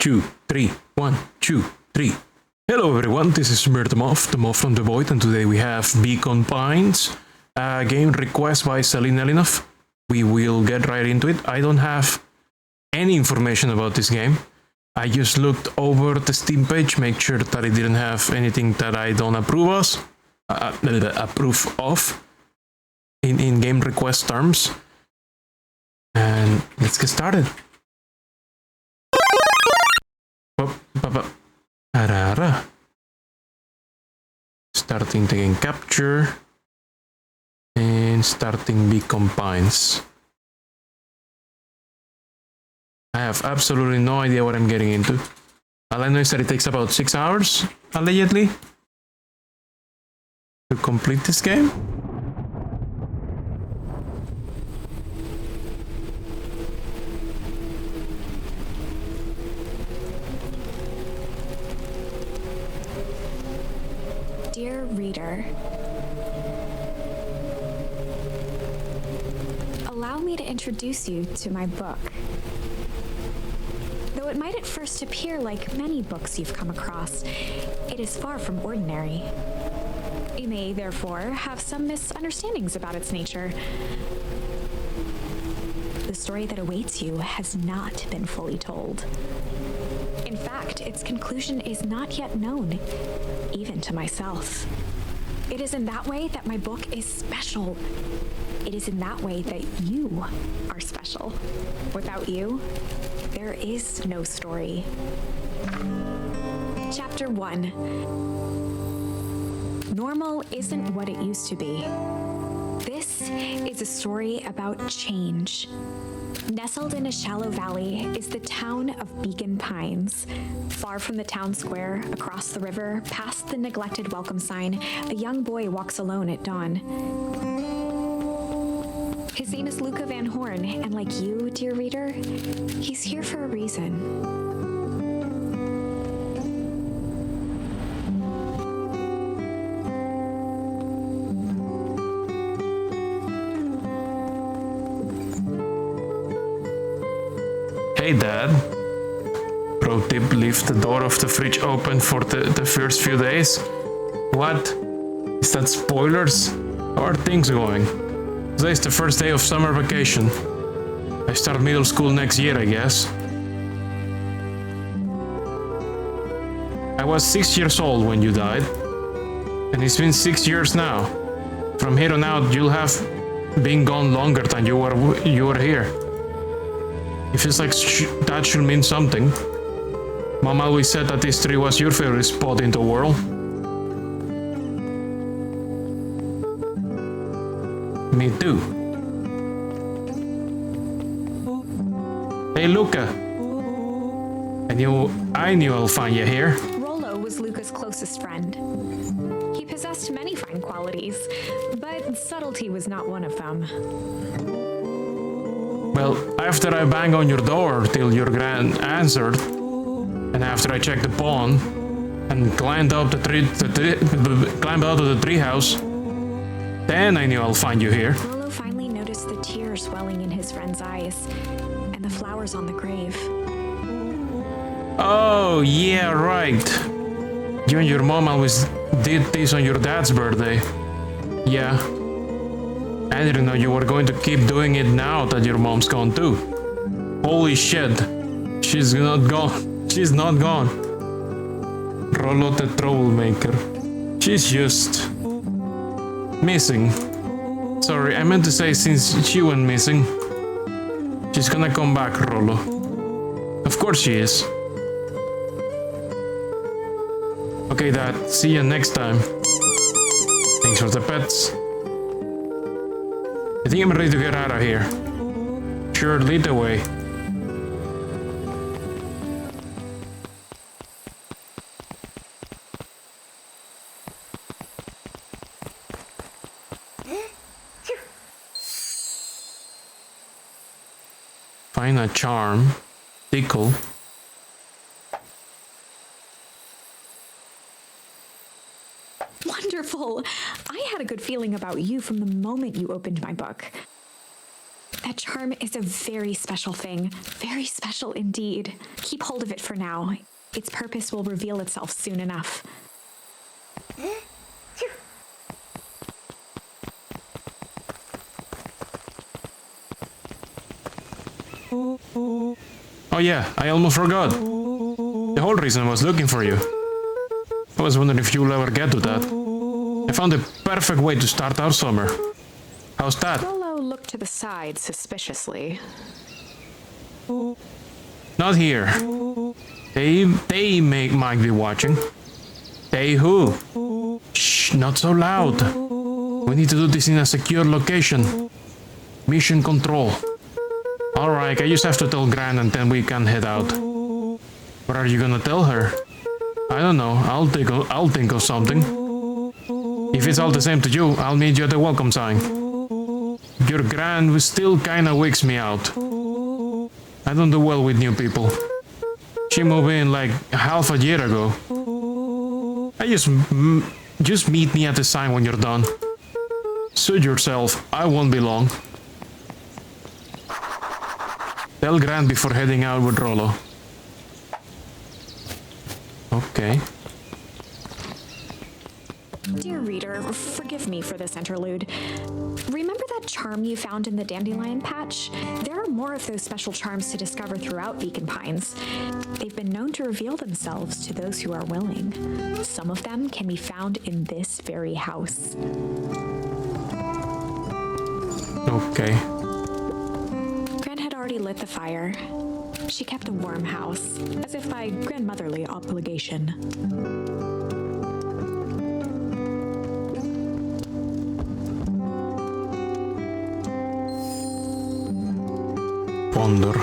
two, three. 1, 2, 3. Hello everyone, this is Moth, the Moth from the Void, and today we have Beacon Pines, a game request by Celine Elinov. We will get right into it. I don't have any information about this game. I just looked over the Steam page, make sure that it didn't have anything that I don't approve of in game request terms. And let's get started. Starting the game capture and starting Beacon Pines. I have absolutely no idea what I'm getting into. All I know is that it takes about 6 hours, allegedly, to complete this game. Dear reader, allow me to introduce you to my book. Though it might at first appear like many books you've come across, it is far from ordinary. You may, therefore, have some misunderstandings about its nature. The story that awaits you has not been fully told. In fact, its conclusion is not yet known, even to myself. It is in that way that my book is special. It is in that way that you are special. Without you, there is no story. Chapter 1. Normal isn't what it used to be. This is a story about change. Nestled in a shallow valley is the town of Beacon Pines. Far from the town square, across the river, past the neglected welcome sign, a young boy walks alone at dawn. His name is Luca Van Horn, and like you, dear reader, he's here for a reason. Hey Dad. Pro tip, leave the door of the fridge open for the first few days. What? Is that spoilers? How are things going? Today's the first day of summer vacation. I start middle school next year, I guess. I was 6 years old when you died. And it's been 6 years now. From here on out, you'll have been gone longer than you were here. It feels like that should mean something. Mom always said that this tree was your favorite spot in the world. Me too. Hey Luca. I knew I'll find you here. Rollo was Luca's closest friend. He possessed many fine qualities, but subtlety was not one of them. Well, after I banged on your door till your gran answered, and after I checked the pond and climbed out of the treehouse, then I knew I'll find you here. Rollo finally noticed the tears welling in his friend's eyes and the flowers on the grave. Oh, yeah, right. You and your mom always did this on your dad's birthday. Yeah. I didn't know you were going to keep doing it now that your mom's gone too. Holy shit. She's not gone. She's not gone. Rollo the troublemaker. She's just missing. Sorry, I meant to say since she went missing. She's gonna come back, Rollo. Of course she is. Okay, Dad. See you next time. Thanks for the pets. I think I'm ready to get out of here. Sure, lead the way. Find a charm. Tickle. Wonderful! I had a good feeling about you from the moment you opened my book. That charm is a very special thing. Very special indeed. Keep hold of it for now. Its purpose will reveal itself soon enough. Oh yeah, I almost forgot. The whole reason I was looking for you. I was wondering if you'll ever get to that. I found the perfect way to start our summer. How's that? Rolo looked to the side suspiciously. Not here. Might be watching. They who? Shh, not so loud. We need to do this in a secure location. Mission control. Alright, I just have to tell Gran and then we can head out. What are you gonna tell her? I don't know, I'll think of something. If it's all the same to you, I'll meet you at the welcome sign. Your Gran still kinda wakes me out. I don't do well with new people. She moved in like half a year ago. Just meet me at the sign when you're done. Suit yourself, I won't be long. Tell Gran before heading out with Rolo. Okay. Dear reader, forgive me for this interlude. Remember that charm you found in the dandelion patch? There are more of those special charms to discover throughout Beacon Pines. They've been known to reveal themselves to those who are willing. Some of them can be found in this very house. Okay. Gran had already lit the fire. She kept a warm house, as if by grandmotherly obligation. Ponder.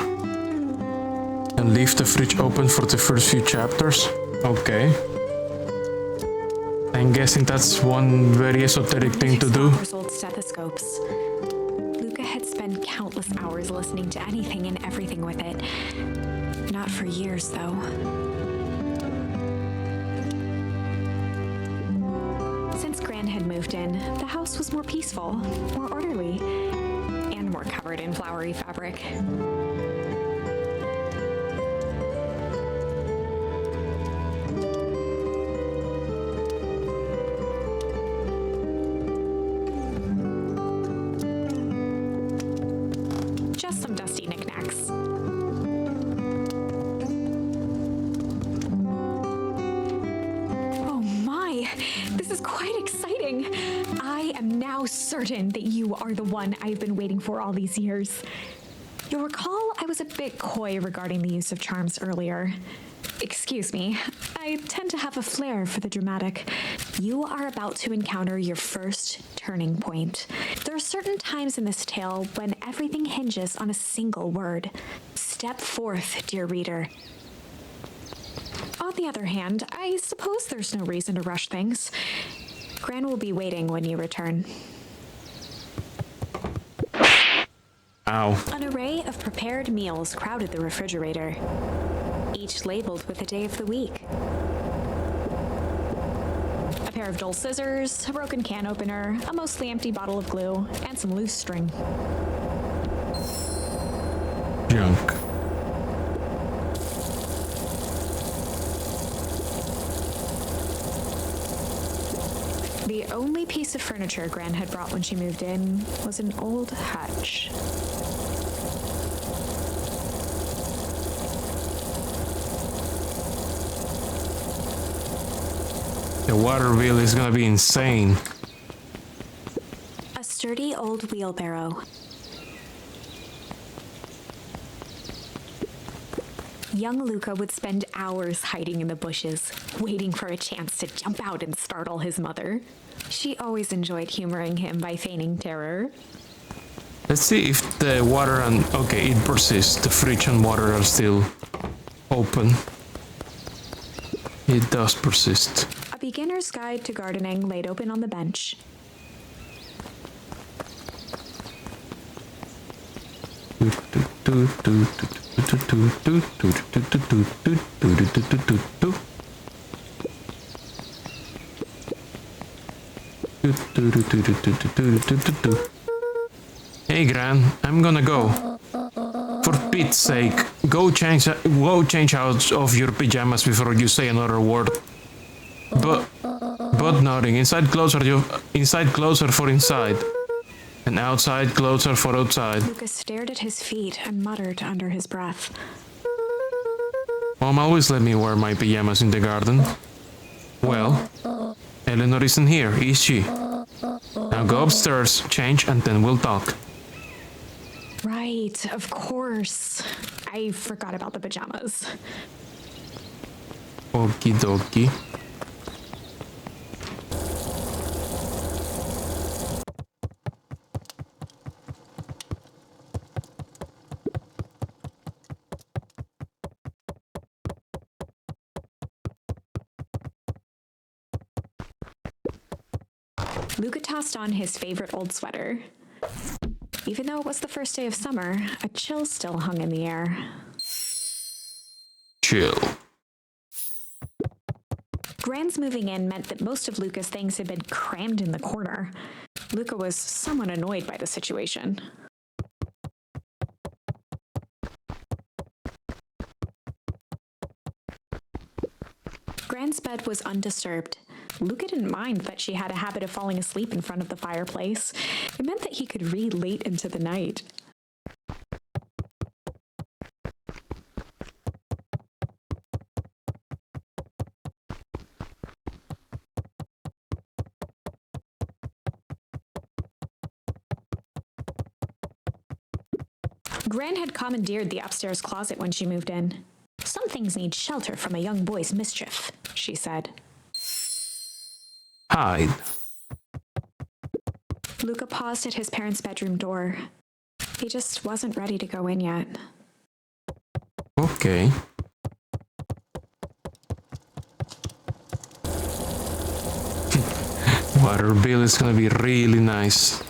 And leave the fridge open for the first few chapters. Okay. I'm guessing that's one very esoteric thing to do. Father's old stethoscopes. Luca had spent countless hours listening to anything and everything with it. Not for years, though. Since Gran had moved in, the house was more peaceful, more orderly, and more covered in flowery fabric. Just some dusty knickknacks. Oh my, this is quite exciting. I am now certain that you are the one I've been waiting for all these years. You'll recall I was a bit coy regarding the use of charms earlier. Excuse me, I tend to have a flair for the dramatic. You are about to encounter your first turning point. There are certain times in this tale when everything hinges on a single word. Step forth, dear reader. On the other hand, I suppose there's no reason to rush things. Gran will be waiting when you return. Ow. An array of prepared meals crowded the refrigerator, each labeled with the day of the week. A pair of dull scissors, a broken can opener, a mostly empty bottle of glue, and some loose string. Junk. The only piece of furniture Gran had brought when she moved in was an old hutch. The water wheel is gonna be insane. A sturdy old wheelbarrow. Young Luca would spend hours hiding in the bushes, waiting for a chance to jump out and startle his mother. She always enjoyed humoring him by feigning terror. Let's see if the water and... Okay, it persists. The fridge and water are still open. It does persist. A beginner's guide to gardening laid open on the bench. Hey, Gran, I'm gonna go. For Pete's sake, go change out of your pajamas before you say another word. But nodding. Inside closer for inside. And outside closer for outside. Lucas stared at his feet and muttered under his breath. Mom always let me wear my pajamas in the garden. Well, Eleanor isn't here, is she? Now go upstairs, change, and then we'll talk. Right, of course. I forgot about the pajamas. Okie dokie. Luca tossed on his favorite old sweater. Even though it was the first day of summer, a chill still hung in the air. Chill. Gran's moving in meant that most of Luca's things had been crammed in the corner. Luca was somewhat annoyed by the situation. Gran's bed was undisturbed. Luca didn't mind that she had a habit of falling asleep in front of the fireplace. It meant that he could read late into the night. Gran had commandeered the upstairs closet when she moved in. Some things need shelter from a young boy's mischief, she said. Hide. Luca paused at his parents' bedroom door. He just wasn't ready to go in yet. Okay. Water bill is gonna be really nice.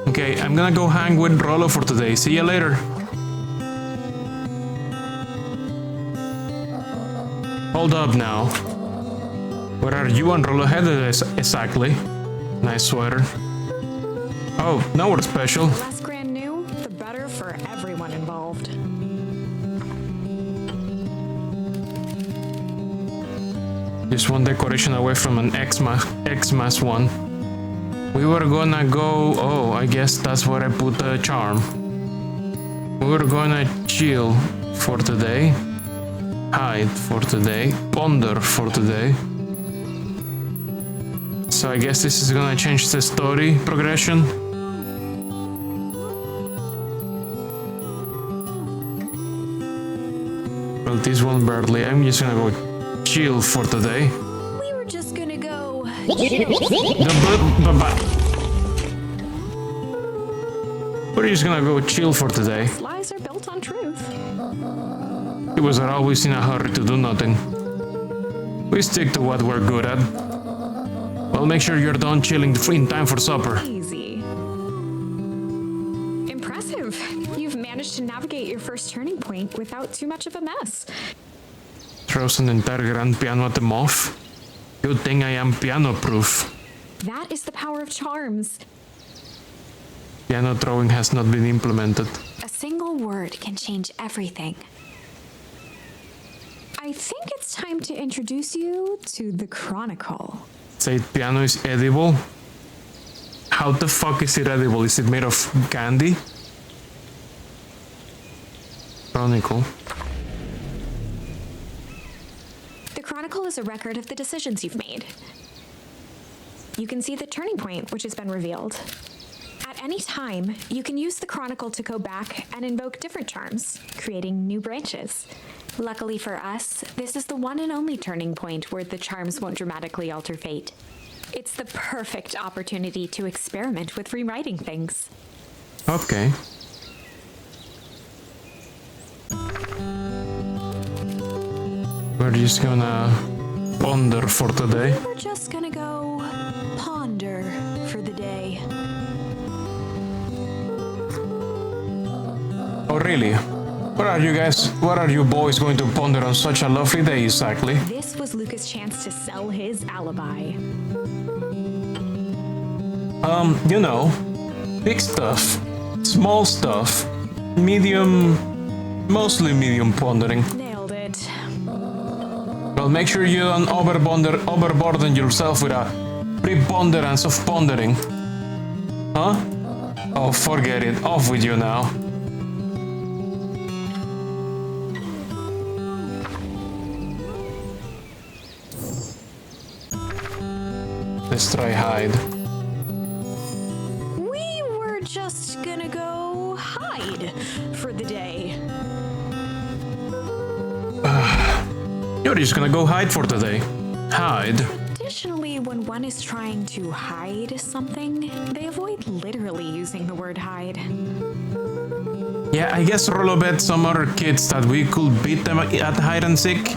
Okay, I'm gonna go hang with Rollo for today. See you later. Hold up now. Where are you and Rollo headed exactly? Nice sweater. Oh, nowhere special. The less Gran knew, the better for everyone involved. Just one decoration away from an Xmas one. We were gonna go... Oh, I guess that's where I put the charm. We were gonna chill for today. Hide for today. Ponder for today. So I guess this is gonna change the story progression. Well, this one barely. I'm just gonna go chill for today. We were just gonna go... We're just gonna go chill for today. Lies are built on truth. It was always in a hurry to do nothing. We stick to what we're good at. Well, make sure you're done chilling in time for supper. Easy. Impressive. You've managed to navigate your first turning point without too much of a mess. Throws an entire grand piano at the Moth. Good thing I am piano-proof. That is the power of charms. Piano throwing has not been implemented. A single word can change everything. I think it's time to introduce you to the Chronicle. Say piano is edible? How the fuck is it edible? Is it made of candy? Chronicle. The Chronicle is a record of the decisions you've made. You can see the turning point which has been revealed. At any time, you can use the Chronicle to go back and invoke different charms, creating new branches. Luckily for us, this is the one and only turning point where the charms won't dramatically alter fate. It's the perfect opportunity to experiment with rewriting things. Okay. We're just gonna ponder for today. We're just gonna go ponder for the day. Oh, really? What are you guys, what are you boys going to ponder on such a lovely day exactly? This was Luca's chance to sell his alibi. You know, big stuff, small stuff, medium, mostly medium pondering. Nailed it. Well, make sure you don't overburden yourself with a preponderance of pondering. Huh? Oh, forget it. Off with you now. Let's try hide. We were just gonna go hide for the day. You're just gonna go hide for today. Hide? Additionally, when one is trying to hide something, they avoid literally using the word hide. Yeah, I guess Rolo bet some other kids that we could beat them at hide and seek.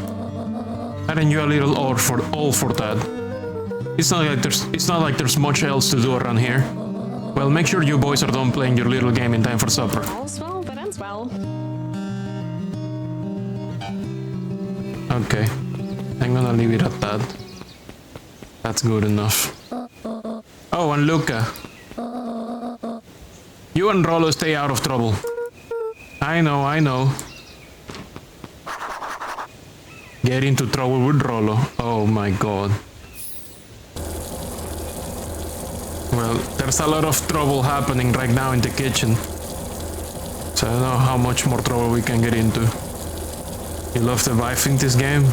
Aren't you a little all for that? It's not like there's much else to do around here. Well, make sure you boys are done playing your little game in time for supper. All's well that ends well. Okay, I'm gonna leave it at that. That's good enough. Oh, and Luca. You and Rolo stay out of trouble. I know. Get into trouble with Rolo. Oh my god. Well, there's a lot of trouble happening right now in the kitchen. So I don't know how much more trouble we can get into. You love the vibe in this game?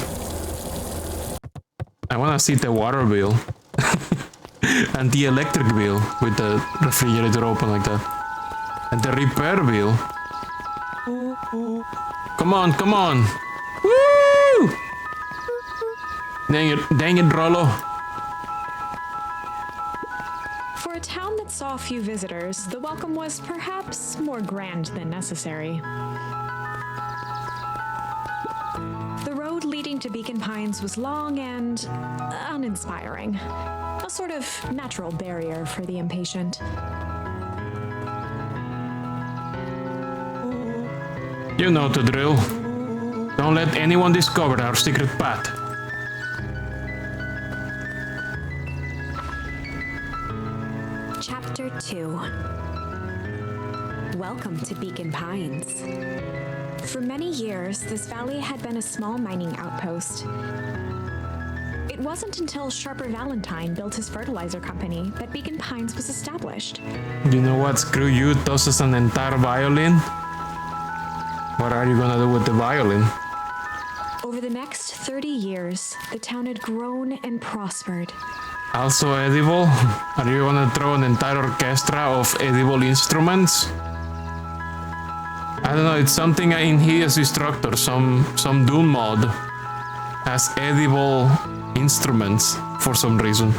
I wanna see the water bill. And the electric bill with the refrigerator open like that. And the repair bill. Come on. Woo! Dang it, Rolo. For a town that saw a few visitors, the welcome was perhaps more grand than necessary. The road leading to Beacon Pines was long and uninspiring, a sort of natural barrier for the impatient. You know the drill. Don't let anyone discover our secret path. Chapter 2. Welcome to Beacon Pines. For many years, this valley had been a small mining outpost. It wasn't until Sharper Valentine built his fertilizer company that Beacon Pines was established. You know what? Screw you, tosses an entire violin. What are you gonna do with the violin? Over the next 30 years, the town had grown and prospered. Also edible? Are you gonna throw an entire orchestra of edible instruments? I don't know, it's something in Hideous Destructor, some Doom mod has edible instruments for some reason.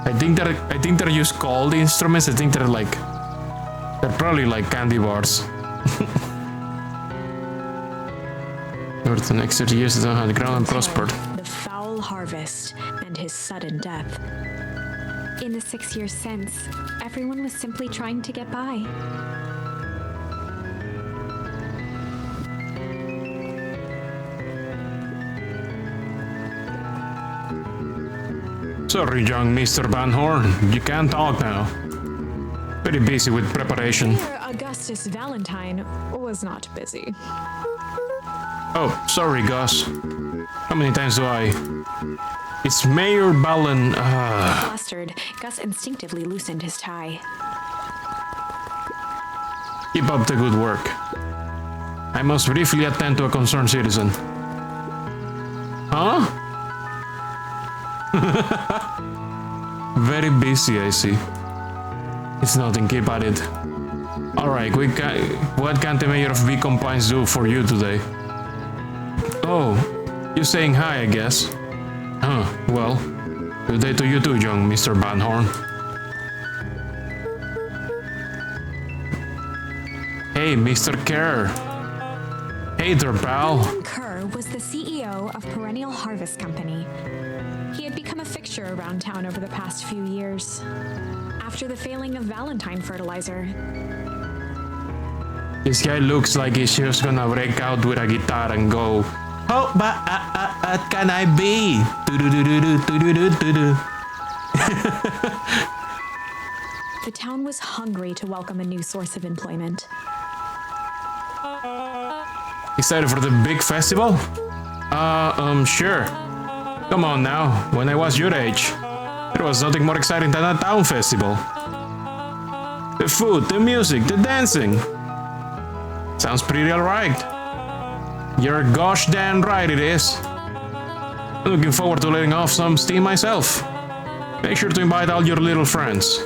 I think they're just called instruments. I think they're probably like candy bars. Over the next 30 years, the town had grown and prospered. The foul harvest and his sudden death. In the 6 years since, everyone was simply trying to get by. Sorry, young Mr. Van Horn, you can't talk now. Very busy with preparation. Mayor Augustus Valentine was not busy. Oh, sorry, Gus. How many times do I? It's Mayor Balin. Flustered, Gus instinctively loosened his tie. Keep up the good work. I must briefly attend to a concerned citizen. Huh? Very busy, I see. It's nothing, keep at it. Alright, what can the mayor of Beacon Pines do for you today? Oh, you're saying hi, I guess. Huh, well, good day to you too, young Mr. Van Horn. Hey, Mr. Kerr. Hey there, pal. William Kerr was the CEO of Perennial Harvest Company. He had become a fixture around town over the past few years. After the failing of Valentine fertilizer, This guy looks like he's just gonna break out with a guitar and go, "Oh, but what can I be?" Do-do-do-do-do-do-do-do-do. the town was hungry to welcome a new source of employment. Excited for the big festival? Sure. Come on now, when I was your age, there was nothing more exciting than a town festival. The food, the music, the dancing. Sounds pretty alright. You're gosh damn right it is. I'm looking forward to letting off some steam myself. Make sure to invite all your little friends.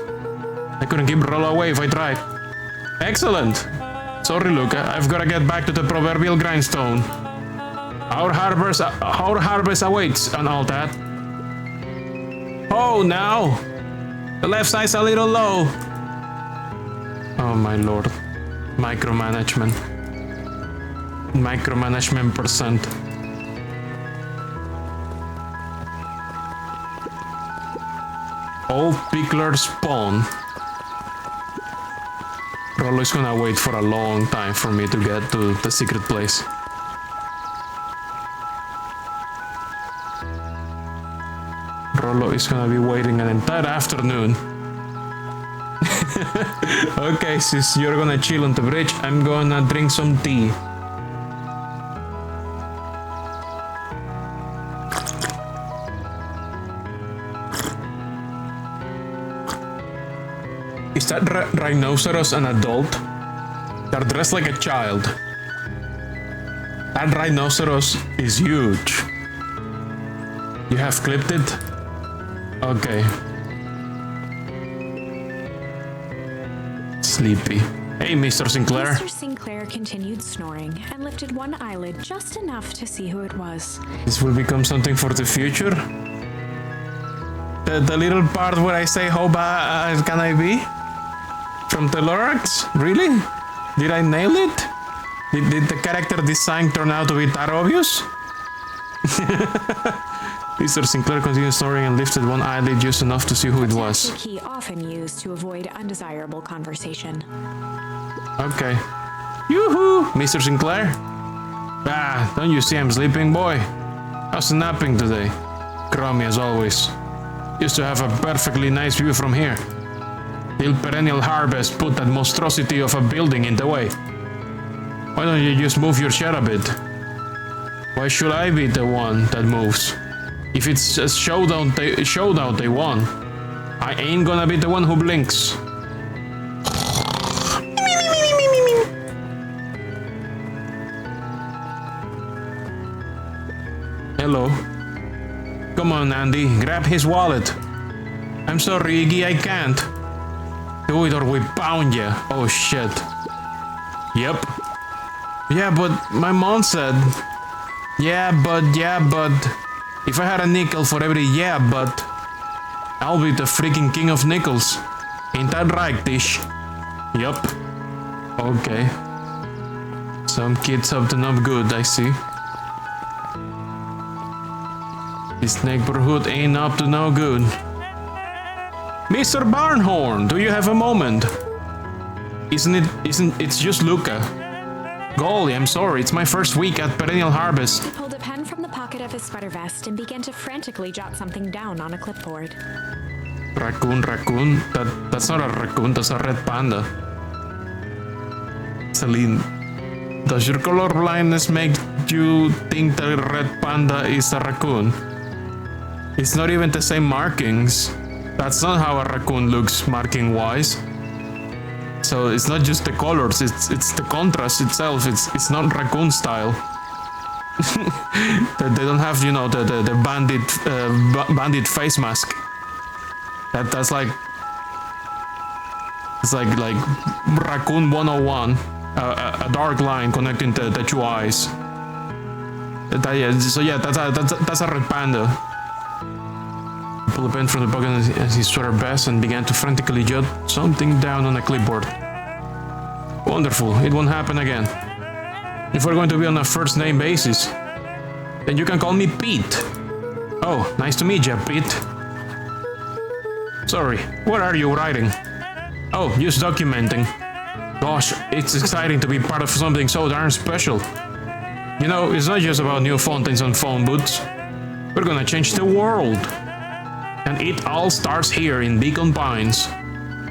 I couldn't keep Rollo away if I tried. Excellent. Sorry, Luca, I've gotta get back to the proverbial grindstone. Our harvest awaits and all that. Oh, now! The left side's a little low. Oh my lord. Micromanagement. Micromanagement percent. Old Pickler's spawn. Rollo is gonna wait for a long time for me to get to the secret place. Rollo is gonna be waiting an entire afternoon. Okay, sis, you're gonna chill on the bridge. I'm gonna drink some tea. Is that rhinoceros an adult? They're dressed like a child. That rhinoceros is huge. You have clipped it? Okay. Sleepy. Hey, Mr. Sinclair. Mr. Sinclair continued snoring and lifted one eyelid just enough to see who it was. This will become something for the future? The little part where I say, how bad can I be? From the Lorax? Really? Did I nail it? Did the character design turn out to be that obvious? Mr. Sinclair continued snoring and lifted one eyelid just enough to see who it was. A key often used to avoid undesirable conversation. Okay. Yoo-hoo, Mr. Sinclair. Ah, don't you see I'm sleeping, boy? How's napping today? Crummy as always. Used to have a perfectly nice view from here. Till perennial harvest put that monstrosity of a building in the way. Why don't you just move your chair a bit? Why should I be the one that moves? If it's a showdown they won, I ain't gonna be the one who blinks. Hello. Come on, Andy, grab his wallet. I'm sorry, Iggy, I can't. Do it or we pound ya. Oh shit. Yep. Yeah, but my mom said. Yeah, but. If I had a nickel for every yeah, but. I'll be the freaking king of nickels. Ain't that right, Tish? Yup. Okay. Some kids up to no good, I see. This neighborhood ain't up to no good. Mr. Barnhorn, do you have a moment? It's just Luca. Golly, I'm sorry, it's my first week at Perennial Harvest. He pulled a pen from the pocket of his sweater vest and began to frantically jot something down on a clipboard. Raccoon. That's not a raccoon, that's a red panda. Celine, does your color blindness make you think that a red panda is a raccoon? It's not even the same markings. That's not how a raccoon looks marking-wise. So it's not just the colors, it's the contrast itself. It's not raccoon style. They don't have, you know, the bandit face mask. That's like it's like raccoon 101, a dark line connecting the two eyes. That's a red panda. Pulled a pen from the pocket as he sweater vest and began to frantically jot something down on a clipboard. Wonderful, it won't happen again. If we're going to be on a first name basis, then you can call me Pete. Oh, nice to meet you, Pete. Sorry, what are you writing? Oh, just documenting. Gosh, it's exciting to be part of something so darn special. You know, it's not just about new fountains and phone booths. We're gonna change the world. And it all starts here in Beacon Pines.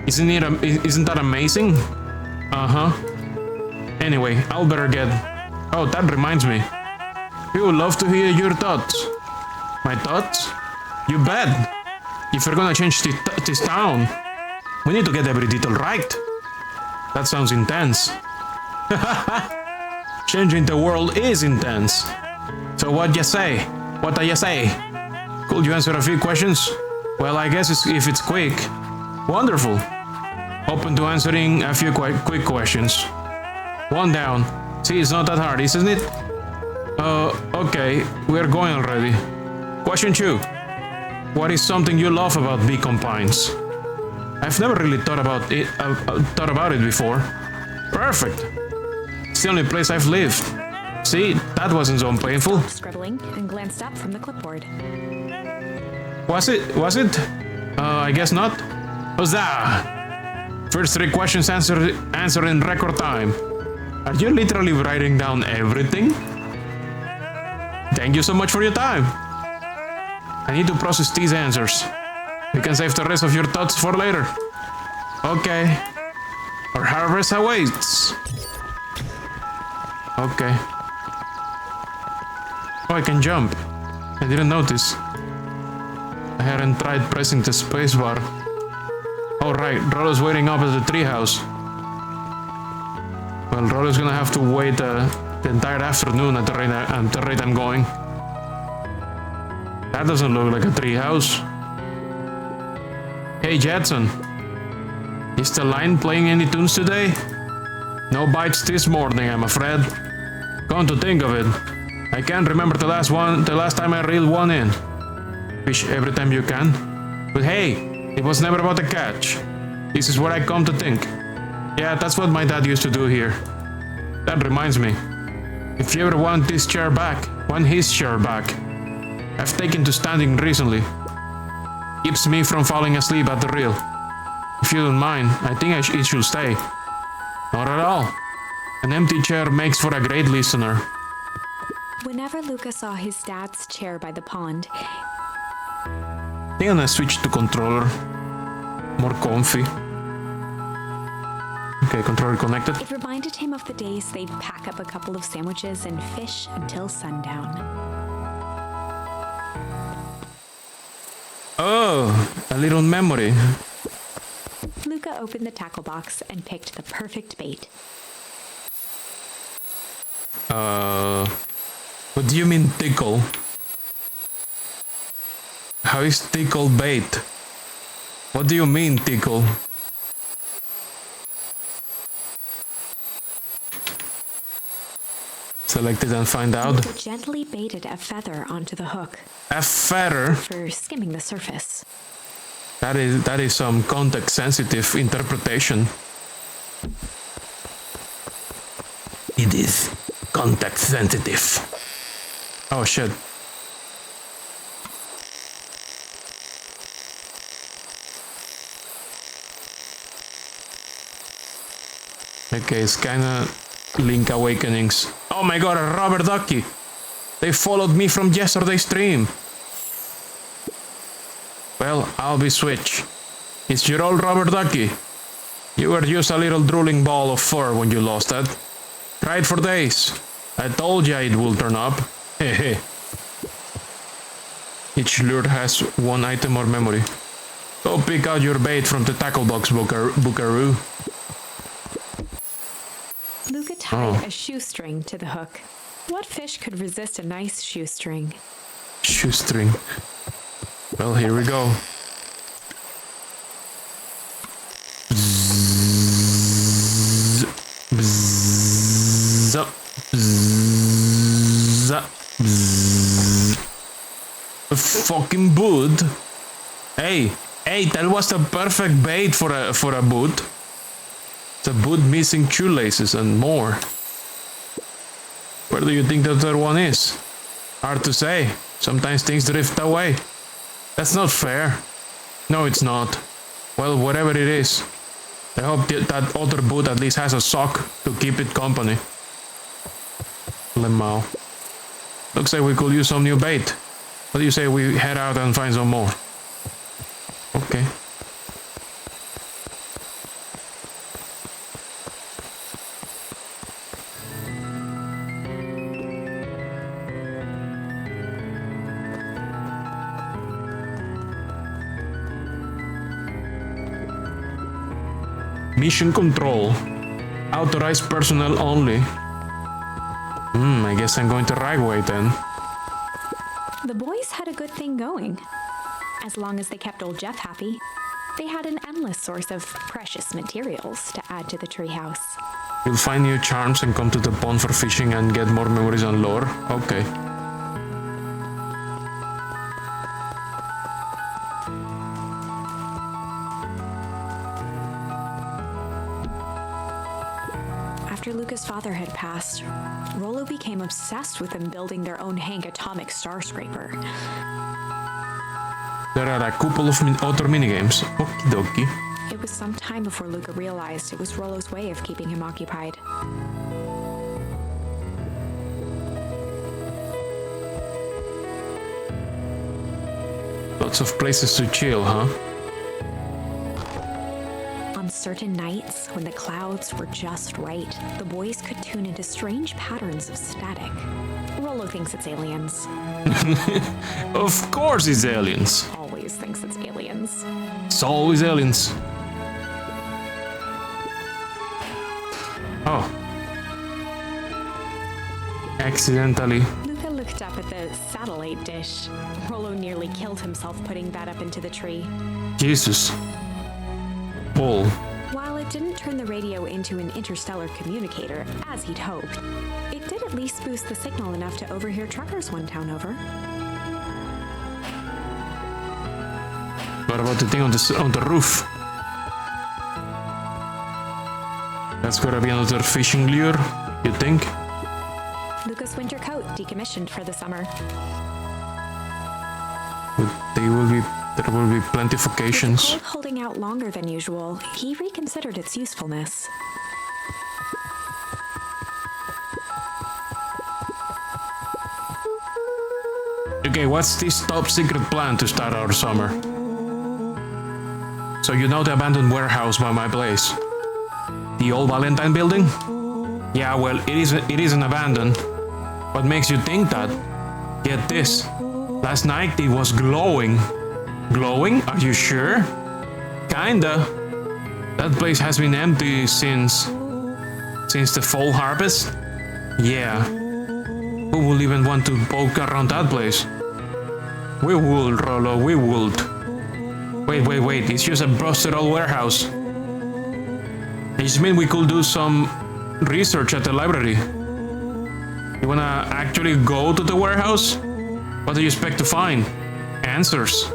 Isn't that amazing? Uh-huh. Anyway, I'll better get... Oh, that reminds me. We would love to hear your thoughts. My thoughts? You bet. If you're gonna change this town, we need to get every detail right. That sounds intense. Changing the world is intense. So what you say? What do you say? Could you answer a few questions? Well, I guess if it's quick. Wonderful. Open to answering a few quick questions. One down. See, it's not that hard, isn't it? Okay, we're going already. Question 2. What is something you love about Beacon Pines? I've never really thought about it before. Perfect. It's the only place I've lived. See, that wasn't so painful. Scribbling and glanced up from the clipboard. Was it? I guess not. Huzzah! First 3 questions answered in record time. Are you literally writing down everything? Thank you so much for your time. I need to process these answers. You can save the rest of your thoughts for later. Okay. Our harvest awaits. Okay. Oh, I can jump. I didn't notice. I hadn't tried pressing the spacebar. Oh right, Rollo's waiting up at the treehouse. Well, Rollo's gonna have to wait the entire afternoon at the rate I'm going. That doesn't look like a treehouse. Hey Jetson, is the line playing any tunes today? No bites this morning, I'm afraid. Come to think of it, I can't remember the last time I reeled one in. Fish every time you can. But hey, it was never about a catch. This is what I come to think. Yeah, that's what my dad used to do here. That reminds me. If you ever want his chair back, I've taken to standing recently. Keeps me from falling asleep at the reel. If you don't mind, I think it should stay. Not at all. An empty chair makes for a great listener. Whenever Luca saw his dad's chair by the pond, I think I'm gonna switch to controller. More comfy. Okay, controller connected. it reminded him of the days they'd pack up a couple of sandwiches and fish until sundown. Oh, a little memory. Luca opened the tackle box and picked the perfect bait. What do you mean tickle? How is tickle bait? What do you mean tickle? Select it and find out. Luca gently baited a feather onto the hook A feather? for skimming the surface. That is some context-sensitive interpretation. It is context-sensitive. Oh shit. Okay, it's kinda Link Awakenings. Oh my god, a rubber ducky! They followed me from yesterday's stream. Well, I'll be Switch. It's your old rubber ducky. You were just a little drooling ball of fur when you lost that. Cried for days. I told ya it will turn up. Hehe. Each lure has one item or memory. Go pick out your bait from the tackle box, Buckaroo. Luca tied a shoestring to the hook. What fish could resist a nice shoestring? Shoestring. Well, here we go. Bzzz, bzzz, bzzz, bzzz. A fucking boot. Hey, that was the perfect bait for a boot. It's a boot missing shoelaces and more. Where do you think the third one is? Hard to say. Sometimes things drift away. That's not fair. No, it's not. Well, whatever it is. I hope that other boot at least has a sock to keep it company. Lemao. Looks like we could use some new bait. What do you say we head out and find some more? Okay. Mission control. Authorized personnel only. I guess I'm going to Ragway then. The boys had a good thing going. As long as they kept old Jeff happy, they had an endless source of precious materials to add to the treehouse. You'll find new charms and come to the pond for fishing and get more memories and lore. Okay. After Luca's father had passed, Rollo became obsessed with them building their own Hank atomic star scraper. There are a couple of other minigames. Okie dokie. It was some time before Luca realized it was Rollo's way of keeping him occupied. Lots of places to chill, huh? On certain nights, when the clouds were just right, the boys could tune into strange patterns of static. Rollo thinks it's aliens. Of course it's aliens. Always thinks it's aliens. It's always aliens. Oh. Accidentally. Luca looked up at the satellite dish. Rollo nearly killed himself putting that up into the tree. Jesus. Bull. While it didn't turn the radio into an interstellar communicator, as he'd hoped, it did at least boost the signal enough to overhear truckers one town over. What about the thing on the roof? That's gotta be another fishing lure, you think? Luca's winter coat decommissioned for the summer. There will be plenty of occasions. With the cold holding out longer than usual, he reconsidered its usefulness. Okay, what's this top secret plan to start our summer? So you know the abandoned warehouse by my place? The old Valentine building? Yeah, well, it isn't abandoned. What makes you think that? Get this. Last night it was glowing. Glowing? Are you sure? Kinda. That place has been empty since the fall harvest? Yeah. Who will even want to poke around that place? We would, Rollo, we would. Wait, it's just a busted old warehouse. I just mean we could do some research at the library. You wanna actually go to the warehouse? What do you expect to find? Answers.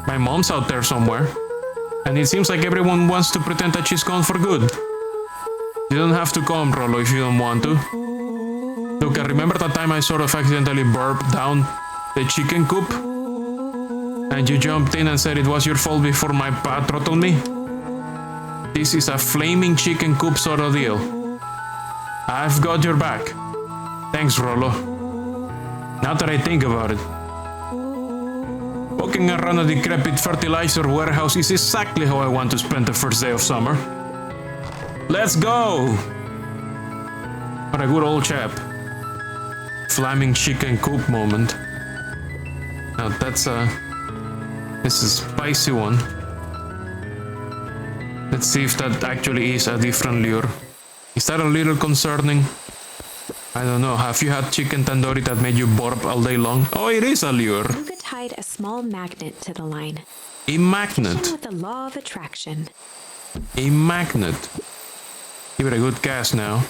My mom's out there somewhere. And it seems like everyone wants to pretend that she's gone for good. You don't have to come, Rollo, if you don't want to. Look, I remember that time I sort of accidentally burped down the chicken coop? And you jumped in and said it was your fault before my pa throttled me? This is a flaming chicken coop sort of deal. I've got your back. Thanks, Rollo. Now that I think about it, walking around a decrepit fertilizer warehouse is exactly how I want to spend the first day of summer. Let's go! What a good old chap. Flaming chicken coop moment. Now this is a spicy one. Let's see if that actually is a different lure. Is that a little concerning? I don't know. Have you had chicken tandoori that made you burp all day long? Oh, it is a lure. Luca tied a small magnet to the line. A magnet. With the law of attraction. A magnet. Give it a good gas now.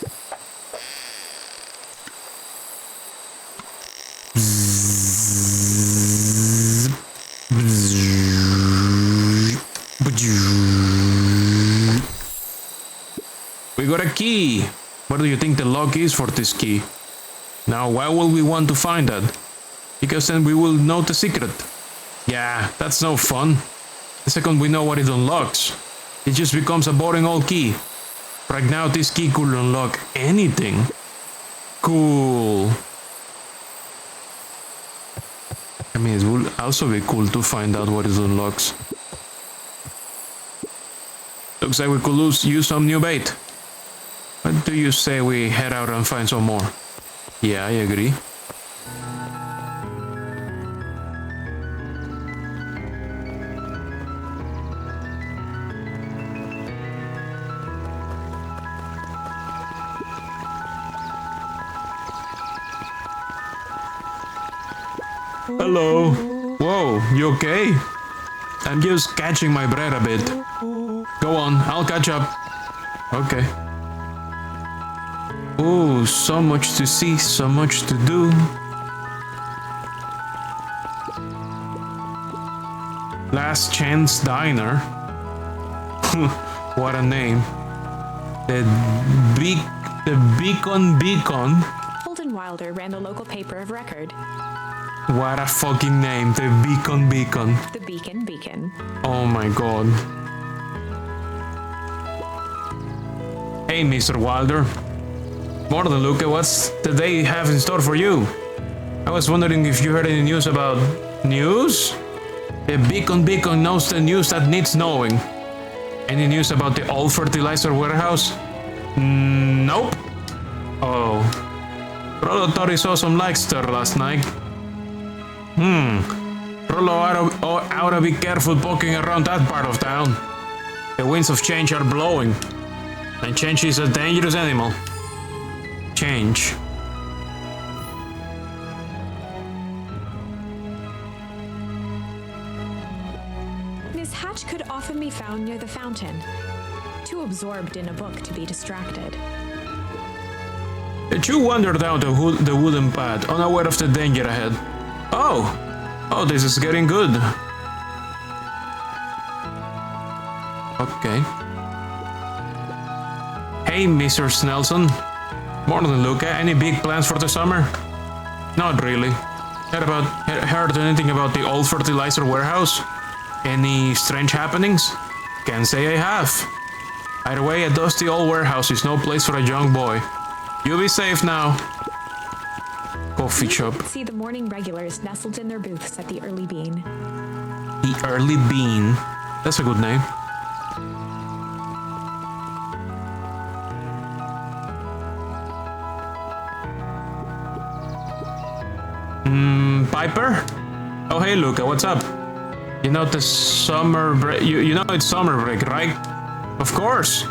We got a key. What do you think the lock is for this key? Now, why will we want to find that? Because then we will know the secret. Yeah, that's no fun. The second we know what it unlocks, it just becomes a boring old key. Right now, this key could unlock anything. Cool. I mean, it would also be cool to find out what it unlocks. Looks like we could use some new bait. What do you say we head out and find some more? Yeah, I agree. Hello. Whoa, you okay? I'm just catching my breath a bit. Go on, I'll catch up. Okay. Ooh, so much to see, so much to do. Last Chance Diner. What a name. The Beacon Beacon. Holden Wilder ran the local paper of record. What a fucking name. The Beacon Beacon. The Beacon Beacon. Oh my god. Hey, Mr. Wilder. More than Luca, what's the day have in store for you? I was wondering if you heard any news about... News? The Beacon Beacon knows the news that needs knowing. Any news about the old fertilizer warehouse? Nope. Oh. Rollo thought he saw some lights there last night. Rollo ought to be careful poking around that part of town. The winds of change are blowing. And change is a dangerous animal. Change. Miss Hatch could often be found near the fountain, too absorbed in a book to be distracted. Did you wander down the wooden path, unaware of the danger ahead? Oh, this is getting good. Okay. Hey, Mr. Snelson. Morning, Luca. Any big plans for the summer? Not really. Heard anything about the old fertilizer warehouse? Any strange happenings? Can't say I have. Either way, a dusty old warehouse is no place for a young boy. You be safe now. Coffee shop. See the morning regulars nestled in their booths at the Early Bean. The Early Bean. That's a good name. Piper? Oh, hey, Luca, what's up? You know the summer break. You know it's summer break, right? Of course.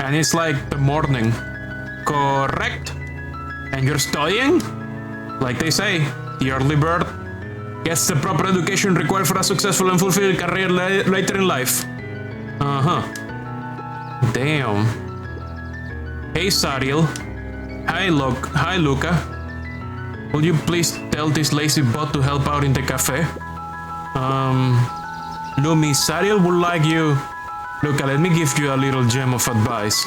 And it's like the morning. Correct. And you're studying? Like they say, the early bird gets the proper education required for a successful and fulfilled career later in life. Damn. Hey, Sariel. Hi, Luca. Will you please tell this lazy bot to help out in the cafe? Lumi, Sariel would like you... Luca, let me give you a little gem of advice.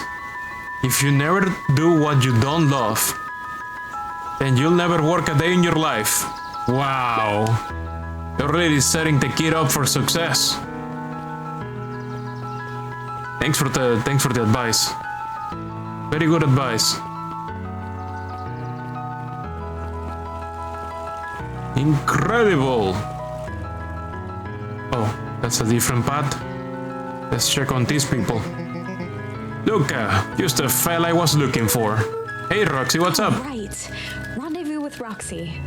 If you never do what you don't love, then you'll never work a day in your life. Wow. You're really setting the kid up for success. Thanks for the advice. Very good advice. Incredible. Oh, that's a different path. Let's check on these people. Luca, just the file I was looking for. Hey, Roxy, what's up? Right. Rendezvous with Roxy.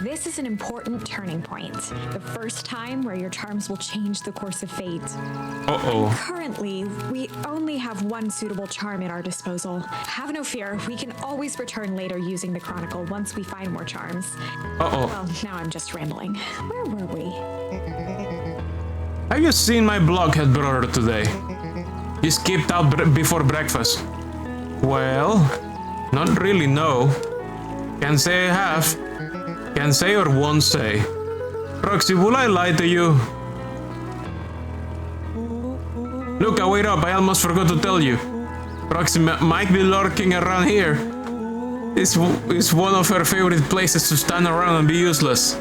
This is an important turning point. The first time where your charms will change the course of fate. Uh-oh. Currently, we only have one suitable charm at our disposal. Have no fear, we can always return later using the Chronicle once we find more charms. Uh-oh. Well, now I'm just rambling. Where were we? Have you seen my blockhead brother today? He skipped out before breakfast. Well, not really, no. Can't say I have. Can't say or won't say. Roxy, will I lie to you? Look, wait up, I almost forgot to tell you. Roxy might be lurking around here. It's one of her favorite places to stand around and be useless.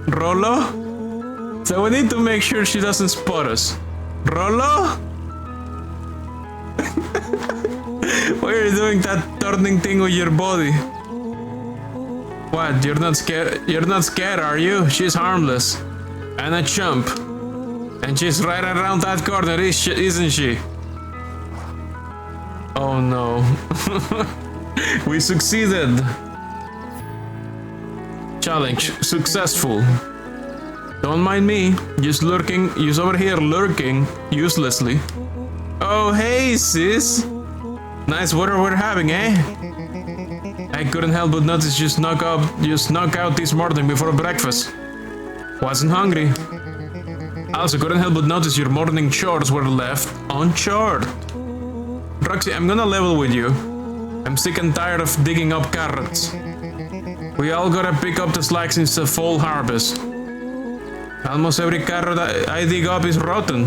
Rollo? So we need to make sure she doesn't spot us. Rollo? Why are you doing that turning thing with your body? What, you're not scared? You're not scared, are you? She's harmless. And a chump. And she's right around that corner, isn't she? Oh no. We succeeded. Challenge successful. Don't mind me. Just over here lurking uselessly. Oh hey sis. Nice weather we're having, eh? I couldn't help but notice you snuck out this morning before breakfast. Wasn't hungry. I also couldn't help but notice your morning chores were left unchored. Roxy, I'm gonna level with you. I'm sick and tired of digging up carrots. We all gotta pick up the slack since the fall harvest. Almost every carrot I dig up is rotten.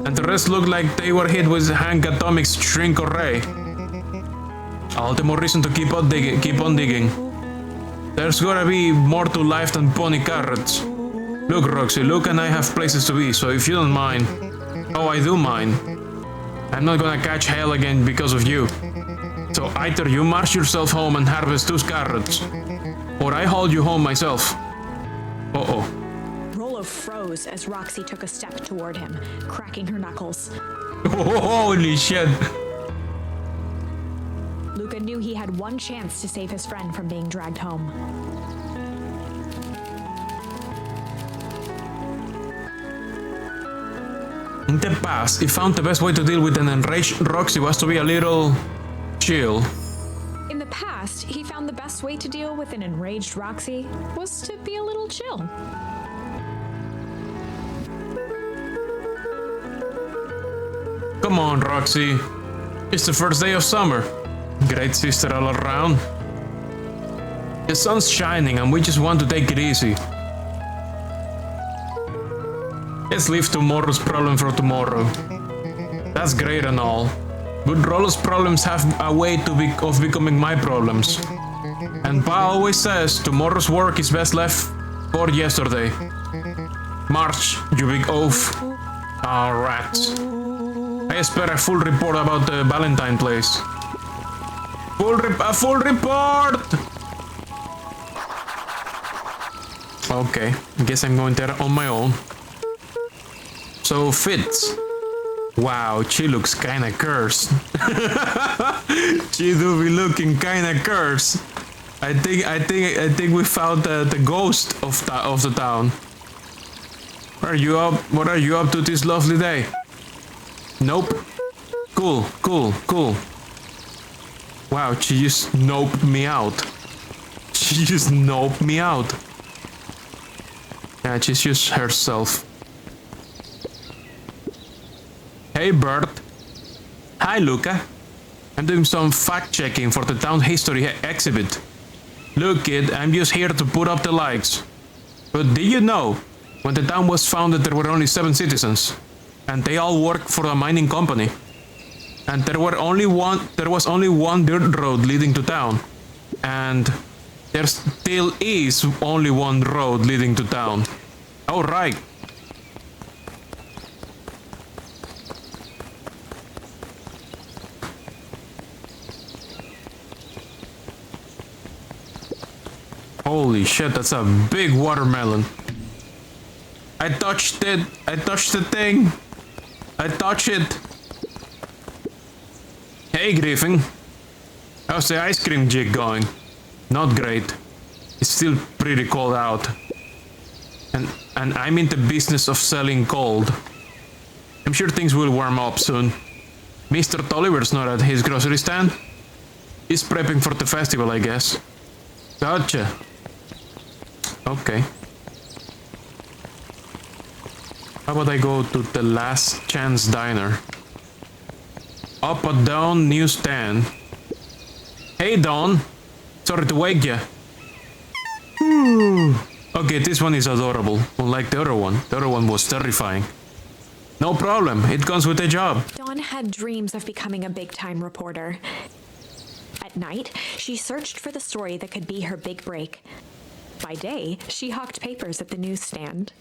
And the rest look like they were hit with Hank Atomic's shrink array. All the more reason to keep on digging. There's gotta be more to life than pony carrots. Look, Roxy, Luke and I have places to be, so if you don't mind... Oh, I do mind. I'm not gonna catch hell again because of you. So either you march yourself home and harvest those carrots, or I haul you home myself. Uh-oh. Rolo froze as Roxy took a step toward him, cracking her knuckles. Holy shit. Luca knew he had one chance to save his friend from being dragged home. In the past, he found the best way to deal with an enraged Roxy was to be a little... chill. In the past, he found the best way to deal with an enraged Roxy was to be a little chill. Come on, Roxy. It's the first day of summer. Great sister all around. The sun's shining and we just want to take it easy. Let's leave tomorrow's problem for tomorrow. That's great and all, but Rollo's problems have a way of becoming my problems. And Pa always says tomorrow's work is best left for yesterday. March, you big oaf. Ah, rats. I expect a full report about the Valentine place. A full report! Okay, guess I'm going there on my own. So Fitz. Wow, she looks kinda cursed. She do be looking kinda cursed. I think we found the ghost of the town. What are you up to this lovely day? Nope. Cool. Wow, she just noped me out. Yeah, she's just herself. Hey, Bert. Hi, Luca. I'm doing some fact-checking for the town history exhibit. Look, kid, I'm just here to put up the lights. But did you know, when the town was founded there were only 7 citizens, and they all worked for a mining company. And there was only one dirt road leading to town. And there still is only one road leading to town. Oh, right. Holy shit, that's a big watermelon. I touched it. I touched the thing. I touched it. Hey, Griffin. How's the ice cream jig going? Not great. It's still pretty cold out. And I'm in the business of selling cold. I'm sure things will warm up soon. Mr. Tolliver's not at his grocery stand. He's prepping for the festival, I guess. Gotcha. Okay. How about I go to the Last Chance Diner? Up or down, new stand. Hey, Don. Sorry to wake ya. Okay, this one is adorable, unlike the other one. The other one was terrifying. No problem, it comes with the job. Dawn had dreams of becoming a big-time reporter. At night, she searched for the story that could be her big break. By day, she hawked papers at the newsstand.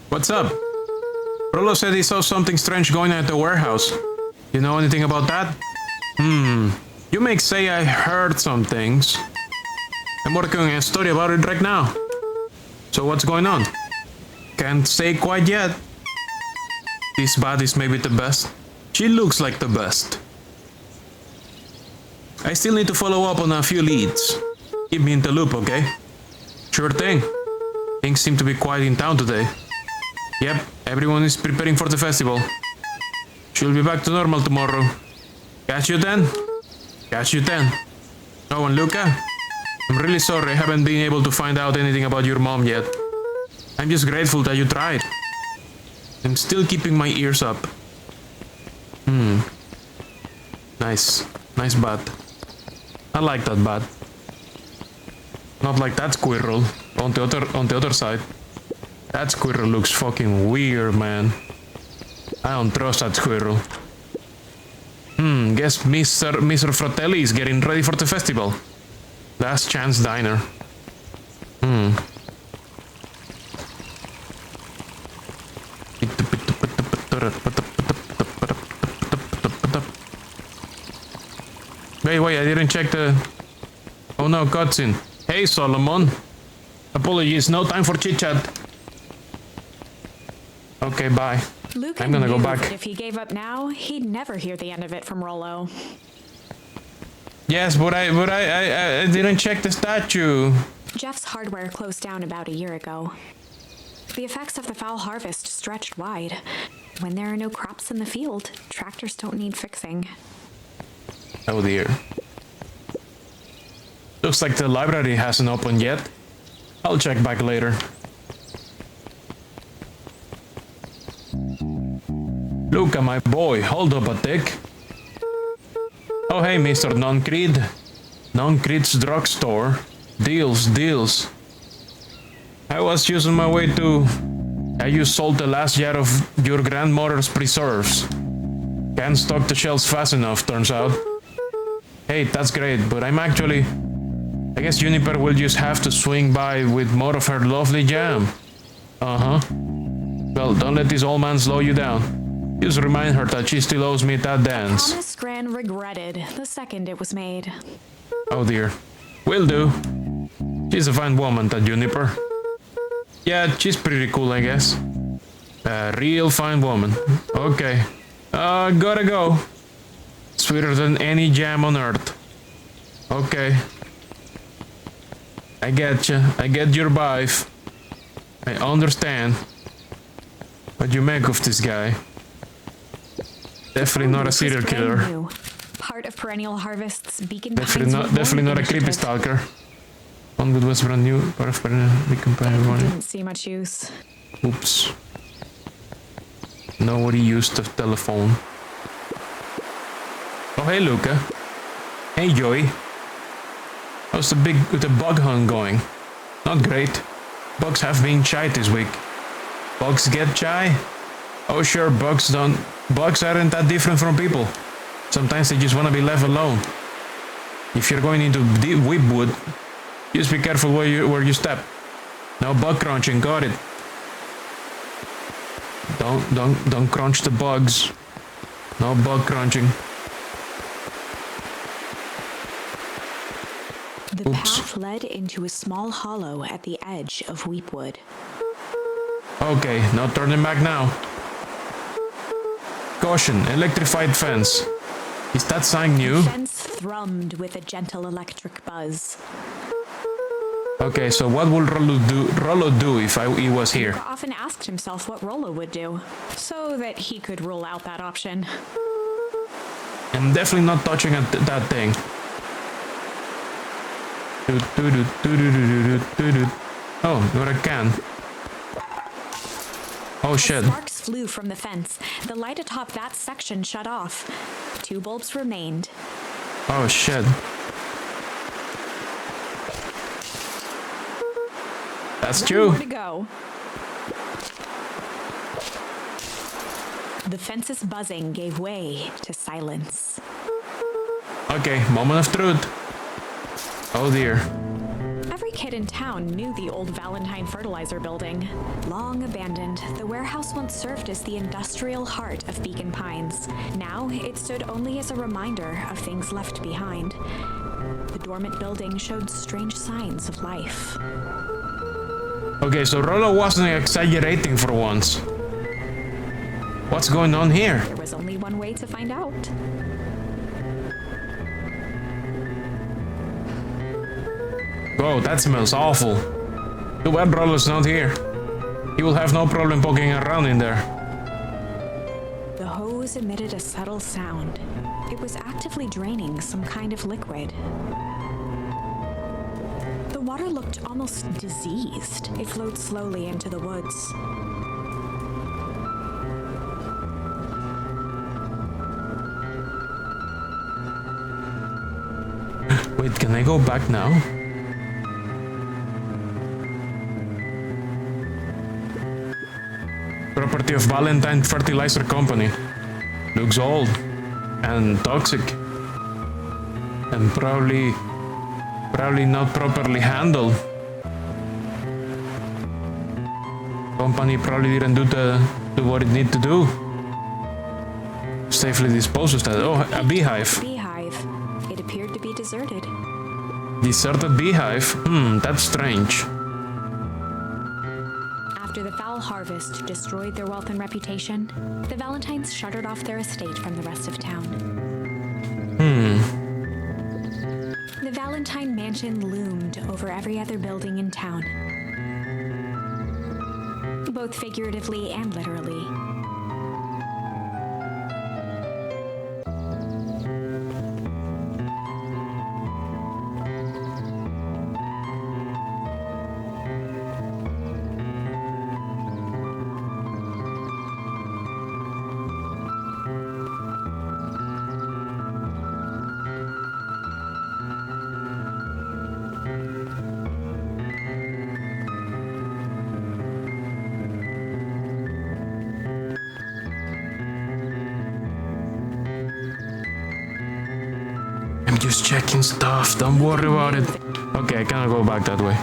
What's up? Rollo said he saw something strange going on at the warehouse. You know anything about that? You may say I heard some things. I'm working on a story about it right now. So what's going on? Can't say quite yet. This bat is maybe the best. She looks like the best. I still need to follow up on a few leads. Keep me in the loop, okay? Sure thing. Things seem to be quiet in town today. Yep, everyone is preparing for the festival. She'll be back to normal tomorrow. Catch you then? Catch you then. Oh, and Luca? I'm really sorry I haven't been able to find out anything about your mom yet. I'm just grateful that you tried. I'm still keeping my ears up. Nice. Nice bat. I like that bat. Not like that squirrel on the other side. That squirrel looks fucking weird, man. I don't trust that squirrel. Guess Mr. Fratelli is getting ready for the festival. Last Chance Diner. Wait, I didn't check the... Oh no, cutscene. Hey, Solomon. Apologies, no time for chit-chat. Okay, bye. Luca I'm gonna go knew back. that if he gave up now, he'd never hear the end of it from Rollo. Yes, but I didn't check the statue. Jeff's hardware closed down about a year ago. The effects of the foul harvest stretched wide. When there are no crops in the field, tractors don't need fixing. Oh dear. Looks like the library hasn't opened yet. I'll check back later. Luca, my boy, hold up a tick. Oh hey, Mr. Non-Creed. Non-Creed's drugstore. Deals. I was using my way to... You sold the last jar of your grandmother's preserves. Can't stock the shelves fast enough, turns out. Hey, that's great, but I'm actually... I guess Juniper will just have to swing by with more of her lovely jam. Uh-huh. Well, don't let this old man slow you down. Just remind her that she still owes me that dance. Thomas Gran regretted the second it was made. Oh dear. Will do. She's a fine woman, that Juniper. Yeah, she's pretty cool, I guess. A real fine woman. Okay. Gotta go. Sweeter than any jam on earth. Okay. I get you. I get your vibe. I understand. What you make of this guy? Definitely not a serial killer. New. Part of Perennial Harvest's Beacon Definitely not a creepy stalker. One good was brand new. Part of Perennial Beacon Pines. Didn't see much use. Oops. Nobody used the telephone. Oh hey Luca. Hey Joey. How's the bug hunt going? Not great. Bugs have been shy this week. Bugs get shy? Oh sure, bugs aren't that different from people. Sometimes they just want to be left alone. If you're going into deep whipwood, just be careful where you step. No bug crunching, got it. Don't crunch the bugs. No bug crunching. The path led into a small hollow at the edge of Weepwood. Okay, no turning back now. Caution, electrified fence. Is that sign new? The fence thrummed with a gentle electric buzz. Okay, so what would Rollo do if he was here? He often asked himself what Rollo would do, so that he could rule out that option. I'm definitely not touching that thing. Oh, got a can. Oh shit. Sparks flew from the fence. The light atop that section shut off. 2 bulbs remained. Oh shit. That's true. Where to go? The fence's buzzing gave way to silence. Okay, moment of truth. Oh dear. Every kid in town knew the old Valentine fertilizer building. Long abandoned, the warehouse once served as the industrial heart of Beacon Pines. Now, it stood only as a reminder of things left behind. The dormant building showed strange signs of life. Okay, so Rollo wasn't exaggerating for once. What's going on here? There was only one way to find out. Whoa, that smells awful. Too bad Rollo's not here. He will have no problem poking around in there. The hose emitted a subtle sound. It was actively draining some kind of liquid. water looked almost diseased. It flowed slowly into the woods. Wait, can I go back now? Property of Valentine Fertilizer Company. Looks old and toxic. And probably not properly handled. Company probably didn't do what it need to do. Safely disposes that. Oh, a beehive. Beehive. It appeared to be deserted. Deserted beehive? That's strange. After the foul harvest destroyed their wealth and reputation, the Valentines shuttered off their estate from the rest of town. The Valentine mansion loomed over every other building in town, both figuratively and literally. I'm just checking stuff, don't worry about it. Okay, I cannot go back that way.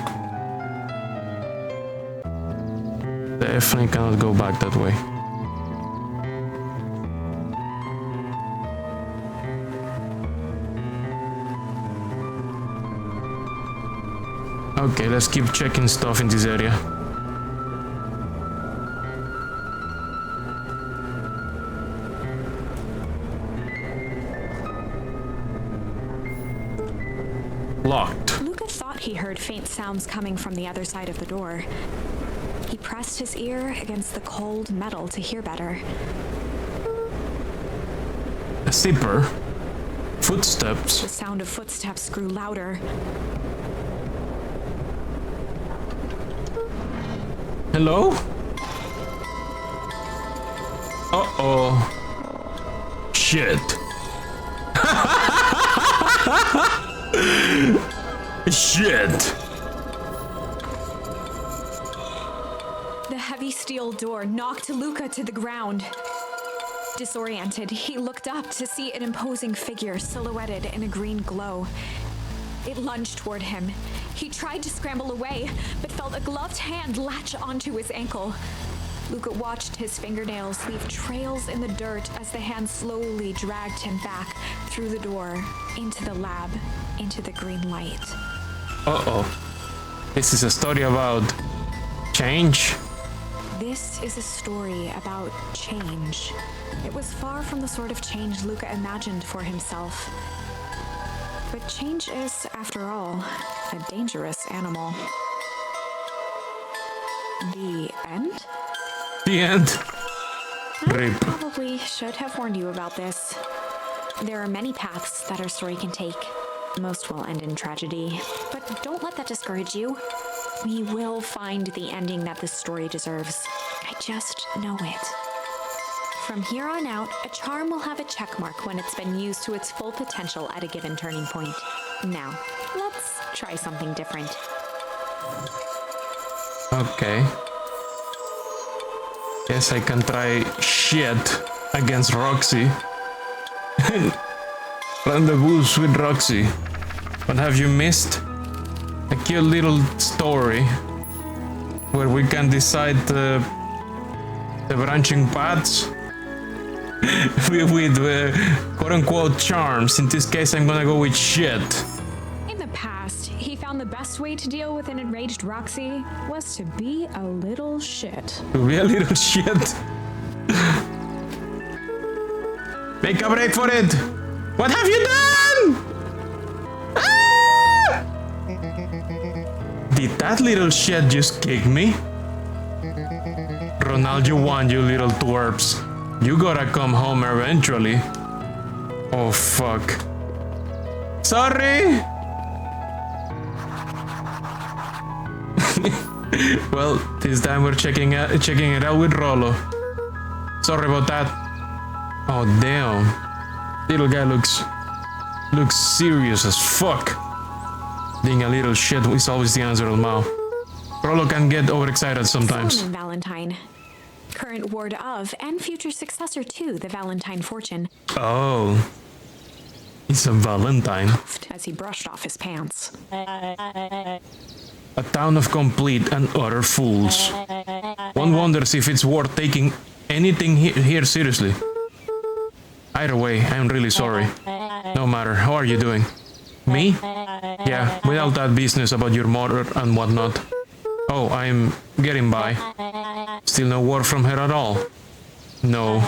Definitely cannot go back that way. Okay, let's keep checking stuff in this area. Locked. Luca thought he heard faint sounds coming from the other side of the door. He pressed his ear against the cold metal to hear better. A zipper. Footsteps. The sound of footsteps grew louder. Hello? Uh-oh. Shit. Shit. The heavy steel door knocked Luca to the ground. Disoriented, he looked up to see an imposing figure silhouetted in a green glow. It lunged toward him. He tried to scramble away, but felt a gloved hand latch onto his ankle. Luca watched his fingernails leave trails in the dirt as the hand slowly dragged him back through the door, into the lab, into the green light. Uh-oh. This is a story about change? This is a story about change. It was far from the sort of change Luca imagined for himself. But change is, after all, a dangerous animal. The end? The end. I Rip. probably should have warned you about this. There are many paths that our story can take. Most will end in tragedy. But don't let that discourage you. We will find the ending that this story deserves. I just know it. From here on out, a charm will have a check mark when it's been used to its full potential at a given turning point. Now, let's try something different. Okay. Guess I can try shit against Roxy. Rendezvous with Roxy. What have you missed? A cute little story where we can decide the branching paths with quote-unquote charms. In this case, I'm gonna go with shit. In the past, he found the best way to deal with an enraged Roxy was to be a little shit. To be a little shit. Make a break for it. What have you done? Ah! Did that little shit just kick me? Ronaldo won, you little twerps. You gotta come home eventually. Oh fuck. Sorry. Well, this time we're checking it out with Rollo. Sorry about that. Oh damn. Little guy looks serious as fuck. Being a little shit is always the answer, Mao. Rollo can get overexcited sometimes. Solomon Valentine, current ward of and future successor to the Valentine fortune. Oh. He's a Valentine. As he brushed off his pants. A town of complete and utter fools. One wonders if it's worth taking anything here seriously. Either way, I'm really sorry. No matter, how are you doing? Me? Yeah, without that business about your mother and whatnot. Oh, I'm getting by. Still no word from her at all. No.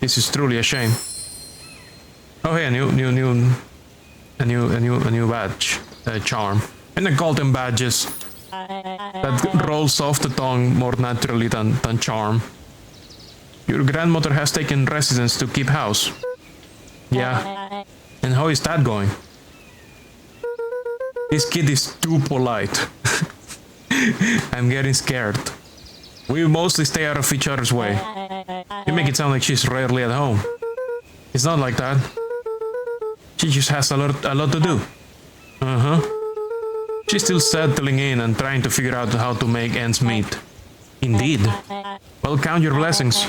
This is truly a shame. Oh hey, a new badge. Charm. And the golden badges. That rolls off the tongue more naturally than charm. Your grandmother has taken residence to keep house. Yeah. And how is that going? This kid is too polite. I'm getting scared. We mostly stay out of each other's way. You make it sound like she's rarely at home. It's not like that. She just has a lot to do. Uh-huh. She's still settling in and trying to figure out how to make ends meet. Indeed. Well, count your blessings.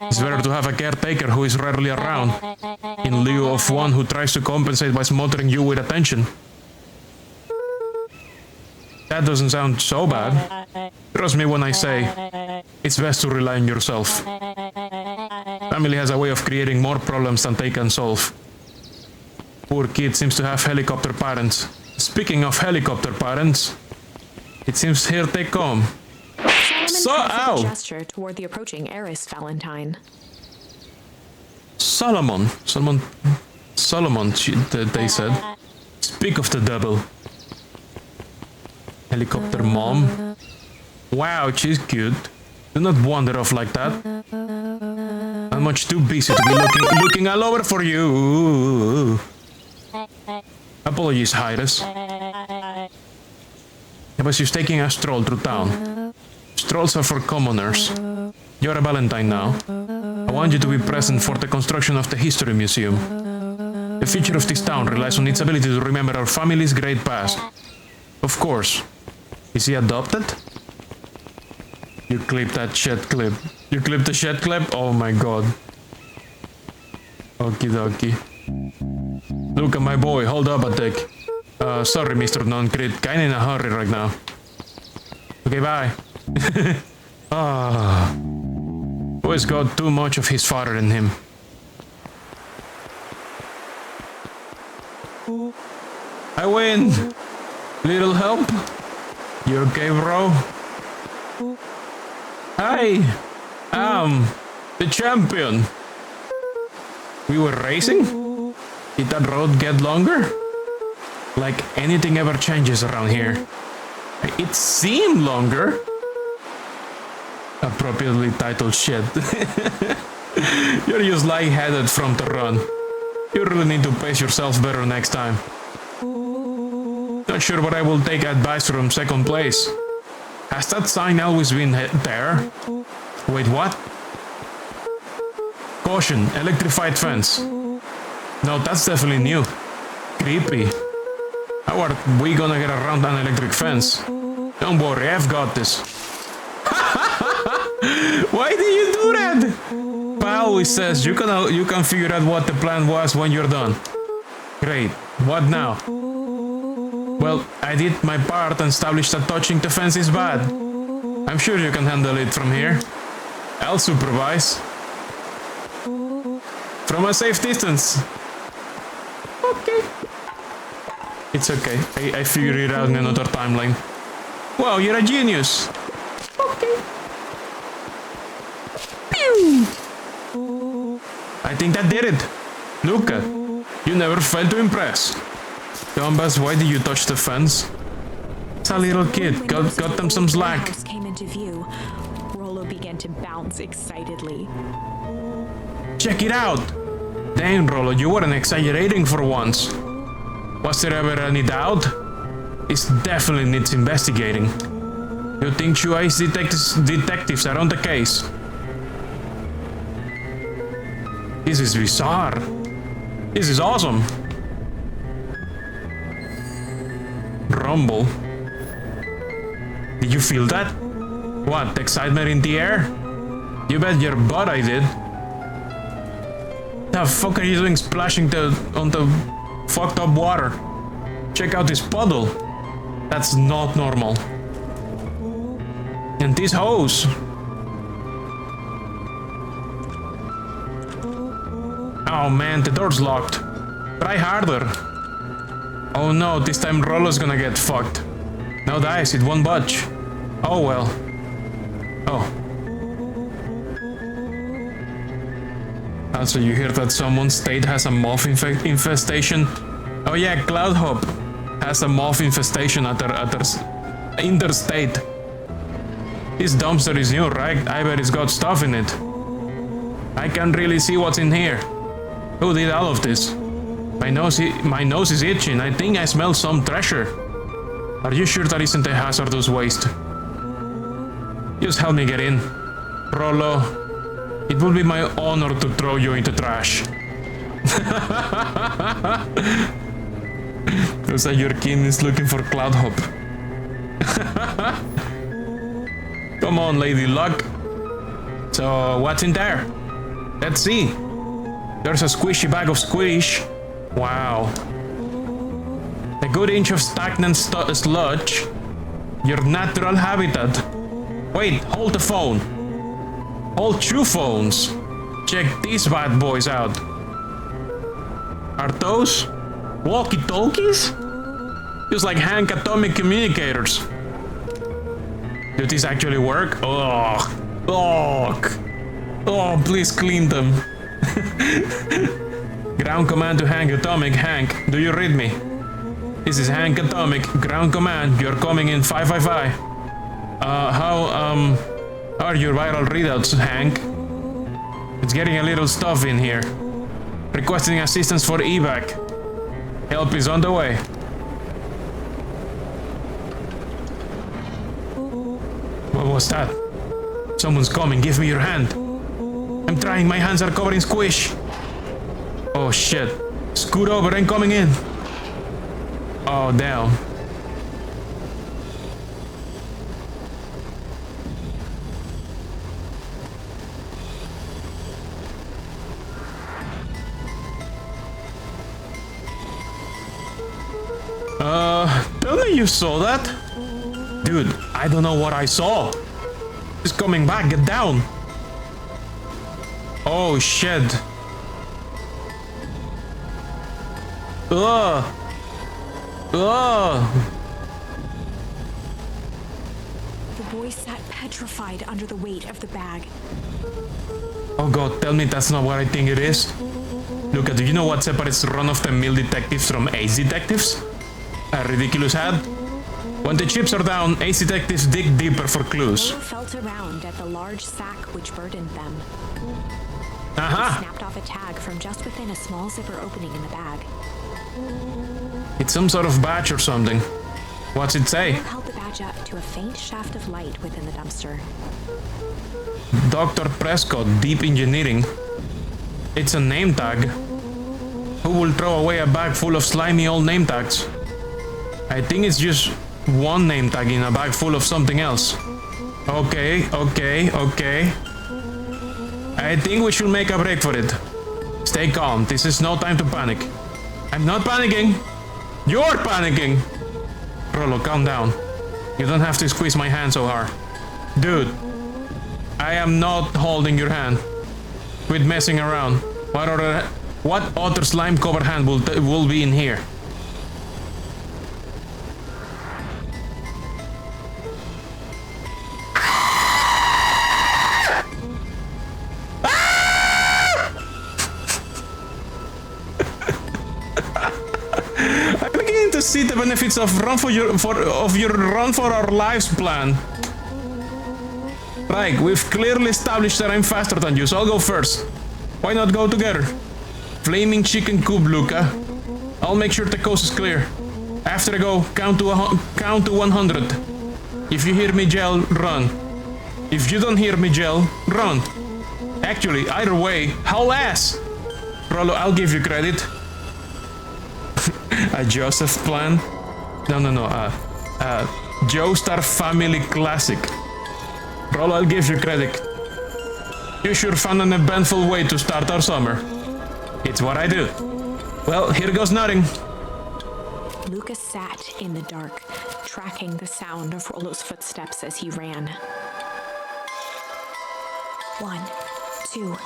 It's better to have a caretaker who is rarely around, in lieu of one who tries to compensate by smothering you with attention. That doesn't sound so bad. Trust me when I say, it's best to rely on yourself. Family has a way of creating more problems than they can solve. Poor kid seems to have helicopter parents. Speaking of helicopter parents, it seems here they come. Solomon gesture toward the approaching heiress Valentine. Solomon, they said. Speak of the devil. Helicopter mom. Wow, she's cute. Do not wander off like that. I'm much too busy to be looking all over for you. Apologies, Hyrus. I was just taking a stroll through town. Strolls are for commoners. You're a Valentine now. I want you to be present for the construction of the History Museum. The future of this town relies on its ability to remember our family's great past. Of course. Is he adopted? You clip that shed clip. You clip the shed clip? Oh my god. Okie dokie. Look at my boy, hold up a tick. Sorry Mr. Non-Crit, kinda in a hurry right now. Okay, bye. Boy's got too much of his father in him. I win! Little help? You okay, bro? Hi! I'm the champion! We were racing? Did that road get longer? Like anything ever changes around here. It seemed longer. Appropriately titled shit. You're just lightheaded from the run. You really need to pace yourself better next time. Not sure, but I will take advice from second place. Has that sign always been there? Wait, what? Caution, electrified fence. No, that's definitely new. Creepy. How are we gonna get around an electric fence? Don't worry, I've got this. Why did you do that? Pa always says you can figure out what the plan was when you're done. Great. What now? Well, I did my part and established that touching the fence is bad. I'm sure you can handle it from here. I'll supervise. From a safe distance. Okay. It's okay. I figured it out in another timeline. Wow, you're a genius. Okay. Pew! I think that did it. Luca, you never fail to impress. Dumbas, why did you touch the fence? It's a little kid. Got them some slack. House came into view. Rollo began to bounce excitedly. Check it out! Damn, Rollo, you weren't exaggerating for once. Was there ever any doubt? This definitely needs investigating. You think two ace detectives are on the case? This is bizarre. This is awesome. Rumble. Did you feel that? What, excitement in the air? You bet your butt I did. The fuck are you doing splashing on the fucked up water? Check out this puddle. That's not normal. And this hose. Oh man, the door's locked. Try harder. Oh no, this time Rollo's gonna get fucked. No dice, it won't budge. Oh well. Oh. Also, you hear that someone's state has a moth infestation? Oh yeah, Cloud Hop has a moth infestation at their interstate. This dumpster is new, right? I bet it's got stuff in it. I can't really see what's in here. Who did all of this? My nose is itching. I think I smell some treasure. Are you sure that isn't a hazardous waste? Just help me get in. Rollo, it would be my honor to throw you into trash. Looks like your kin is looking for Cloud Hop. Come on, Lady Luck. So, what's in there? Let's see. There's a squishy bag of squish. Wow. A good inch of stagnant sludge. Your natural habitat. Wait, hold the phone. Hold two phones. Check these bad boys out. Are those walkie-talkies? Just like Hank atomic communicators. Do these actually work? Oh, please clean them. Ground command to Hank Atomic. Hank, do you read me? This is Hank Atomic. Ground command, you're coming in 555. How are your viral readouts, Hank? It's getting a little stuff in here. Requesting assistance for evac. Help is on the way. What was that? Someone's coming, give me your hand. I'm trying, my hands are covered in squish. Oh shit. Scoot over, I'm coming in. Oh damn. Tell me you saw that? Dude, I don't know what I saw. It's coming back, get down. Oh shit. Ugh. Ugh. The boy sat petrified under the weight of the bag. Oh god, tell me that's not what I think it is. Look, do you know what separates run-of-the-mill detectives from ace detectives? A ridiculous hat. When the chips are down, ace detectives dig deeper for clues. Will felt around at the large sack which burdened them. Aha! He snapped off a tag from just within a small zipper opening in the bag. It's some sort of badge or something. What's it say? Will held the badge up to a faint shaft of light within the dumpster. Dr. Prescott, Deep Engineering. It's a name tag. Who will throw away a bag full of slimy old name tags? I think it's just one name tag in a bag full of something else. Okay. I think we should make a break for it. Stay calm, this is no time to panic. I'm not panicking. You're panicking. Rollo, calm down. You don't have to squeeze my hand so hard. Dude, I am not holding your hand. Quit messing around. What other slime-covered hand will be in here? I'm beginning to see the benefits of your run for our lives plan. Right, we've clearly established that I'm faster than you, so I'll go first. Why not go together? Flaming chicken coop, Luca. I'll make sure the coast is clear. After I go, count to 100. If you hear me yell, run. If you don't hear me yell, run. Actually, either way, haul ass! Rollo, I'll give you credit. A Joseph plan? No. Joestar Family Classic. Rollo, I'll give you credit. You sure found an eventful way to start our summer. It's what I do. Well, here goes nothing. Lucas sat in the dark, tracking the sound of Rollo's footsteps as he ran. 1, 2,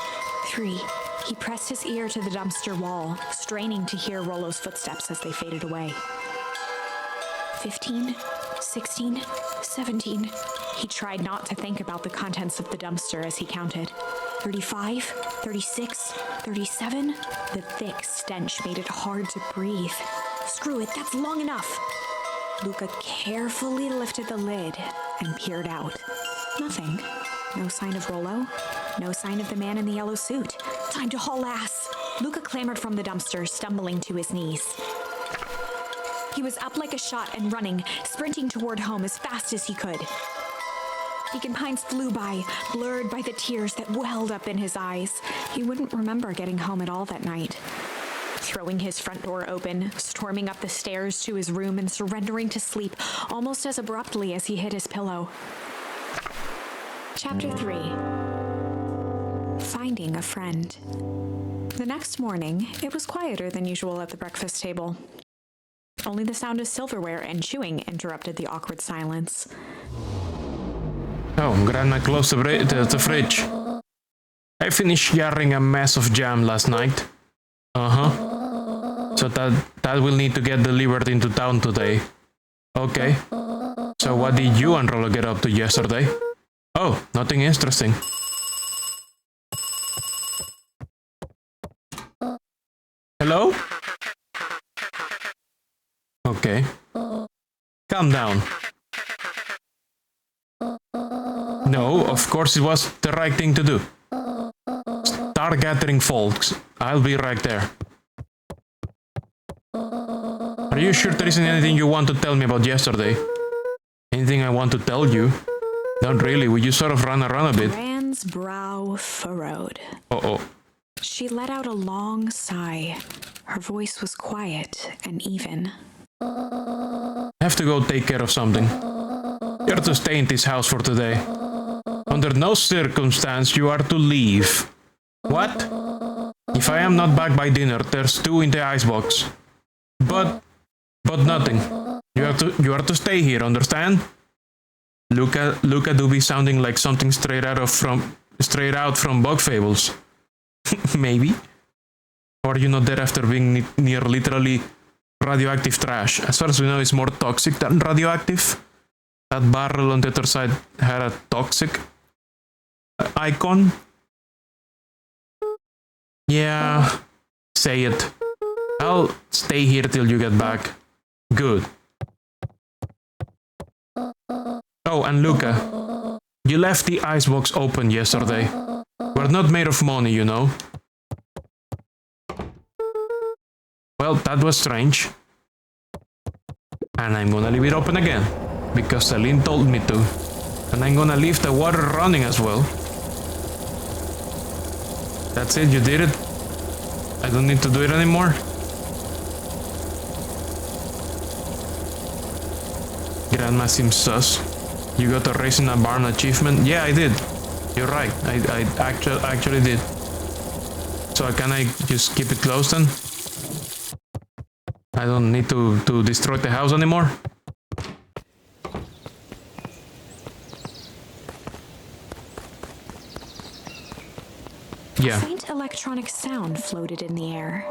3. He pressed his ear to the dumpster wall, straining to hear Rollo's footsteps as they faded away. 15, 16, 17. He tried not to think about the contents of the dumpster as he counted. 35, 36, 37. The thick stench made it hard to breathe. Screw it, that's long enough. Luca carefully lifted the lid and peered out. Nothing. No sign of Rollo. No sign of the man in the yellow suit. Time to haul ass. Luca clambered from the dumpster, stumbling to his knees. He was up like a shot and running, sprinting toward home as fast as he could. Beacon Pines flew by, blurred by the tears that welled up in his eyes. He wouldn't remember getting home at all that night. Throwing his front door open, storming up the stairs to his room and surrendering to sleep almost as abruptly as he hit his pillow. Chapter 3. Finding a Friend. The next morning, it was quieter than usual at the breakfast table. Only the sound of silverware and chewing interrupted the awkward silence. Oh, Grandma closed the fridge. I finished yarring a mess of jam last night. So that will need to get delivered into town today. Okay. So what did you and Rollo get up to yesterday? Oh, nothing interesting. Hello? Okay. Calm down. No, of course it was the right thing to do. Start gathering folks. I'll be right there. Are you sure there isn't anything you want to tell me about yesterday? Anything I want to tell you? Not really, we just sort of ran around a bit. Rand's brow furrowed. Uh-oh. She let out a long sigh. Her voice was quiet and even. I have to go take care of something. You're to stay in this house for today. Under no circumstance you are to leave. What? If I am not back by dinner, there's 2 in the icebox. But nothing. You are to stay here, understand? Luca do be sounding like something straight out from Bug Fables. Maybe. Or you not there after being near literally radioactive trash. As far as we know, it's more toxic than radioactive. That barrel on the other side had a toxic icon. Yeah, say it. I'll stay here till you get back. Good. Oh, and Luca, you left the icebox open yesterday. We're not made of money, you know. Well, that was strange. And I'm gonna leave it open again, because Celine told me to. And I'm gonna leave the water running as well. That's it, you did it? I don't need to do it anymore? Grandma seems sus. You got a Race in a Barn achievement? Yeah, I did. You're right, I actually did. So can I just keep it closed then? I don't need to destroy the house anymore? Yeah. A faint electronic sound floated in the air.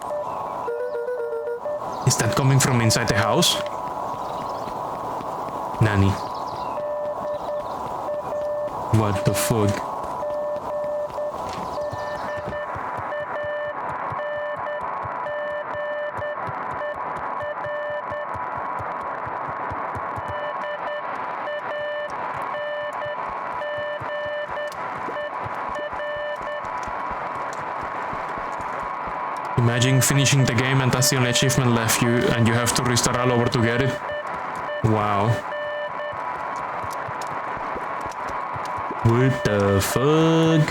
Is that coming from inside the house? Nanny. What the fuck? Imagine finishing the game and that's the only achievement left you and you have to restart all over to get it. Wow. What the fuck?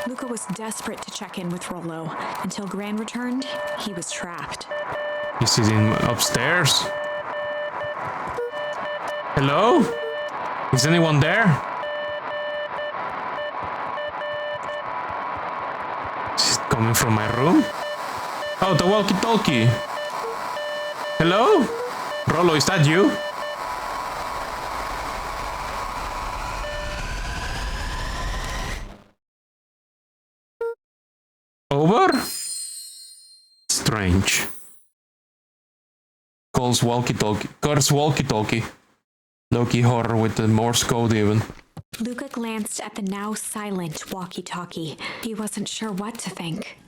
Luca was desperate to check in with Rollo. Until Gran returned, he was trapped. Is he in upstairs? Hello? Is anyone there? Is it coming from my room? Oh, the walkie-talkie. Hello? Rollo, is that you? Over? Strange. Calls walkie-talkie. Curse walkie-talkie. Low-key horror with the Morse code even. Luca glanced at the now silent walkie-talkie. He wasn't sure what to think.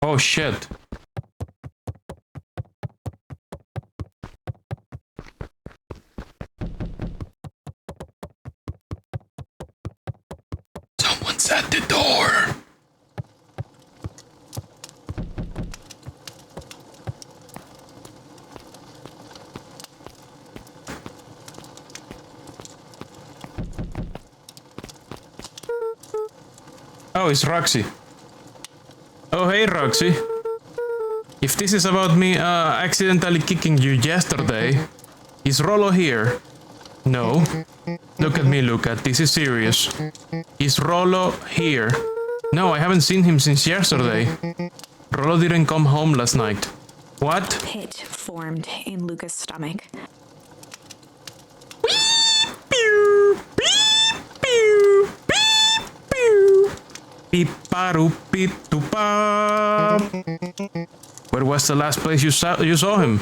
Oh shit. Someone's at the door. Oh, it's Roxy. Oh, hey, Roxy. If this is about me accidentally kicking you yesterday, is Rollo here? No. Look at me, Luca. This is serious. Is Rollo here? No, I haven't seen him since yesterday. Rollo didn't come home last night. What? Pit formed in Luca's stomach. Where was the last place you saw him?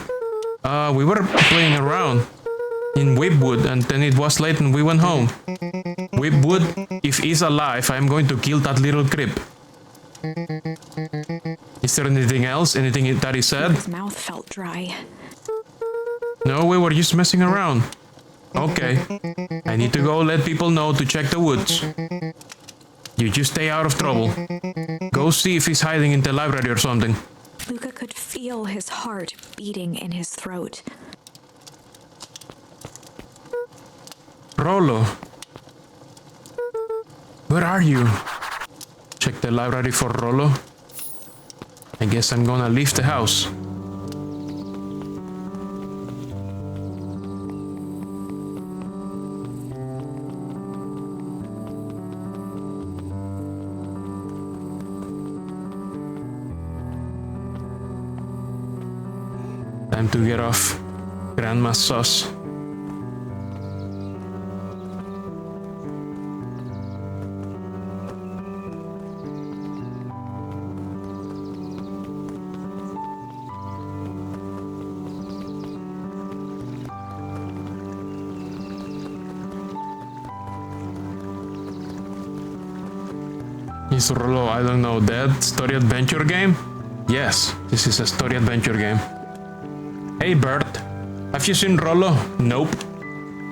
We were playing around in Whipwood, and then it was late and we went home. Whipwood, if he's alive, I'm going to kill that little creep. Is there anything else? Anything that he said? His mouth felt dry. No, we were just messing around. Okay. I need to go let people know to check the woods. You just stay out of trouble. Go see if he's hiding in the library or something. Luca could feel his heart beating in his throat. Rollo. Where are you? Check the library for Rollo. I guess I'm gonna leave the house. Time to get off Grandma's sauce. Is Rollo, I don't know, dead? Story adventure game? Yes, this is a story adventure game. Hey Bert, have you seen Rollo? Nope.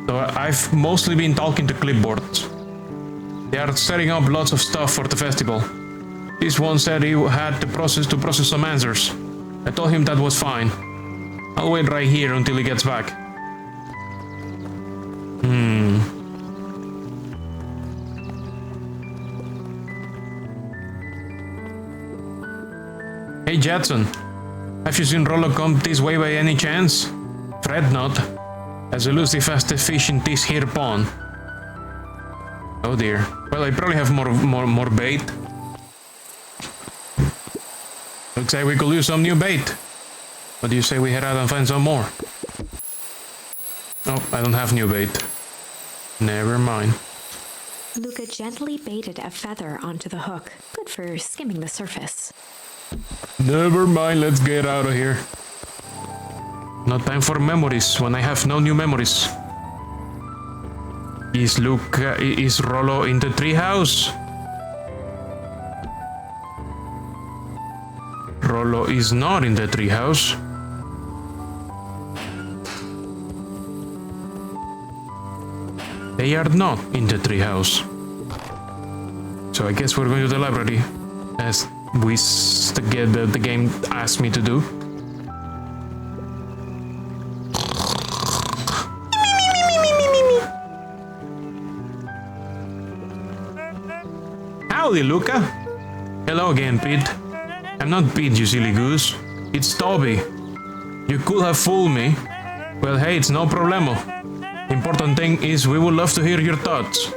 So I've mostly been talking to clipboards. They are setting up lots of stuff for the festival. This one said he had to process some answers. I told him that was fine. I'll wait right here until he gets back. Hey Jetson, have you seen Rollo come this way by any chance? Fred not, as elusive as the fish in this here pond. Oh dear. Well, I probably have more bait. Looks like we could use some new bait. What do you say we head out and find some more? Oh, I don't have new bait. Never mind. Luca gently baited a feather onto the hook, good for skimming the surface. Never mind, let's get out of here. No time for memories when I have no new memories. Is Rollo in the treehouse? Rollo is not in the treehouse. They are not in the treehouse. So I guess we're going to the library, as the game asked me to do. Howdy, Luca. Hello again, Pete. I'm not Pete, you silly goose. It's Toby. You could have fooled me. Well, hey, it's no problemo. Important thing is we would love to hear your thoughts.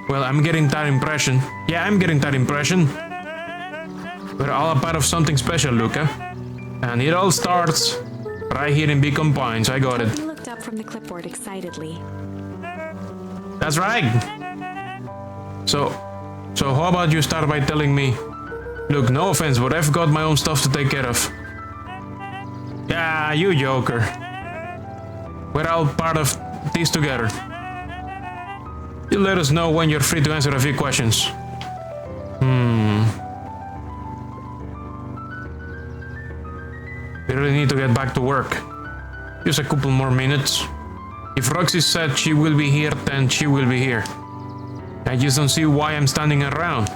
Well, I'm getting that impression. Yeah, I'm getting that impression. We're all a part of something special, Luca. And it all starts right here in Beacon Pines. I got it. He looked up from the clipboard excitedly. That's right. So how about you start by telling me? Look, no offense, but I've got my own stuff to take care of. Yeah, you joker. We're all part of this together. You let us know when you're free to answer a few questions. We really need to get back to work. Just a couple more minutes. If Roxy said she will be here, then she will be here. I just don't see why I'm standing around,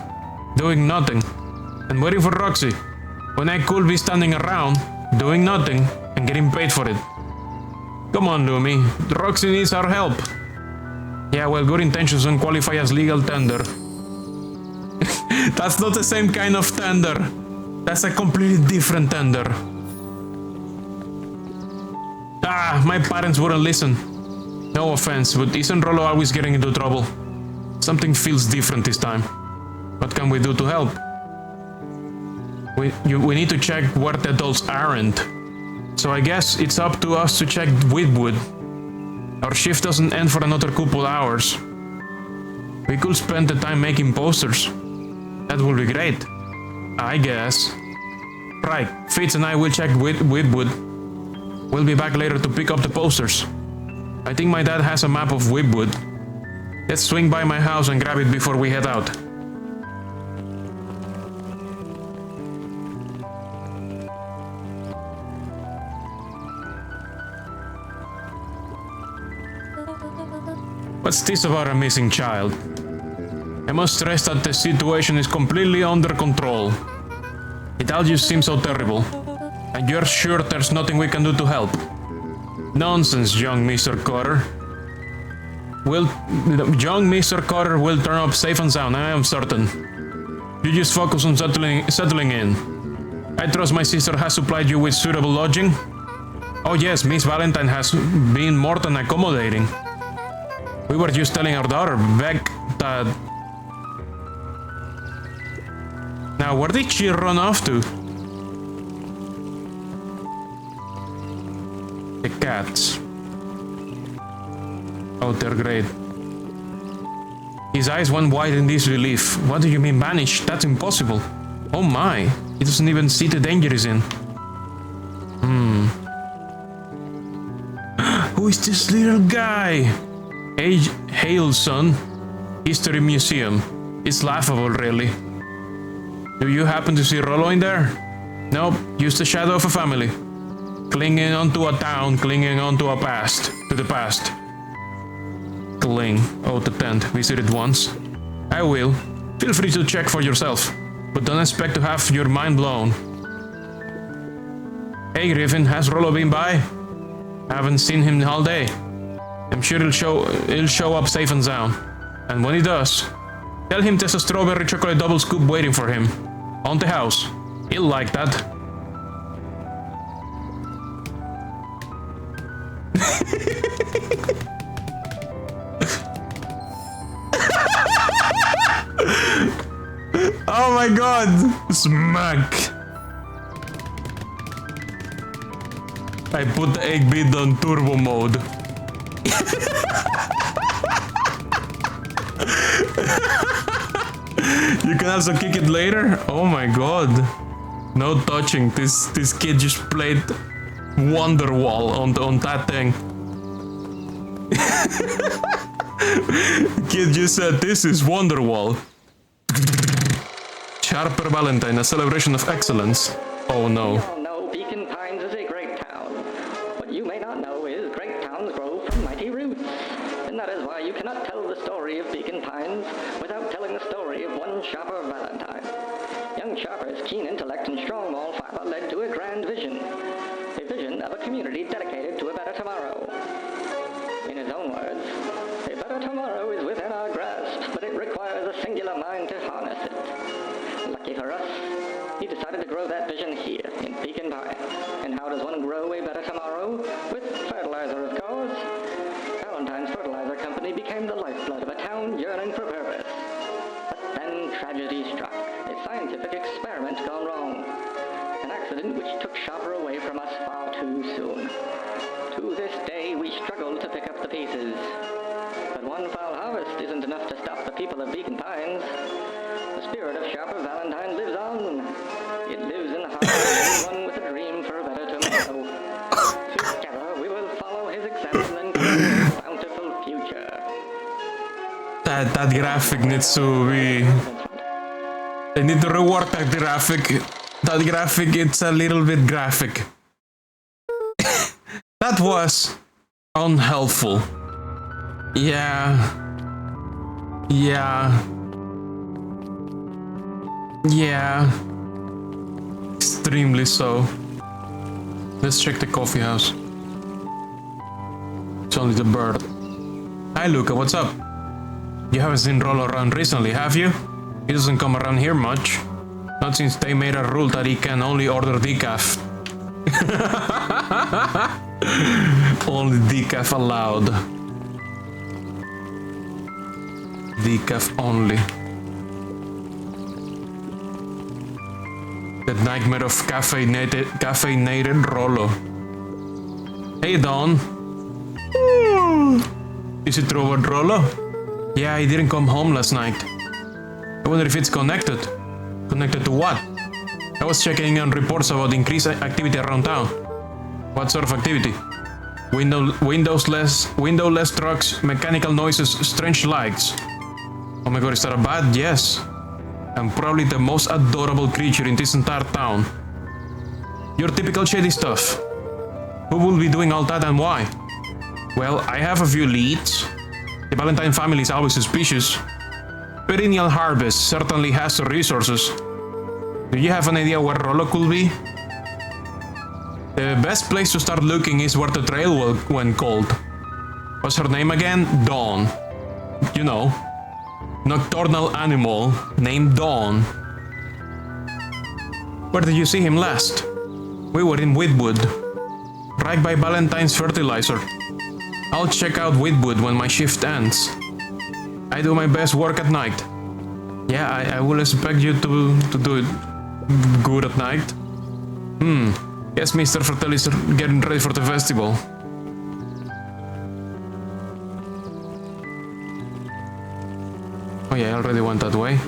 doing nothing, and waiting for Roxy, when I could be standing around, doing nothing, and getting paid for it. Come on, Lumi. Roxy needs our help. Yeah, well, good intentions don't qualify as legal tender. That's not the same kind of tender. That's a completely different tender. Ah, my parents wouldn't listen. No offense, but isn't Rollo always getting into trouble? Something feels different this time. What can we do to help? We need to check where the adults aren't. So I guess it's up to us to check Whitwood. Our shift doesn't end for another couple hours. We could spend the time making posters. That would be great. I guess. Right, Fitz and I will check Whitwood. We'll be back later to pick up the posters. I think my dad has a map of Whitwood. Let's swing by my house and grab it before we head out. What's this about a missing child? I must stress that the situation is completely under control. It all just seems so terrible. And you're sure there's nothing we can do to help? Nonsense, young Mr. Cotter. Young Mr. Cotter will turn up safe and sound, I am certain. You just focus on settling in. I trust my sister has supplied you with suitable lodging? Oh yes, Miss Valentine has been more than accommodating. We were just telling our daughter, Beck, that... Now, where did she run off to? The cats. Oh, they're great. His eyes went wide in disbelief. What do you mean vanished? That's impossible. Oh my, he doesn't even see the danger he's in. Who is this little guy? Hail, son. History Museum. It's laughable, really. Do you happen to see Rollo in there? Nope, just the shadow of a family. Clinging onto a town, clinging onto a past. To the past. Cling. Oh, the tent. Visit it once. I will. Feel free to check for yourself. But don't expect to have your mind blown. Hey, Griffin, has Rollo been by? I haven't seen him all day. I'm sure he'll show up safe and sound. And when he does, tell him there's a strawberry chocolate double scoop waiting for him. On the house. He'll like that. Oh my god! Smack! I put the 8-bit on turbo mode. You can also kick it later? Oh my god. No touching. This kid just played Wonderwall on that thing. Kid just said this is Wonderwall. Sharper Valentine, a celebration of excellence. Oh no. We all know Beacon Pines is a great town. What you may not know is great towns grow from mighty roots. And that is why you cannot tell the story of Beacon Pines without telling the story of one Sharper Valentine. Young Sharper's keen intellect and strong moral fiber led to a grand vision. A vision of a community dedicated to a better tomorrow. In his own words, a better tomorrow is within our grasp, but it requires a singular mind to harness it. for us, he decided to grow that vision here in Pecan Pine. And how does one grow a better tomorrow? With fertilizer, of course. Valentine's Fertilizer Company became the lifeblood of a town yearning for purpose. But then tragedy struck. A scientific experiment gone wrong. An accident which took Shopper away from us far too soon. To this day, we struggle to pick up the pieces. But one foul harvest isn't enough to stop the people of Beacon Pines. The spirit of Shopper Valentine lives on. It lives in the heart of everyone with a dream for a better tomorrow. Together, we will follow his example and create a bountiful future. That graphic needs to be... They need to rework that graphic. That graphic, it's a little bit graphic. That was unhelpful. Yeah. Extremely so. Let's check the coffee house. It's only the bird. Hi Luca, what's up? You haven't seen Rollo around recently, have you? He doesn't come around here much. Not since they made a rule that he can only order decaf. Only decaf allowed. Decaf only. The nightmare of caffeinated Rollo. Hey Don. Is it true about Rollo? Yeah, he didn't come home last night. I wonder if it's connected. Connected to what? I was checking on reports about increased activity around town. What sort of activity? Windowless trucks, mechanical noises, strange lights. Oh my god, is that a bat? Yes. I'm probably the most adorable creature in this entire town. Your typical shady stuff. Who will be doing all that and why? Well, I have a few leads. The Valentine family is always suspicious. Perennial Harvest certainly has the resources. Do you have an idea where Rollo could be? The best place to start looking is where the trail went cold. What's her name again? Dawn. You know, nocturnal animal named Dawn. Where did you see him last? We were in Whitwood, right by Valentine's Fertilizer. I'll check out Whitwood when my shift ends. I do my best work at night. Yeah, I will expect you to do it good at night. Yes, Mr. Fertel is getting ready for the festival. Oh yeah, I already went that way.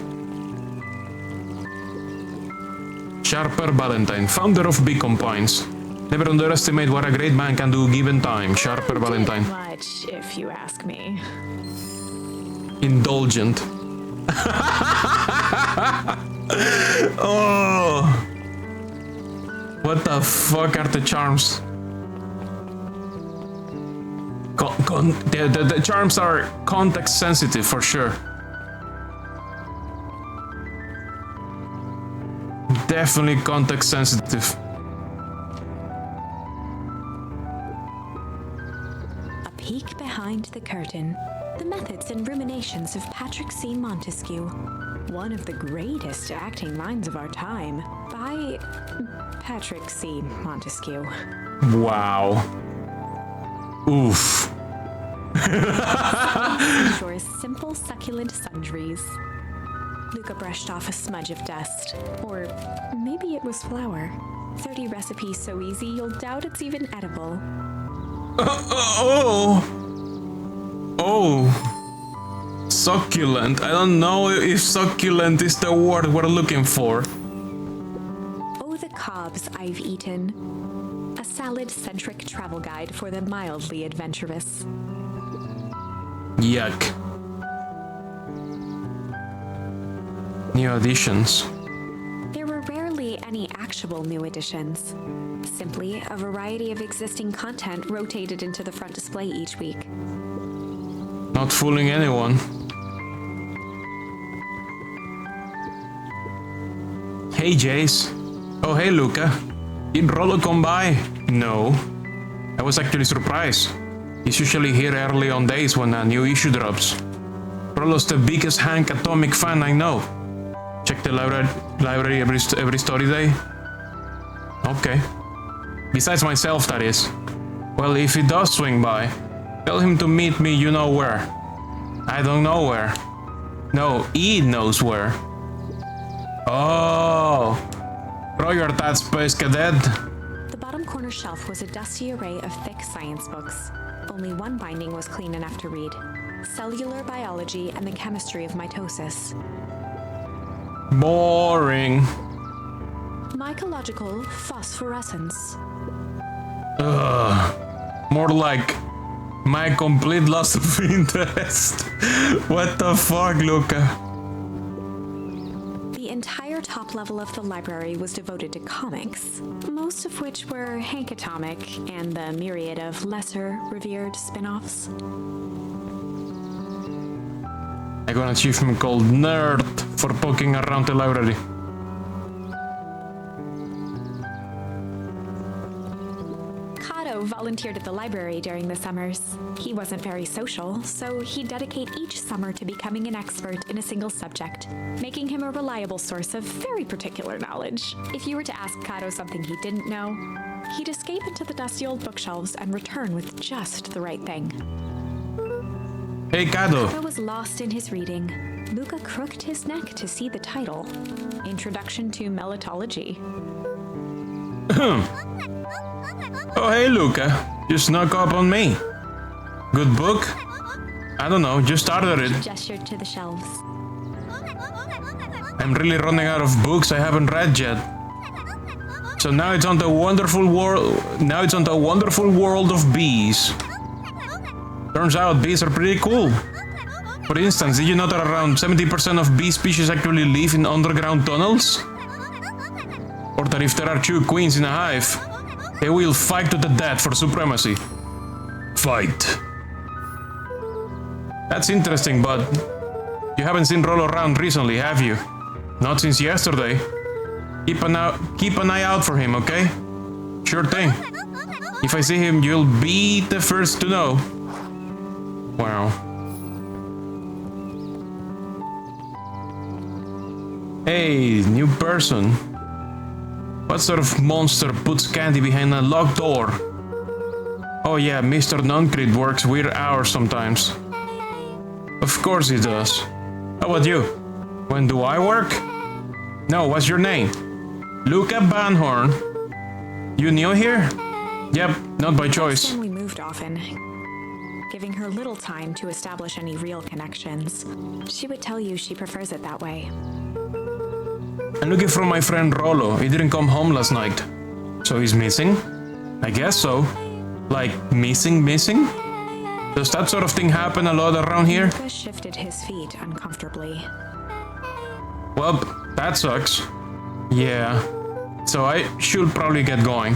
Sharper Valentine, founder of Beacon Pines. Never underestimate what a great man can do given time. Sharper Valentine. Much, if you ask me. Indulgent. Oh, what the fuck are the charms? The charms are context sensitive for sure. Definitely context sensitive. A peek behind the curtain. The methods and ruminations of Patrick C. Montesquieu, one of the greatest acting minds of our time, by Patrick C. Montesquieu. Wow. Oof. Shore's simple, succulent sundries. Luca brushed off a smudge of dust. Or maybe it was flour. 30 recipes so easy you'll doubt it's even edible. Oh, succulent. I don't know if succulent is the word we're looking for. Oh, the cobs I've eaten. A salad-centric travel guide for the mildly adventurous. Yuck. New additions. There were rarely any actual new additions. Simply a variety of existing content rotated into the front display each week. Not fooling anyone. Hey Jace. Oh hey Luca. Did Rollo come by? No. I was actually surprised. He's usually here early on days when a new issue drops. Rollo's the biggest Hank Atomic fan I know. Check the library every study day? Okay. Besides myself, that is. Well, if he does swing by, tell him to meet me you know where. I don't know where. No, he knows where. Oh! Roger that, Space Cadet. The bottom corner shelf was a dusty array of thick science books. Only one binding was clean enough to read. Cellular Biology and the Chemistry of Mitosis. Boring. Mycological Phosphorescence. Ugh. More like my complete loss of interest. What the fuck, Luca? The entire top level of the library was devoted to comics, most of which were Hank Atomic and the myriad of lesser revered spin-offs. I got an achievement called Nerd for poking around the library. Kato volunteered at the library during the summers. He wasn't very social, so he'd dedicate each summer to becoming an expert in a single subject, making him a reliable source of very particular knowledge. If you were to ask Kato something he didn't know, he'd escape into the dusty old bookshelves and return with just the right thing. Hey, Kato. Kato was lost in his reading. Luca crooked his neck to see the title, Introduction to Melitology. Oh, hey, Luca. You snuck up on me. Good book? I don't know, just started it. Gestured to the shelves. I'm really running out of books I haven't read yet. So now it's on the wonderful world. Now it's on the wonderful world of bees. Turns out bees are pretty cool. For instance, did you know that around 70% of bee species actually live in underground tunnels? Or that if there are two queens in a hive, they will fight to the death for supremacy. Fight. That's interesting, but you haven't seen Rollo around recently, have you? Not since yesterday. Keep an eye out for him, okay? Sure thing. If I see him, you'll be the first to know. Wow. Hey, new person. What sort of monster puts candy behind a locked door? Oh yeah, Mr. Nuncrit works weird hours sometimes. Of course he does. How about you? When do I work? No, what's your name? Luca Van Horn. You new here? Yep, not by choice. We moved often, giving her little time to establish any real connections. She would tell you she prefers it that way. I'm looking for my friend Rollo. He didn't come home last night. So he's missing? I guess so. Like, missing? Does that sort of thing happen a lot around here? Lucas shifted his feet uncomfortably. Well, that sucks. Yeah. So I should probably get going.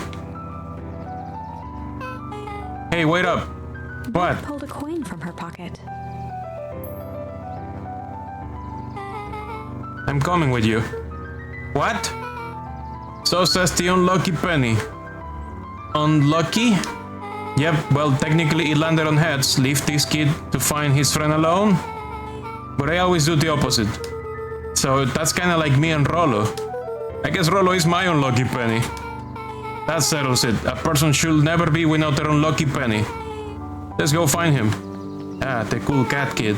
Hey, wait up. What? Pulled a coin from her pocket. I'm coming with you. What? So says the unlucky penny. Unlucky? Yep, well, technically it landed on heads. Leave this kid to find his friend alone. But I always do the opposite. So that's kinda like me and Rollo. I guess Rollo is my unlucky penny. That settles it. A person should never be without their unlucky penny. Let's go find him. Ah, the cool cat kid.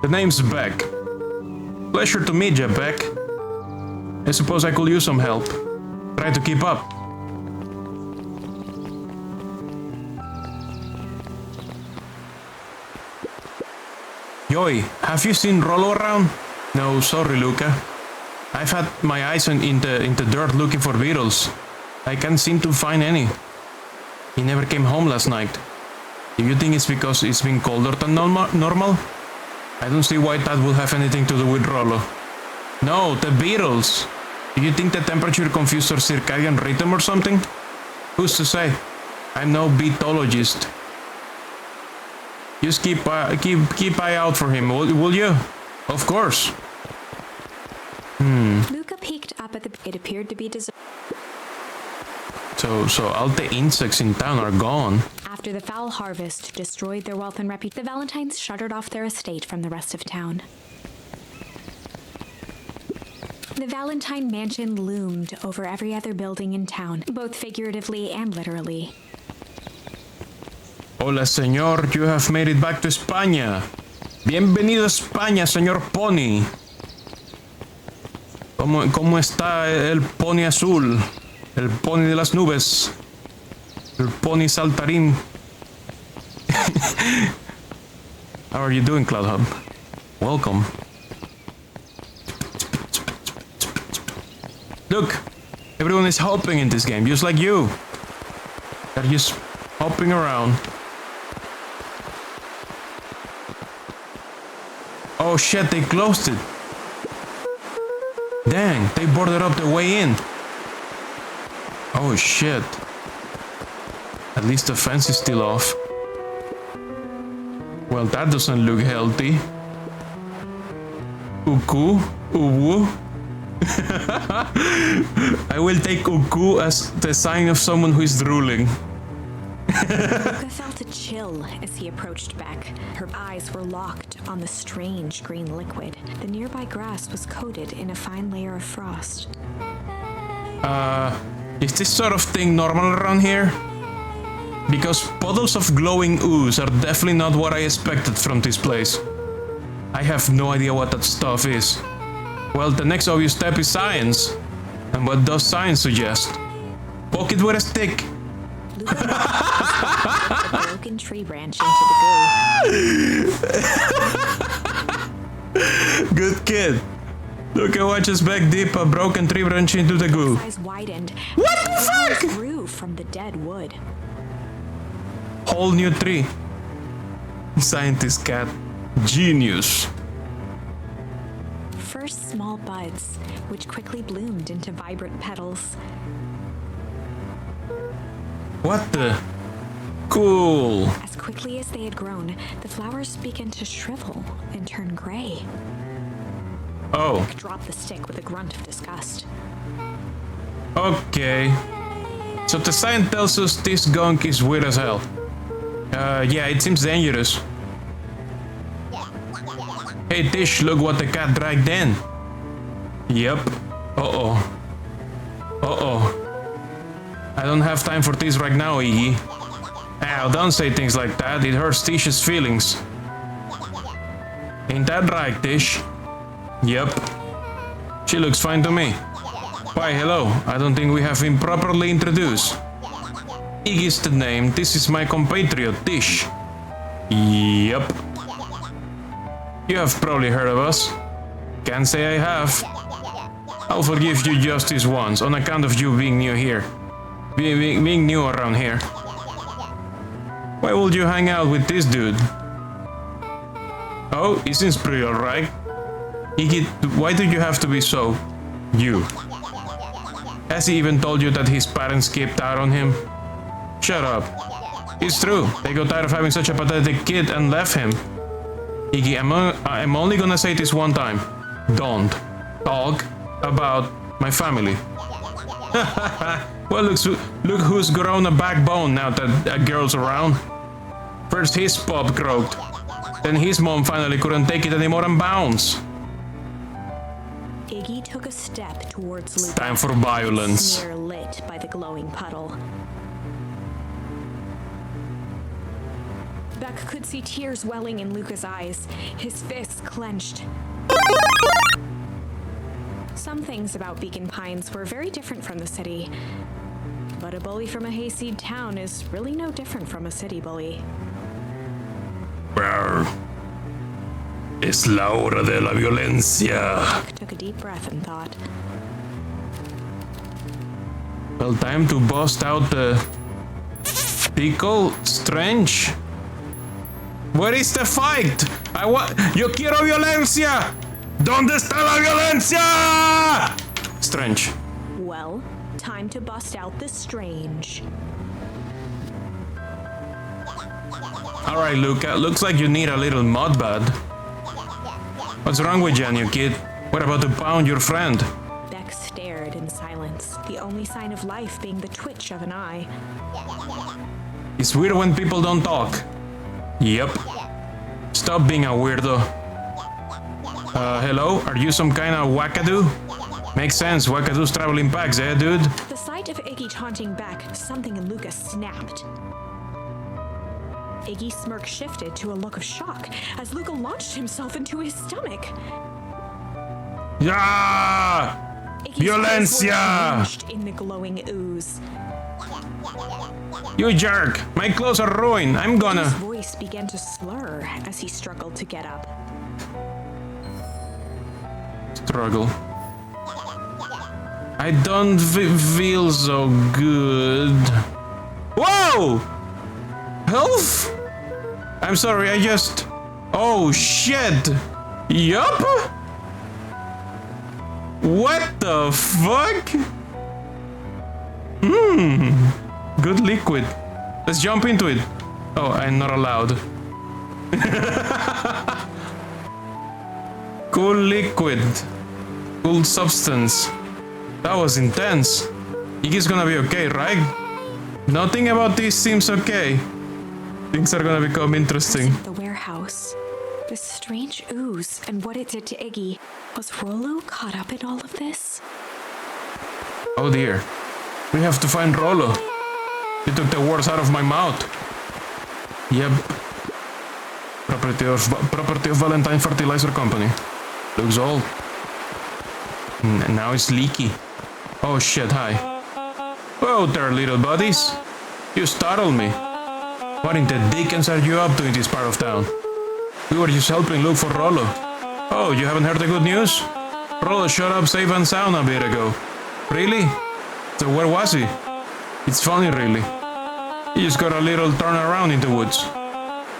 The name's Beck. Pleasure to meet you, Beck. I suppose I could use some help. Try to keep up. Yoi, have you seen Rollo around? No, sorry, Luca. I've had my eyes in the dirt looking for beetles. I can't seem to find any. He never came home last night. Do you think it's because it's been colder than normal? I don't see why that would have anything to do with Rollo. No, the beetles. Do you think the temperature confused our circadian rhythm or something? Who's to say? I'm no beetologist. Just keep eye out for him, will you? Of course. Luca peeked up at it appeared to be deserted. So all the insects in town are gone. After the foul harvest destroyed their wealth and reputation, the Valentines shuttered off their estate from the rest of town. The Valentine Mansion loomed over every other building in town, both figuratively and literally. Hola, señor. You have made it back to España. Bienvenido a España, señor Pony. ¿Cómo está el pony azul? El pony de las nubes. El pony saltarín. How are you doing, Cloud Hub? Welcome. Look, everyone is hopping in this game, just like you. They're just hopping around. Oh shit, they closed it. Dang, they boarded up the way in. Oh shit. At least the fence is still off. Well, that doesn't look healthy. Uku, uwu. I will take uku as the sign of someone who is drooling. Luca felt a chill as he approached Beck. Her eyes were locked on the strange green liquid. The nearby grass was coated in a fine layer of frost. Is this sort of thing normal around here? Because puddles of glowing ooze are definitely not what I expected from this place. I have no idea what that stuff is. Well, the next obvious step is science. And what does science suggest? Poke it with a stick. Luca a broken tree branch into the goo. Good kid. Luca watches Beck dip a broken tree branch into the goo. His eyes widened. What the fuck? Grew from the dead wood. Whole new tree. Scientist cat. Genius. First small buds, which quickly bloomed into vibrant petals. What the? Cool. As quickly as they had grown, the flowers began to shrivel and turn gray. Oh, Beck dropped the stick with a grunt of disgust. okay. So the sign tells us this gunk is weird as hell. Yeah, it seems dangerous. Hey Tish, look what the cat dragged in. Yep. Uh-oh. Uh-oh. I don't have time for this right now, Iggy. Ow, don't say things like that. It hurts Tish's feelings. Ain't that right, Tish? Yep. She looks fine to me. Why, hello. I don't think we have been properly introduced. Iggy's the name. This is my compatriot, Tish. Yep. You have probably heard of us. Can't say I have. I'll forgive you just this once, on account of you being new here. Being new around here. Why would you hang out with this dude? Oh, he seems pretty alright. Iggy, why do you have to be so... you? Has he even told you that his parents skipped out on him? Shut up. It's true, they got tired of having such a pathetic kid and left him. Iggy, I'm only gonna say this one time. Don't talk about my family. Well, look who's grown a backbone now that a girl's around. First his pup croaked, then his mom finally couldn't take it anymore and bounced. Iggy took a step towards Luca. Time for violence. Smear lit by the glowing puddle. Beck could see tears welling in Luca's eyes, his fists clenched. Some things about Beacon Pines were very different from the city, but a bully from a hayseed town is really no different from a city bully. Brr. Es la hora de la violencia. Beck took a deep breath and thought. Well, time to bust out the... pickle? Strange? Where is the fight? I want... Yo quiero violencia! ¿Dónde está la violencia? Strange. Well, time to bust out the strange. Alright, Luca. Looks like you need a little mud bath. What's wrong with you, new kid? We're about to pound your friend. Beck stared in silence, the only sign of life being the twitch of an eye. It's weird when people don't talk. Yep. Stop being a weirdo. Hello? Are you some kind of wackadoo? Makes sense. Wackadoos travel in packs, eh, dude? The sight of Iggy taunting back, something in Luca snapped. Iggy's smirk shifted to a look of shock as Luca launched himself into his stomach. Yeah! Iggy's Violencia! eyes were in the glowing ooze. You jerk! My clothes are ruined. I'm His gonna... voice began to slur as he struggled to get up. Struggle. I don't feel so good. Whoa! Health? I'm sorry, I just... Oh, shit! Yup? What the fuck? Good liquid. Let's jump into it. Oh, I'm not allowed. Cool liquid. Cool substance. That was intense. Iggy's gonna be okay, right? Nothing about this seems okay. Things are gonna become interesting. The warehouse. This strange ooze and what it did to Iggy. Was Rollo caught up in all of this? Oh dear. We have to find Rollo. You took the words out of my mouth. Yep. Property of Valentine Fertilizer Company. Looks old. Now it's leaky. Oh shit, hi. Whoa there, little buddies. You startled me. What in the dickens are you up to in this part of town? We were just helping look for Rollo. Oh, you haven't heard the good news? Rollo showed up safe and sound a bit ago. Really? So where was he? It's funny, really. He just got a little turn around in the woods.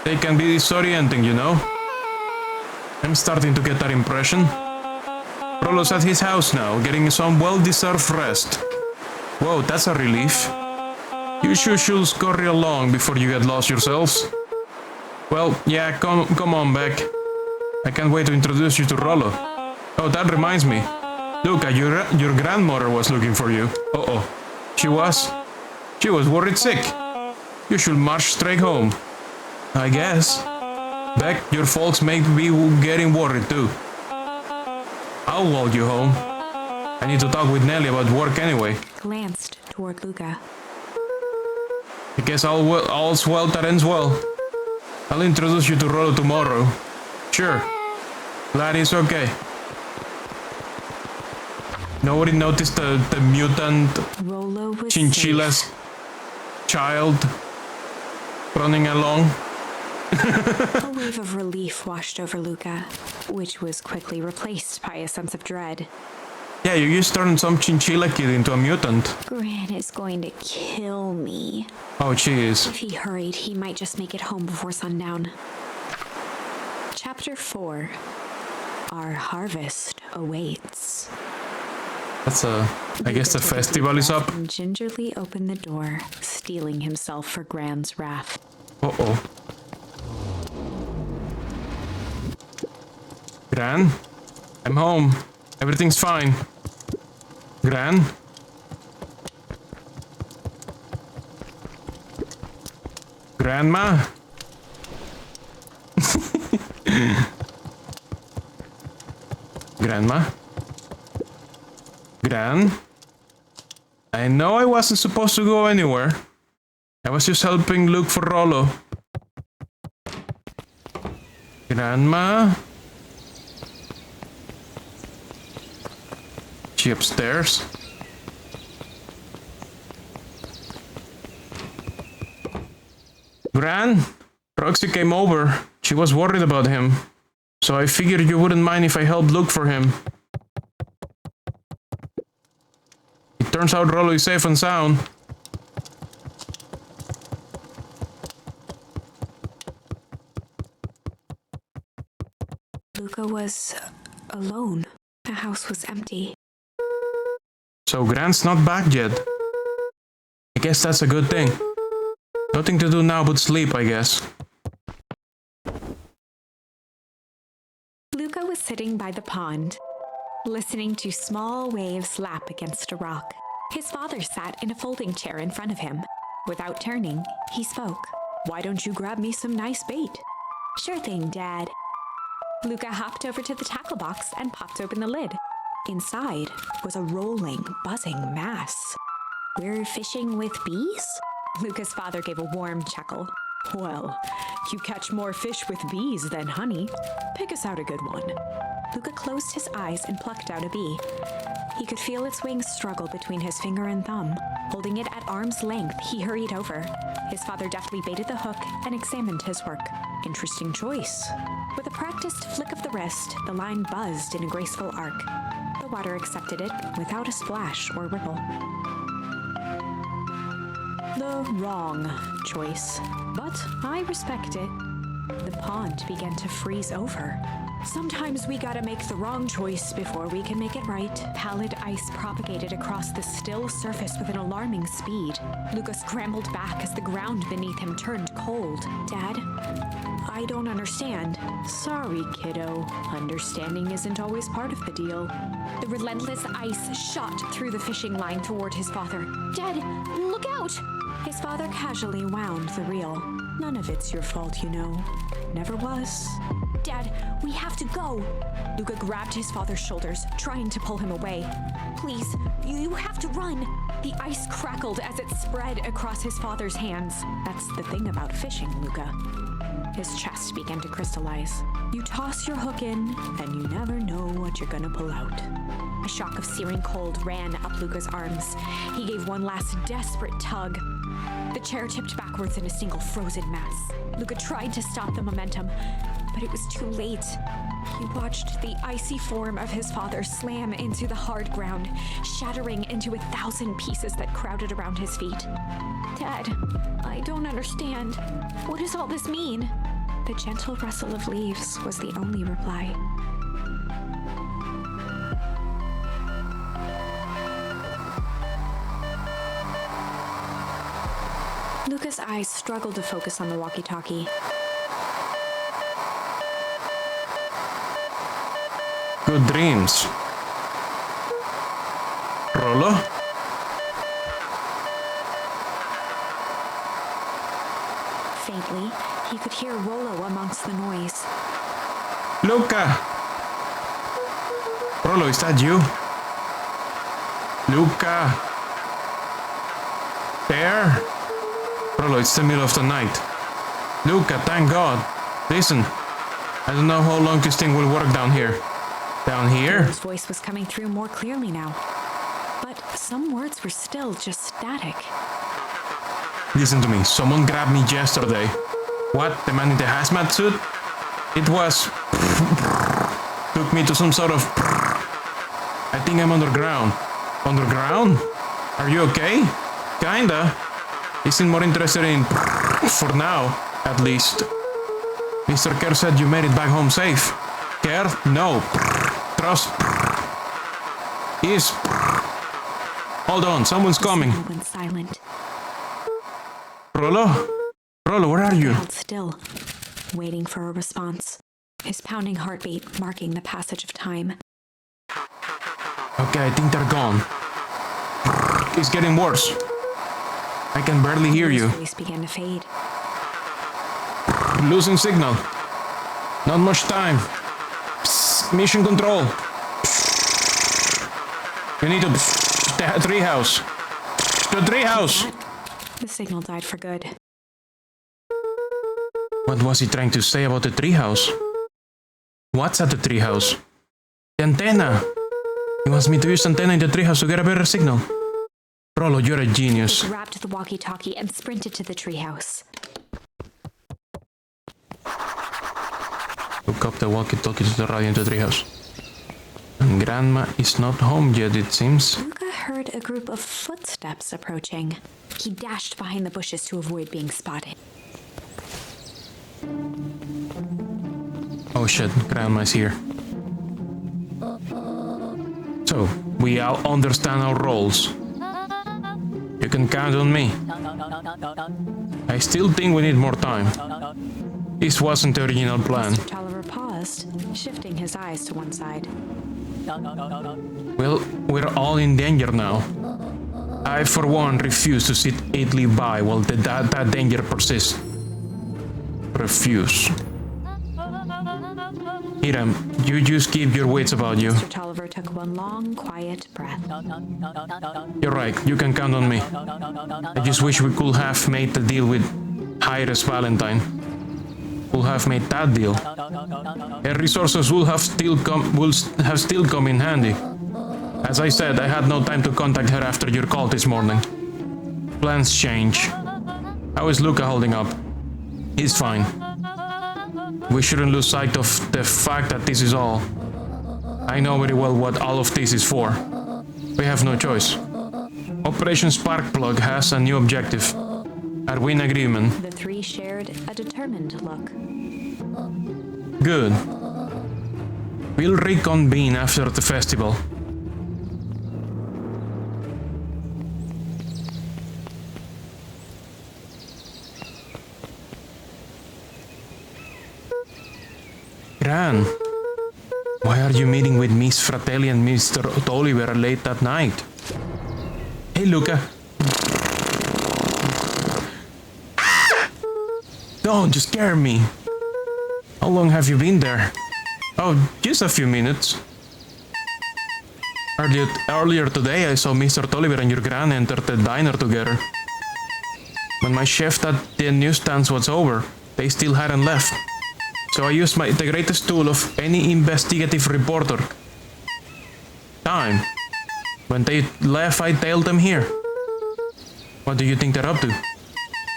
They can be disorienting, you know? I'm starting to get that impression. Rollo's at his house now, getting some well-deserved rest. Whoa, that's a relief. You sure should scurry along before you get lost yourselves. Well, yeah, come on back. I can't wait to introduce you to Rollo. Oh, that reminds me. Luca, your grandmother was looking for you. Uh-oh. She was? She was worried sick. You should march straight home. I guess. Beck, your folks may be getting worried too. I'll walk you home. I need to talk with Nelly about work anyway. Glanced toward Luca. I guess all's well that ends well. I'll introduce you to Rollo tomorrow. Sure. Glad it's okay. Nobody noticed the mutant Rollo was chinchilla's child running along. A wave of relief washed over Luca, which was quickly replaced by a sense of dread. Yeah, you just turned some chinchilla kid into a mutant. Gran is going to kill me. Oh, jeez. If he hurried, he might just make it home before sundown. Chapter 4. Our harvest awaits. That's I guess the festival is up. And gingerly opened the door, steeling himself for Gran's wrath. Uh-oh. Gran? I'm home. Everything's fine. Gran? Grandma? Grandma? Gran? I know I wasn't supposed to go anywhere. I was just helping look for Rollo. Grandma? She upstairs? Gran? Roxy came over. She was worried about him. So I figured you wouldn't mind if I helped look for him. It turns out Rollo is safe and sound. Luca was alone. The house was empty. So Gran's not back yet. I guess that's a good thing. Nothing to do now but sleep, I guess. Luca was sitting by the pond, listening to small waves lap against a rock. His father sat in a folding chair in front of him. Without turning, he spoke. "Why don't you grab me some nice bait?" "Sure thing, Dad." Luca hopped over to the tackle box and popped open the lid. Inside was a rolling, buzzing mass. We're fishing with bees? Luca's father gave a warm chuckle. Well, you catch more fish with bees than honey. Pick us out a good one. Luca closed his eyes and plucked out a bee. He could feel its wings struggle between his finger and thumb. Holding it at arm's length, he hurried over. His father deftly baited the hook and examined his work. Interesting choice. With a practiced flick of the wrist, the line buzzed in a graceful arc. The water accepted it without a splash or ripple. The wrong choice, but I respect it. The pond began to freeze over. Sometimes we gotta make the wrong choice before we can make it right. Pallid ice propagated across the still surface with an alarming speed. Luca scrambled back as the ground beneath him turned cold. Dad, I don't understand. Sorry, kiddo. Understanding isn't always part of the deal. The relentless ice shot through the fishing line toward his father. Dad, look out! His father casually wound the reel. None of it's your fault, you know. Never was. Dad, we have to go. Luca grabbed his father's shoulders, trying to pull him away. Please, you have to run. The ice crackled as it spread across his father's hands. That's the thing about fishing, Luca. His chest began to crystallize. You toss your hook in, and you never know what you're gonna pull out. A shock of searing cold ran up Luca's arms. He gave one last desperate tug. The chair tipped backwards in a single frozen mass. Luca tried to stop the momentum, but it was too late. He watched the icy form of his father slam into the hard ground, shattering into 1,000 pieces that crowded around his feet. Dad, I don't understand. What does all this mean? The gentle rustle of leaves was the only reply. Luca's eyes struggled to focus on the walkie-talkie. Good dreams. Rollo? Faintly, he could hear Rollo amongst the noise. Luca! Rollo, is that you? Luca! There? Rollo, it's the middle of the night. Luca, thank God. Listen, I don't know how long this thing will work down here. Down here? His voice was coming through more clearly now. But some words were still just static. Listen to me, someone grabbed me yesterday. What? The man in the hazmat suit? It was... took me to some sort of... I think I'm underground. Underground? Are you okay? Kinda. Isn't more interested in... for now, at least. Mr. Kerr said you made it back home safe. Kerr? No. Trust. Is... Hold on, someone's coming. He went silent. Rollo? Rollo, where are you? Held still, waiting for a response. His pounding heartbeat marking the passage of time. Okay, I think they're gone. It's getting worse. I can barely hear you. His voice began to fade. Losing signal. Not much time. Psst, mission control. You need to... the treehouse. The treehouse. The signal died for good. What was he trying to say about the treehouse? What's at the treehouse? The antenna. He wants me to use antenna in the treehouse to get a better signal. Rollo, you're a genius. He grabbed the walkie-talkie and sprinted to the treehouse. Hook up the walkie-talkie to the radio in the treehouse. And Grandma is not home yet, it seems. Luca heard a group of footsteps approaching. He dashed behind the bushes to avoid being spotted. Oh shit, Grandma's here. So, we all understand our roles. You can count on me. I still think we need more time. This wasn't the original plan. Mr. Tolliver paused, shifting his eyes to one side. Well, we're all in danger now. I, for one, refuse to sit idly by while that danger persists. Refuse. Hiram, you just keep your wits about you. Mr. Tolliver took one long, quiet breath. You're right, you can count on me. I just wish we could have made the deal with Iris Valentine. Could have made that deal. Her resources will have still come in handy. As I said, I had no time to contact her after your call this morning. Plans change. How is Luca holding up? He's fine. We shouldn't lose sight of the fact that this is all. I know very well what all of this is for. We have no choice. Operation Sparkplug has a new objective. Are we in agreement? The three shared a determined look. Good. We'll reconvene after the festival. Gran, why are you meeting with Miss Fratelli and Mr. Tolliver late at night? Hey, Luca. Don't scare me. How long have you been there? Oh, just a few minutes. Earlier today, I saw Mr. Tolliver and your Gran enter the diner together. When my shift at the newsstands was over, they still hadn't left. So I used the greatest tool of any investigative reporter. Time. When they left, I tailed them here. What do you think they're up to?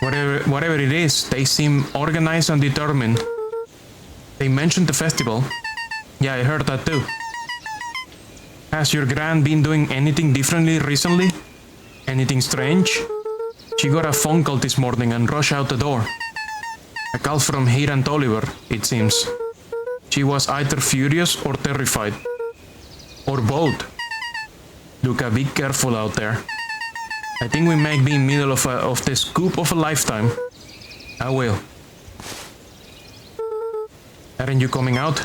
Whatever it is, they seem organized and determined. They mentioned the festival. Yeah, I heard that too. Has your Gran been doing anything differently recently? Anything strange? She got a phone call this morning and rushed out the door. A call from Hiram Tolliver, it seems. She was either furious or terrified. Or both. Luca, be careful out there. I think we might be in the middle of the scoop of a lifetime. I will. Aren't you coming out?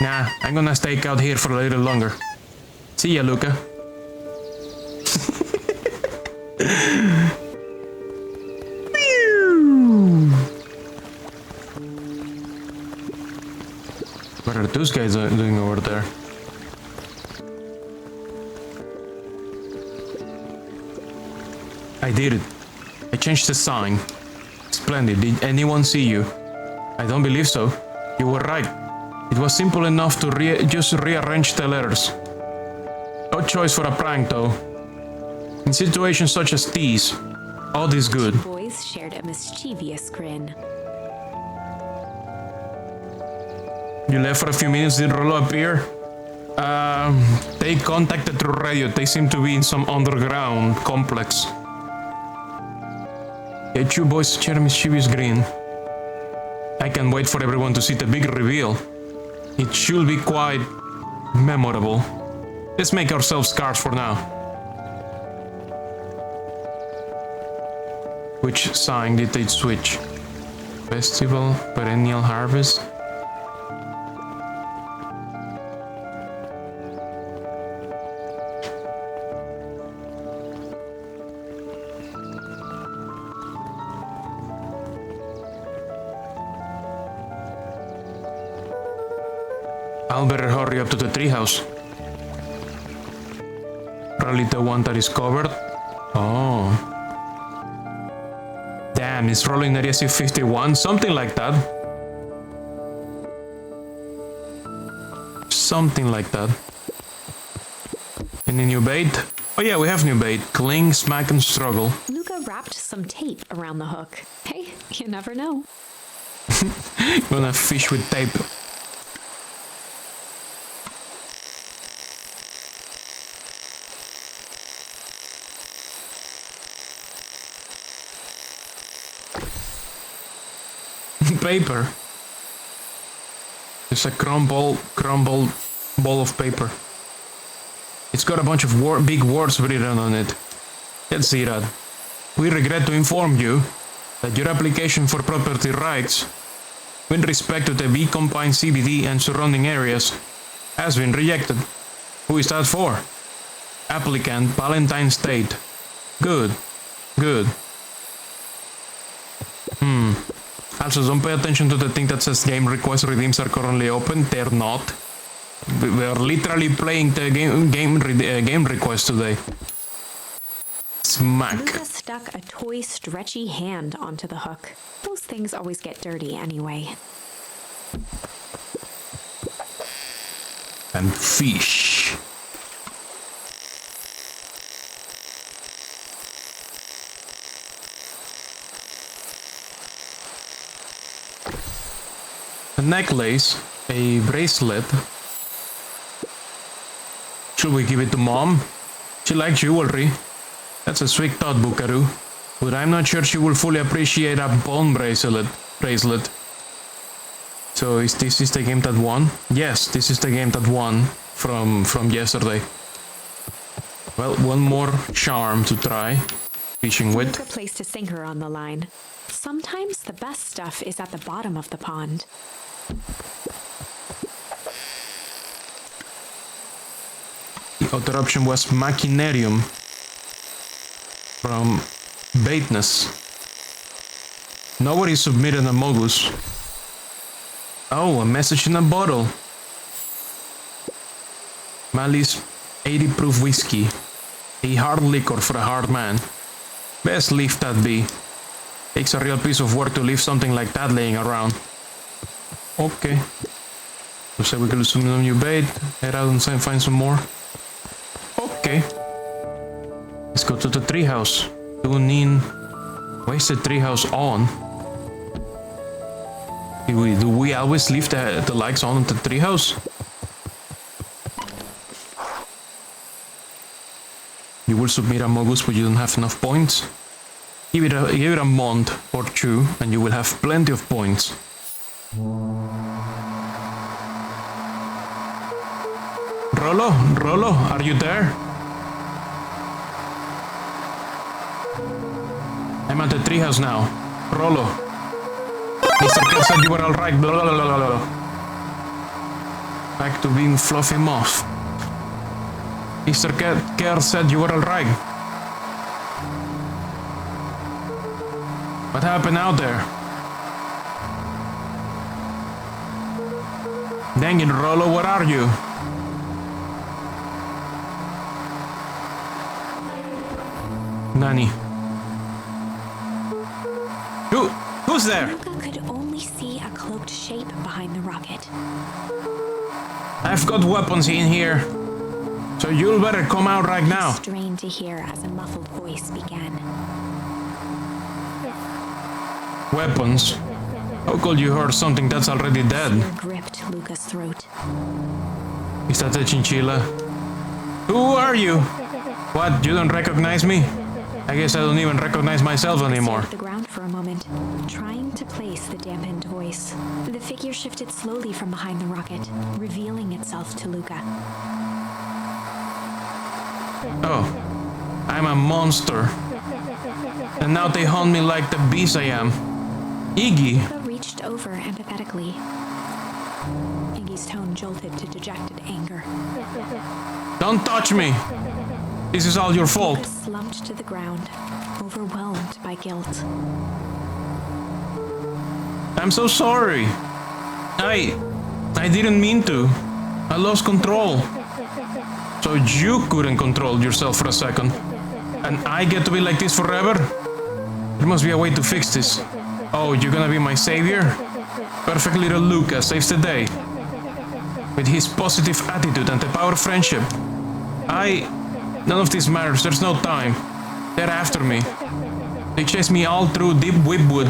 Nah, I'm gonna stay out here for a little longer. See ya, Luca. What are those guys doing over there? I did it. I changed the sign. Splendid. Did anyone see you? I don't believe so. You were right. It was simple enough to just rearrange the letters. No choice for a prank, though. In situations such as these, all is good. The boys shared a mischievous grin. You left for a few minutes, did Rollo appear? They contacted through radio. They seem to be in some underground complex. The two boys share a mischievous grin. I can't wait for everyone to see the big reveal. It should be quite memorable. Let's make ourselves scarce for now. Which sign did they switch? Festival, perennial harvest? I'll better hurry up to the treehouse. Probably the one that is covered. Oh. Damn, it's rolling area 51, something like that. Something like that. Any new bait? Oh yeah, we have new bait. Cling, smack, and struggle. Luca wrapped some tape around the hook. Hey, you never know. Gonna fish with tape. Paper. It's a crumbled ball of paper. It's got a bunch of big words written on it. Let's see that. We regret to inform you that your application for property rights, with respect to the B Combined CBD and surrounding areas, has been rejected. Who is that for? Applicant Valentine State. Good. Good. Also, don't pay attention to the thing that says game request redeems are currently open. They're not. We are literally playing the game request today. Smack. Luca stuck a toy stretchy hand onto the hook. Those things always get dirty anyway. And fish. A necklace, a bracelet. Should we give it to Mom? She likes jewelry. That's a sweet thought, Buckaroo. But I'm not sure she will fully appreciate a bone bracelet. So this is the game that won? Yes, this is the game that won from yesterday. Well, one more charm to try fishing with. Luca placed a sinker on the line. Sometimes the best stuff is at the bottom of the pond. The other option was Machinarium from Baitness. Nobody submitted a Mogus. Oh, a message in a bottle. Malice 80 proof whiskey. A hard liquor for a hard man. Best leave that be. Takes a real piece of work to leave something like that laying around. Okay. So we can lose some new bait. Head out and find some more. Okay. Let's go to the treehouse. Tune in. Why is the treehouse on? Do we always leave the lights on at the treehouse? You will submit a Mogus, but you don't have enough points. Give it a month or two, and you will have plenty of points. Rolo, are you there? I'm at the treehouse now. Rolo. Mr. Cat said you were alright. Blah, blah, blah, blah, blah. Back to being fluffy moth. Mr. Cat said you were alright. What happened out there? Dang it, Rolo, where are you? Nani? Who's there? Luca could only see a cloaked shape behind the rocket. I've got weapons in here, so you'll better come out right now. He strained to hear as a muffled voice began. Weapons? How could you hurt something that's already dead? Fear gripped Luca's throat. Is that a chinchilla? Who are you? What, you don't recognize me? I guess I don't even recognize myself anymore. He stared at the ground for a moment, trying to place the dampened voice. The figure shifted slowly from behind the rocket, revealing itself to Luca. Oh, I'm a monster. And now they hunt me like the beast I am. Iggy. Luca reached over empathetically. Iggy's tone jolted to dejected anger. Don't touch me. This is all your fault. Luca slumped to the ground, overwhelmed by guilt. I'm so sorry. I didn't mean to. I lost control. So you couldn't control yourself for a second. And I get to be like this forever? There must be a way to fix this. Oh, you're gonna be my savior? Perfect little Luca saves the day. With his positive attitude and the power of friendship. None of this matters, there's no time. They're after me. They chased me all through deep whipwood.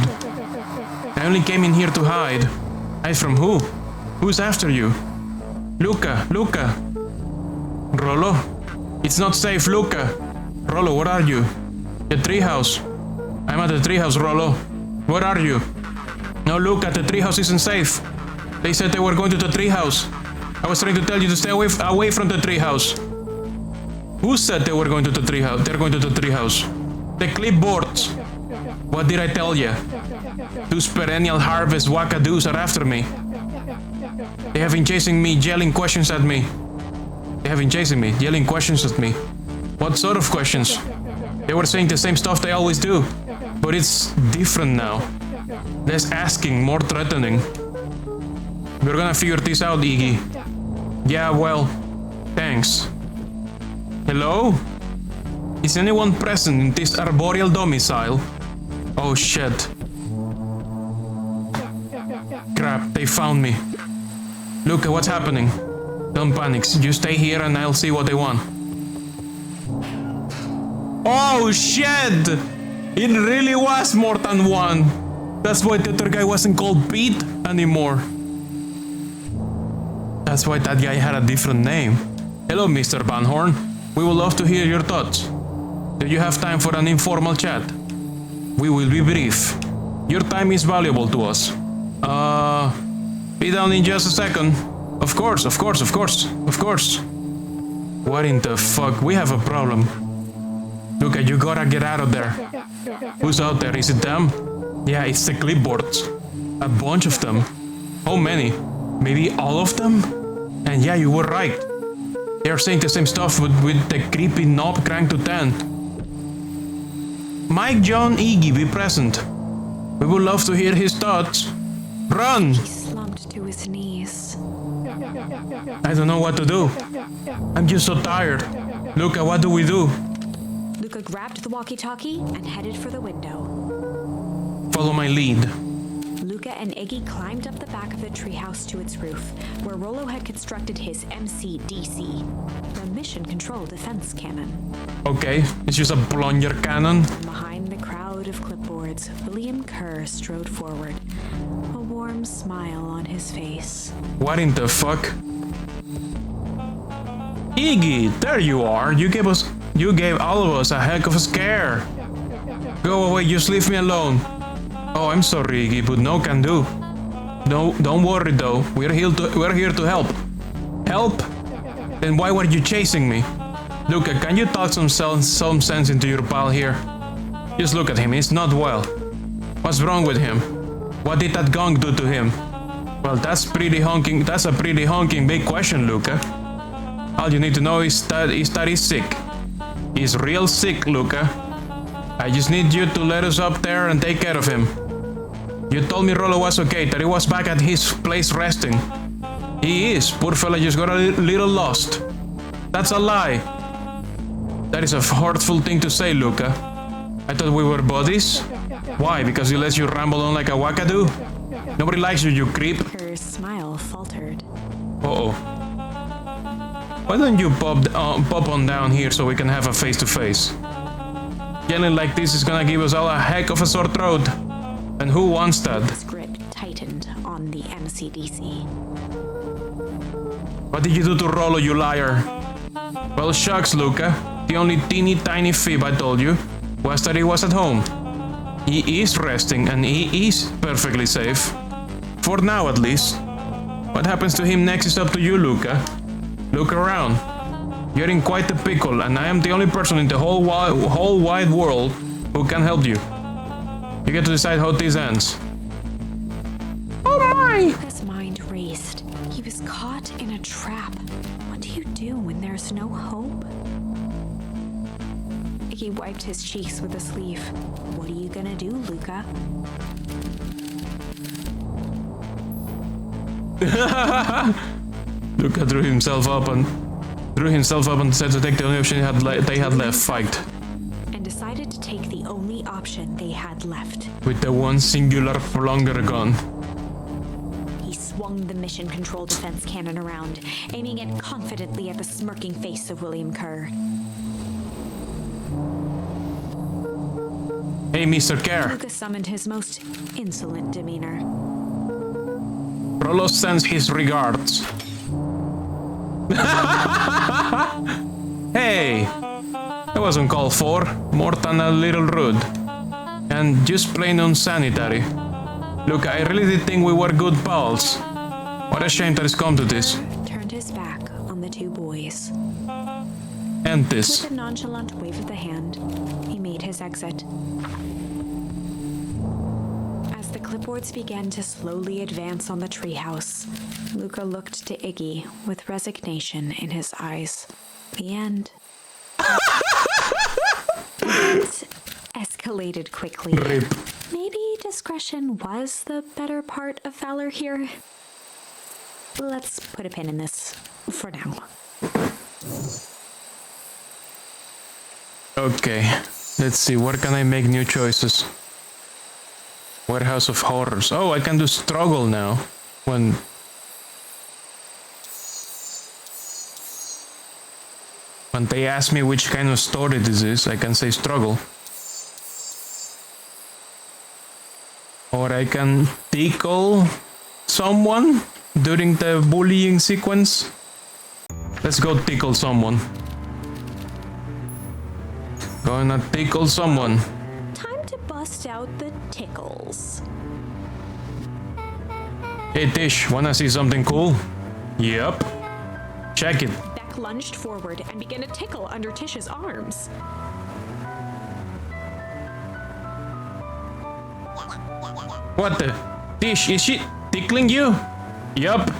I only came in here to hide. Hide from who? Who's after you? Luca! Rolo? It's not safe, Luca! Rolo, where are you? The treehouse. I'm at the treehouse, Rolo. Where are you? No, Luca, the treehouse isn't safe. They said they were going to the treehouse. I was trying to tell you to stay away from the treehouse. Who said they were going to the treehouse? They're going to the treehouse. The clipboards. What did I tell you? Those perennial harvest wackadoos are after me. They have been chasing me, yelling questions at me. What sort of questions? They were saying the same stuff they always do. But it's different now. Less asking, more threatening. We're gonna figure this out, Iggy. Yeah, well, thanks. Hello? Is anyone present in this arboreal domicile? Oh shit. Crap, they found me. Luca, what's happening? Don't panic, you stay here and I'll see what they want. Oh shit! It really was more than one. That's why the other guy wasn't called Pete anymore. That's why that guy had a different name. Hello, Mr. Van Horn. We would love to hear your thoughts. Do you have time for an informal chat? We will be brief. Your time is valuable to us. Be down in just a second. Of course. What in the fuck? We have a problem. Luca, you gotta get out of there. Who's out there? Is it them? Yeah, it's the clipboards. A bunch of them. How many? Maybe all of them? And yeah, you were right. They're saying the same stuff with the creepy knob cranked to 10. Mike, John, Iggy, be present. We would love to hear his thoughts. Run! He slumped to his knees. I don't know what to do. I'm just so tired. Luca, what do we do? Luca grabbed the walkie-talkie and headed for the window. Follow my lead. Luca and Iggy climbed up the back of the treehouse to its roof, where Rollo had constructed his MCDC, the Mission Control Defense Cannon. Okay, it's just a plunger cannon. Behind the crowd of clipboards, William Kerr strode forward, a warm smile on his face. What in the fuck? Iggy, there you are. You gave all of us a heck of a scare. Go away, just leave me alone. Oh, I'm sorry, Iggy, but no can do. No, don't worry though. We're here to help. Help? Then why were you chasing me? Luca, can you talk some sense into your pal here? Just look at him, he's not well. What's wrong with him? What did that gong do to him? Well, that's a pretty honking big question, Luca. All you need to know is that he's sick. He's real sick, Luca. I just need you to let us up there and take care of him. You told me Rollo was okay, that he was back at his place resting. He is. Poor fella just got a little lost. That's a lie. That is a hurtful thing to say, Luca. I thought we were buddies. Why? Because he lets you ramble on like a wackadoo? Nobody likes you, you creep. Kerr's smile faltered. Uh-oh. Why don't you pop on down here so we can have a face-to-face? Yelling like this is gonna give us all a heck of a sore throat. And who wants that? His grip tightened on the MCDC. What did you do to Rollo, you liar? Well, shucks, Luca. The only teeny tiny fib I told you was that he was at home. He is resting and he is perfectly safe. For now, at least. What happens to him next is up to you, Luca. Look around. You're in quite a pickle, and I am the only person in the whole wide world who can help you. You get to decide how this ends. Oh my! His mind raced. He was caught in a trap. What do you do when there's no hope? He wiped his cheeks with a sleeve. What are you gonna do, Luca? Luca drew himself up and said to take the only option they had left, fight. And decided to take the only option they had left. With the one singular plunger gun. He swung the Mission Control Defense Cannon around, aiming it confidently at the smirking face of William Kerr. Hey, Mr. Kerr. Luca summoned his most insolent demeanor. Rollo sends his regards. Hey! That wasn't called for, more than a little rude. And just plain unsanitary. Look, I really did think we were good pals. What a shame that it's come to this. Turned his back on the two boys. End this. With a nonchalant wave of the hand, he made his exit. As the clipboards began to slowly advance on the treehouse, Luca looked to Iggy with resignation in his eyes. The end. It escalated quickly. Rip. Maybe to discretion was the better part of valor here. Let's put a pin in this for now. Okay, let's see, where can I make new choices? Warehouse of Horrors. Oh, I can do struggle now. When they ask me which kind of story this is, I can say struggle. Or I can tickle someone during the bullying sequence. Let's go tickle someone. Gonna tickle someone. Time to bust out the tickles. Hey Tish, wanna see something cool? Yep. Check it. Beck lunged forward and began to tickle under Tish's arms. What the? Tish, is she tickling you? Yup.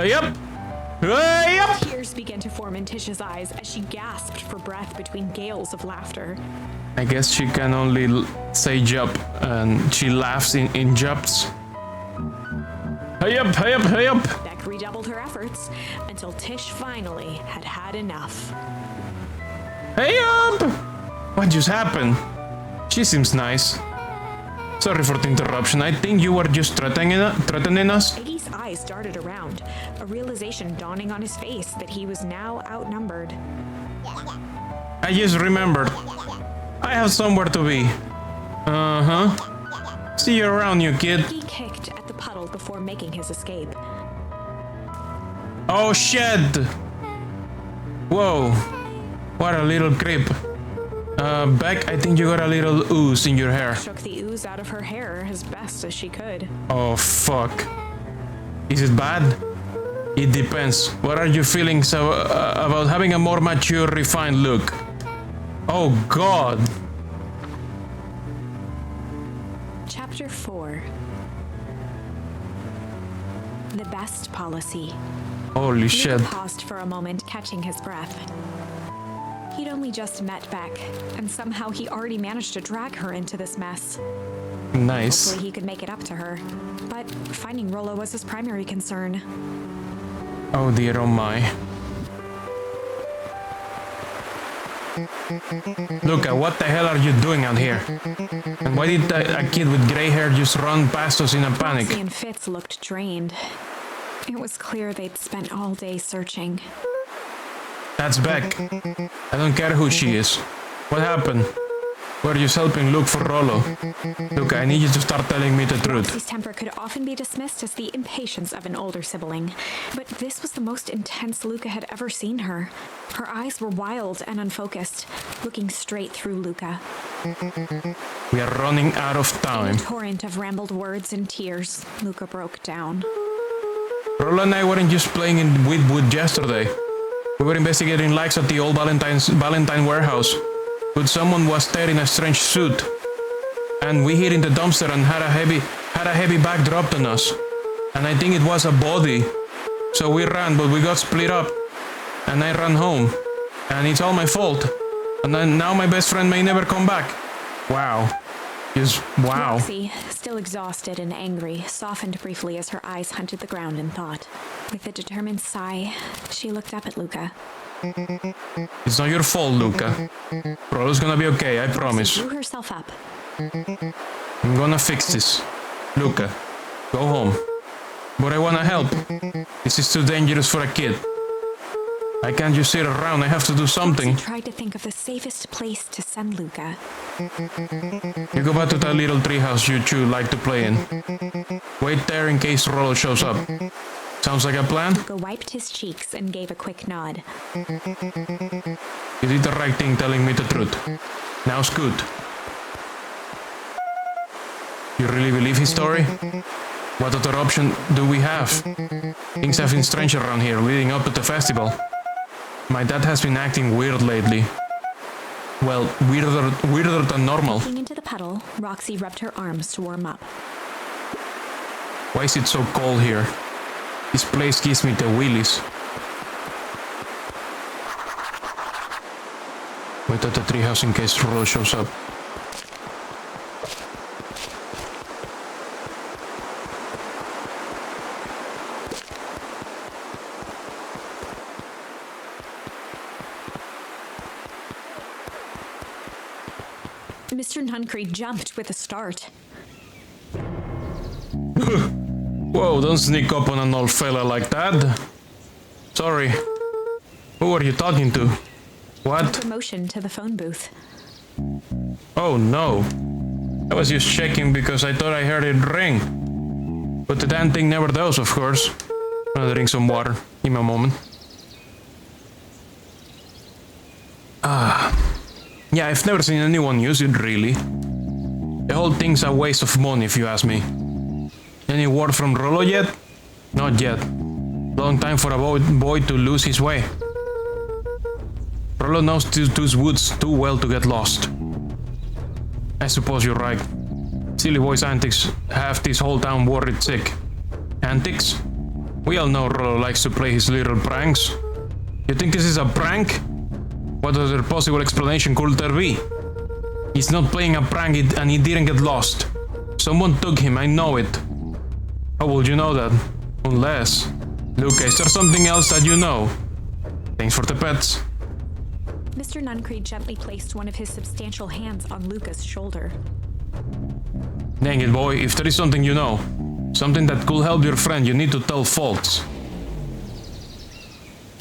Yup. Yup. Tears began to form in Tish's eyes as she gasped for breath between gales of laughter. I guess she can only say jup, and she laughs in jups. Hey up, hey up, hey up. Beck redoubled her efforts until Tish finally had had enough. Hey up! What just happened? She seems nice. Sorry for the interruption. I think you were just threatening us. Iggy's eyes darted around, a realization dawning on his face that he was now outnumbered. I just remembered. I have somewhere to be. Uh-huh. See you around, you kid. Iggy kicked at the puddle before making his escape. Oh shit! Whoa. What a little creep. Beck, I think you got a little ooze in your hair. Shook the ooze out of her hair as best as she could. Oh fuck. Is it bad? It depends. What are you feeling about having a more mature, refined look? Oh god. Chapter 4. The best policy. Holy shit. Luca paused for a moment, catching his breath. He'd only just met Beck, and somehow he already managed to drag her into this mess. Nice. Hopefully he could make it up to her, but finding Rollo was his primary concern. Oh dear, oh my. Luca, what the hell are you doing out here? And why did a kid with gray hair just run past us in a panic? Roxy and Fitz looked drained. It was clear they'd spent all day searching. That's Beck. I don't care who she is. What happened? We're just helping look for Rollo. Luca, I need you to start telling me the truth. Roxy's temper could often be dismissed as the impatience of an older sibling, but this was the most intense Luca had ever seen her. Her eyes were wild and unfocused, looking straight through Luca. We are running out of In time. a torrent of rambled words and tears, Luca broke down. Rollo and I weren't just playing in Whitwood yesterday. We were investigating likes at the old Valentine warehouse. But someone was there in a strange suit. And we hid in the dumpster and had a heavy bag dropped on us. And I think it was a body. So we ran, but we got split up. And I ran home. And it's all my fault. And then now my best friend may never come back. Wow. Just wow. Roxy, still exhausted and angry, softened briefly as her eyes hunted the ground in thought. With a determined sigh, she looked up at Luca. It's not your fault, Luca. Rollo's gonna be okay, I promise. She drew herself up. I'm gonna fix this. Luca, go home. But I wanna help. This is too dangerous for a kid. I can't just sit around, I have to do something. Roxy tried to think of the safest place to send Luca. You go back to that little treehouse you two like to play in. Wait there in case Rollo shows up. Sounds like a plan? Luca wiped his cheeks and gave a quick nod. You did the right thing telling me the truth. Now's good. You really believe his story? What other option do we have? Things have been strange around here leading up to the festival. My dad has been acting weird lately. Well, weirder than normal. Looking into the puddle, Roxy rubbed her arms to warm up. Why is it so cold here? This place gives me the willies. Wait at the treehouse in case Rollo shows up. Mr. Nuncreed jumped with a start. Whoa, don't sneak up on an old fella like that. Sorry. Who are you talking to? What? Luca motioned to the phone booth. Oh no. I was just checking because I thought I heard it ring. But the damn thing never does, of course. I'm gonna drink some water. Give me a moment. Yeah, I've never seen anyone use it, really. The whole thing's a waste of money, if you ask me. Any word from Rollo yet? Not yet. Long time for a boy to lose his way. Rollo knows these woods too well to get lost. I suppose you're right. Silly boy's antics have this whole town worried sick. Antics? We all know Rollo likes to play his little pranks. You think this is a prank? What other possible explanation could there be? He's not playing a prank and he didn't get lost. Someone took him, I know it. How would you know that? Unless... Luca, is there something else that you know? Thanks for the pets. Mr. Nuncreed gently placed one of his substantial hands on Luca's shoulder. Dang it, boy, if there is something you know, something that could help your friend, you need to tell folks.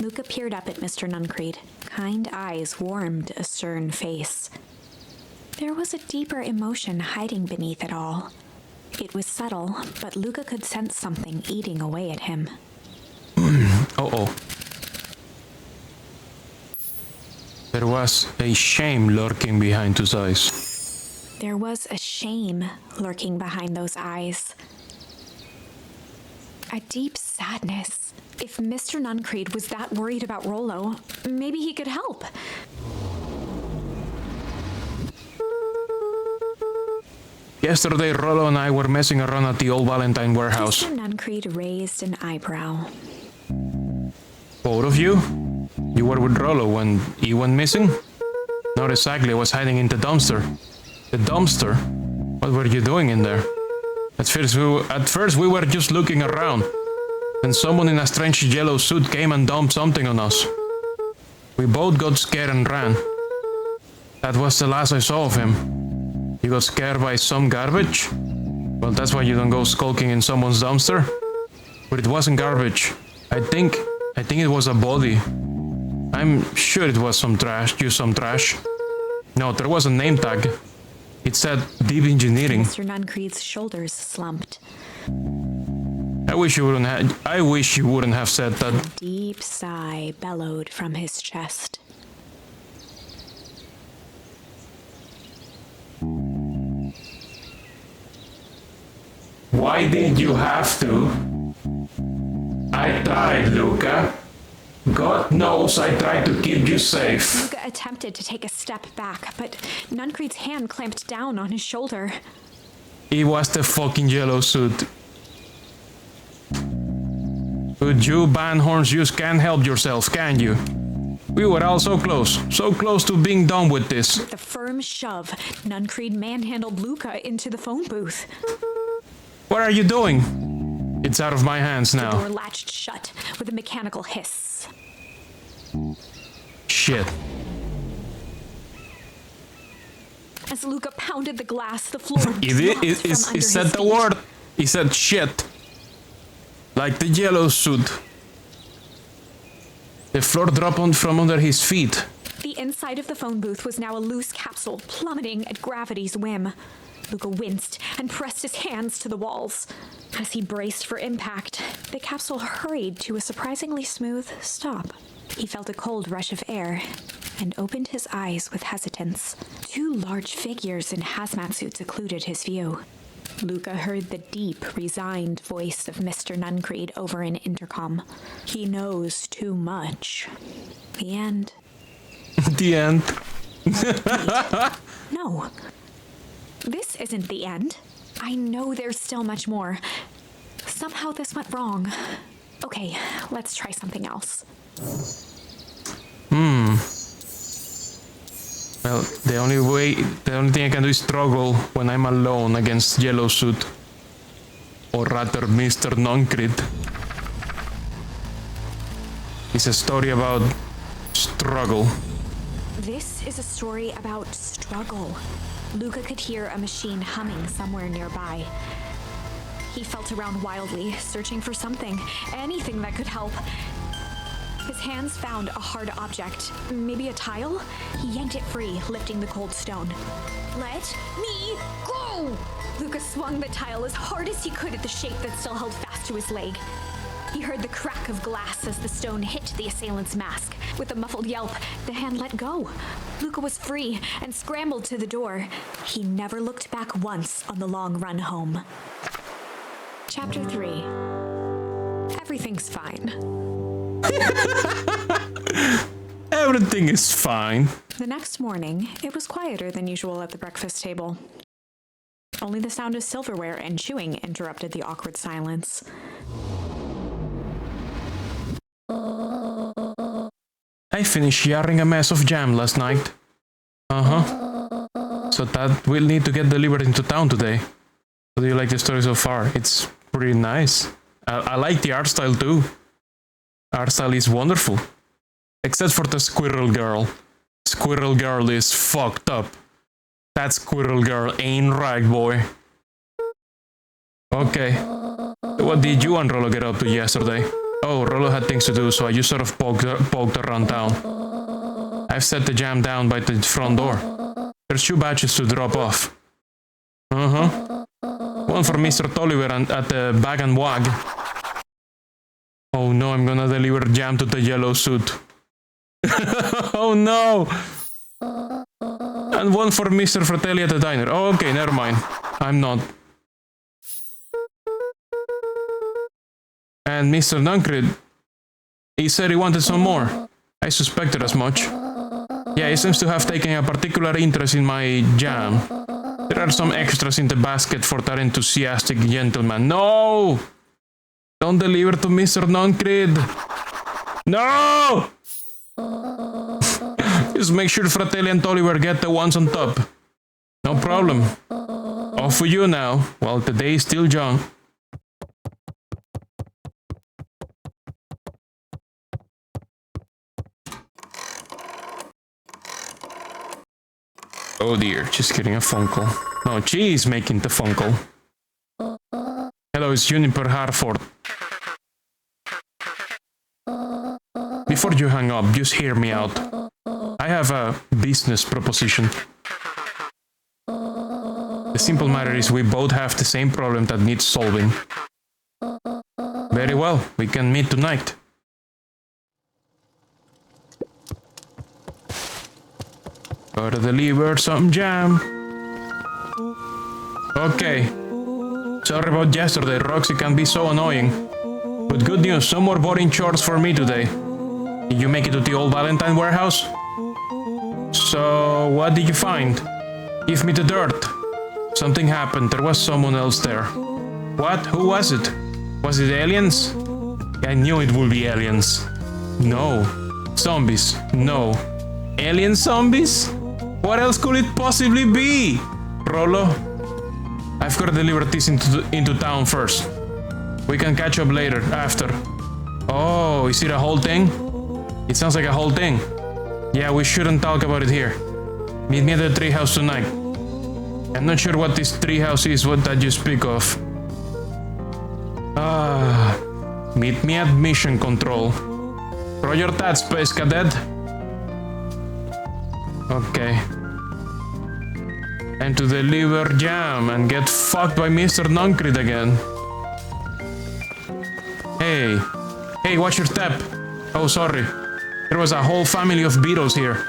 Luca peered up at Mr. Nuncreed. Kind eyes warmed a stern face. There was a deeper emotion hiding beneath it all. It was subtle, but Luca could sense something eating away at him. Uh-oh. There was a shame lurking behind his eyes. There was a shame lurking behind those eyes. A deep sadness. If Mr. Nuncreed was that worried about Rollo, maybe he could help. Yesterday, Rollo and I were messing around at the old Valentine warehouse. Mr. Nuncreed raised an eyebrow. Both of you? You were with Rollo when he went missing? Not exactly, I was hiding in the dumpster. The dumpster? What were you doing in there? At first we were just looking around. Then someone in a strange yellow suit came and dumped something on us. We both got scared and ran. That was the last I saw of him. You got scared by some garbage? Well, that's why you don't go skulking in someone's dumpster. But it wasn't garbage. I think it was a body. I'm sure it was some trash, just some trash. No, there was a name tag. It said Deep Engineering. Mr. Nuncreed's shoulders slumped. I wish you wouldn't have said that. A deep sigh bellowed from his chest. Why did you have to? I tried, Luca. God knows I tried to keep you safe. Luca attempted to take a step back, but Nuncreed's hand clamped down on his shoulder. It was the fucking yellow suit. But you Banhorns just can't help yourself, can you? We were all so close to being done with this. With a firm shove, Nuncreed manhandled Luca into the phone booth. What are you doing? It's out of my hands The now. door latched shut with a mechanical hiss. Shit. As Luca pounded the glass, the floor dropped He said the word. He said shit. Like the yellow suit. The floor dropped from under his feet. The inside of the phone booth was now a loose capsule plummeting at gravity's whim. Luca winced and pressed his hands to the walls. As he braced for impact, the capsule hurried to a surprisingly smooth stop. He felt a cold rush of air and opened his eyes with hesitance. Two large figures in hazmat suits occluded his view. Luca heard the deep, resigned voice of Mr. Nuncreed over an intercom. He knows too much. The end. The end. No. This isn't the end. I know there's still much more. Somehow this went wrong. Okay, let's try something else. Well, the only thing I can do is struggle when I'm alone against Yellow Suit. Or rather, Mr. Nuncreed. It's a story about struggle. This is a story about struggle. Luca could hear a machine humming somewhere nearby. He felt around wildly, searching for something, anything that could help. His hands found a hard object, maybe a tile? He yanked it free, lifting the cold stone. Let me go! Luca swung the tile as hard as he could at the shape that still held fast to his leg. He heard the crack of glass as the stone hit the assailant's mask. With a muffled yelp, the hand let go. Luca was free and scrambled to the door. He never looked back once on the long run home. Chapter 3. Everything's fine. Everything is fine. The next morning, it was quieter than usual at the breakfast table. Only the sound of silverware and chewing interrupted the awkward silence. I finished yarring a mess of jam last night. So that will need to get delivered into town today. How do you like the story so far? It's pretty nice. I like the art style too. Art style is wonderful. Except for the squirrel girl. Squirrel girl is fucked up. That squirrel girl ain't right, boy. Okay. What did you and Rollo get up to yesterday? Oh, Rollo had things to do, so I just sort of poked around town. I've set the jam down by the front door. There's 2 batches to drop off. One for Mr. Tolliver at the Bag and Wag. Oh no, I'm gonna deliver jam to the yellow suit. Oh no! And one for Mr. Fratelli at the diner. Oh, okay, never mind. I'm not. And Mr. Duncred, he said he wanted some more. I suspected as much. Yeah, he seems to have taken a particular interest in my jam. There are some extras in the basket for that enthusiastic gentleman. No! Don't deliver to Mr. Duncred. No! Just make sure Fratelli and Tolliver get the ones on top. No problem. Off for you now, while the day is still young. Oh dear, just getting a phone call. No, she's making the phone call. Hello, it's Juniper Harford. Before you hang up, just hear me out. I have a business proposition. The simple matter is we both have the same problem that needs solving. Very well, we can meet tonight. Gotta deliver some jam. Okay. Sorry about yesterday, Roxy can be so annoying. But good news, no more boring chores for me today. Did you make it to the old Valentine warehouse? So, what did you find? Give me the dirt. Something happened, there was someone else there. What? Who was it? Was it aliens? I knew it would be aliens. No. Zombies. No. Alien zombies? What else could it possibly be? Rollo? I've got to deliver this into town first. We can catch up later, after. Oh, is it a whole thing? It sounds like a whole thing. Yeah, we shouldn't talk about it here. Meet me at the treehouse tonight. I'm not sure what this treehouse is, what that you speak of. Meet me at Mission Control. Roger that, Space Cadet. Okay. Time to deliver jam and get fucked by Mr. Duncred again. Hey. Hey, watch your step. Oh, sorry. There was a whole family of beetles here.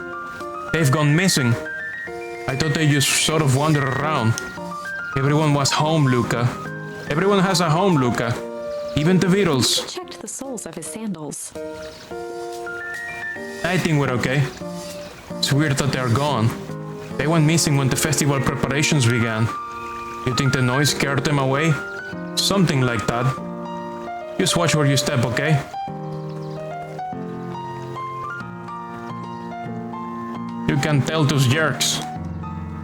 They've gone missing. I thought they just sort of wandered around. Everyone was home, Luca. Everyone has a home, Luca. Even the beetles. He checked the soles of his sandals. I think we're okay. It's weird that they're gone. They went missing when the festival preparations began. You think the noise scared them away? Something like that. Just watch where you step, okay? You can tell those jerks.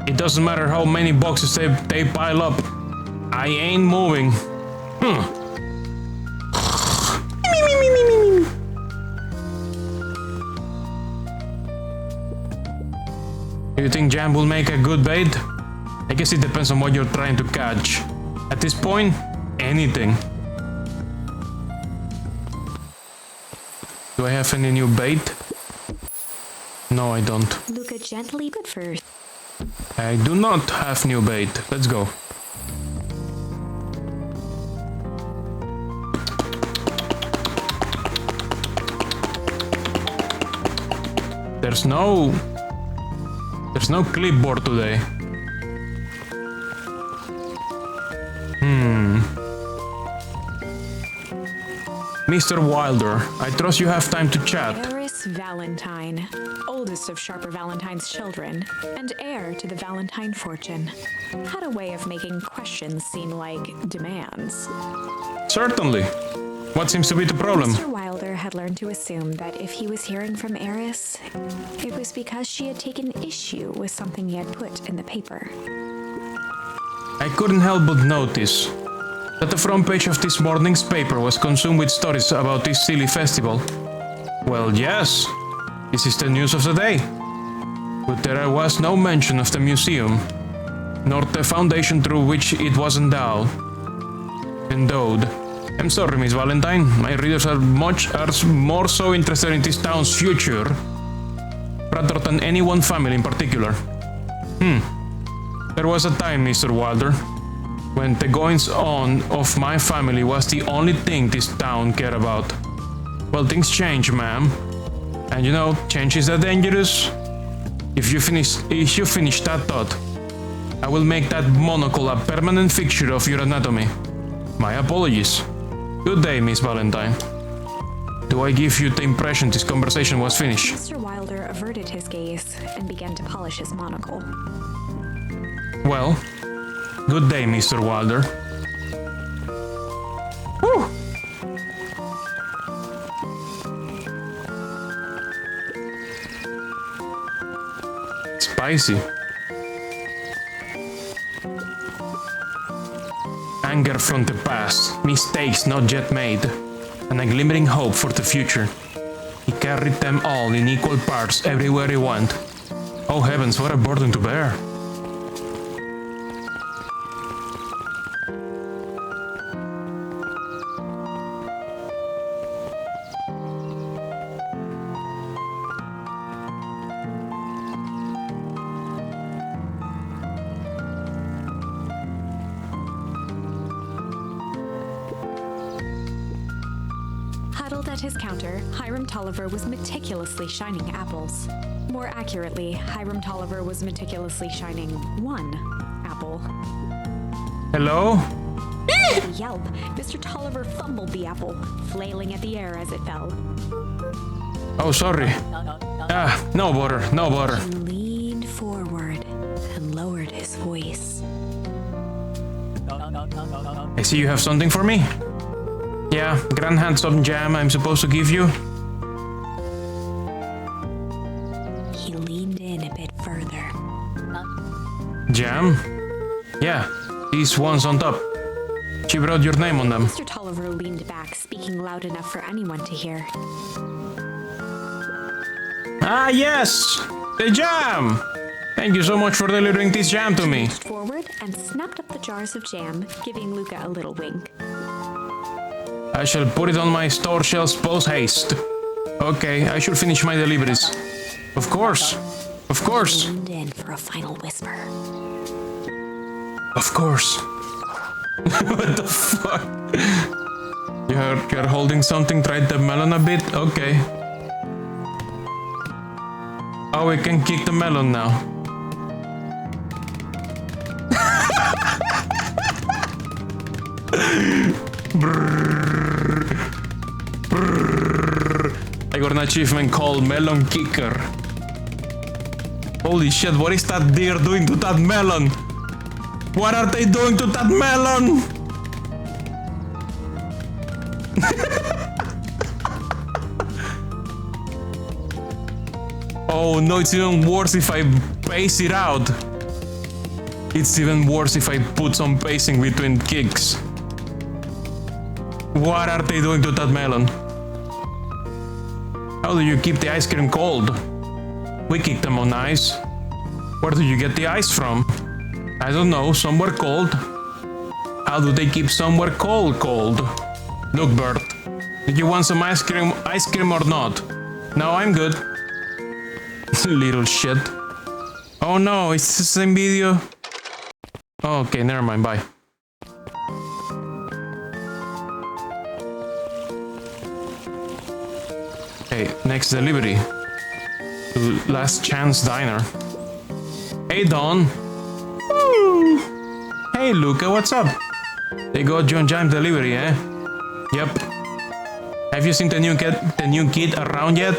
It doesn't matter how many boxes they pile up. I ain't moving. Do you think jam will make a good bait? I guess it depends on what you're trying to catch. At this point, anything. Do I have any new bait? No, I don't. Luca gently but first. I do not have new bait. Let's go. There's no clipboard today. Mr. Wilder, I trust you have time to chat. Eris Valentine, oldest of Sharper Valentine's children, and heir to the Valentine fortune, had a way of making questions seem like demands. Certainly. What seems to be the problem? Mr. Wilder had learned to assume that if he was hearing from Eris, it was because she had taken issue with something he had put in the paper. I couldn't help but notice that the front page of this morning's paper was consumed with stories about this silly festival. Well, yes, this is the news of the day. But there was no mention of the museum, nor the foundation through which it was endowed. I'm sorry, Miss Valentine. My readers are more so interested in this town's future, rather than any one family in particular. There was a time, Mr. Wilder, when the goings-on of my family was the only thing this town cared about. Well, things change, ma'am. And you know, change is that dangerous. If you finish that thought, I will make that monocle a permanent fixture of your anatomy. My apologies. Good day, Miss Valentine. Do I give you the impression this conversation was finished? Mr. Wilder averted his gaze and began to polish his monocle. Well, good day, Mr. Wilder. Whew. Spicy. Anger from the past, mistakes not yet made, and a glimmering hope for the future. He carried them all in equal parts everywhere he went. Oh heavens, what a burden to bear. Huddled at his counter, Hiram Tolliver was meticulously shining apples. More accurately, Hiram Tolliver was meticulously shining one apple. Hello? With a yelp, Mr. Tolliver fumbled the apple, flailing at the air as it fell. Oh, sorry. No bother, no bother. He leaned forward and lowered his voice. I see you have something for me. Yeah, grand handsome jam I'm supposed to give you. He leaned in a bit further. Jam? Yeah, these ones on top. She wrote your name on them. Mr. Tolliver leaned back, speaking loud enough for anyone to hear. Ah, yes! The jam! Thank you so much for delivering this jam to me. He reached forward and snapped up the jars of jam, giving Luca a little wink. I shall put it on my store shelves post haste. Okay, I should finish my deliveries. Of course. Of course. He leaned in for a final whisper. Of course. What the fuck? You're holding something, tried the melon a bit? Okay. Oh, we can kick the melon now. I got an achievement called Melon Kicker. Holy shit, what is that deer doing to that melon? What are they doing to that melon? Oh no, it's even worse if I pace it out. It's even worse if I put some pacing between kicks. What are they doing to that melon? How do you keep the ice cream cold? We kick them on ice. Where do you get the ice from? I don't know, somewhere cold. How do they keep somewhere cold? Look, Bert, did you want some ice cream or not? No, I'm good. Little shit. Oh no, it's the same video. Oh, okay, never mind, bye. Okay, next delivery. To Last Chance Diner. Hey, Don. Woo! Hey, Luca, what's up? They got you on Jam delivery, eh? Yep. Have you seen the new kid around yet?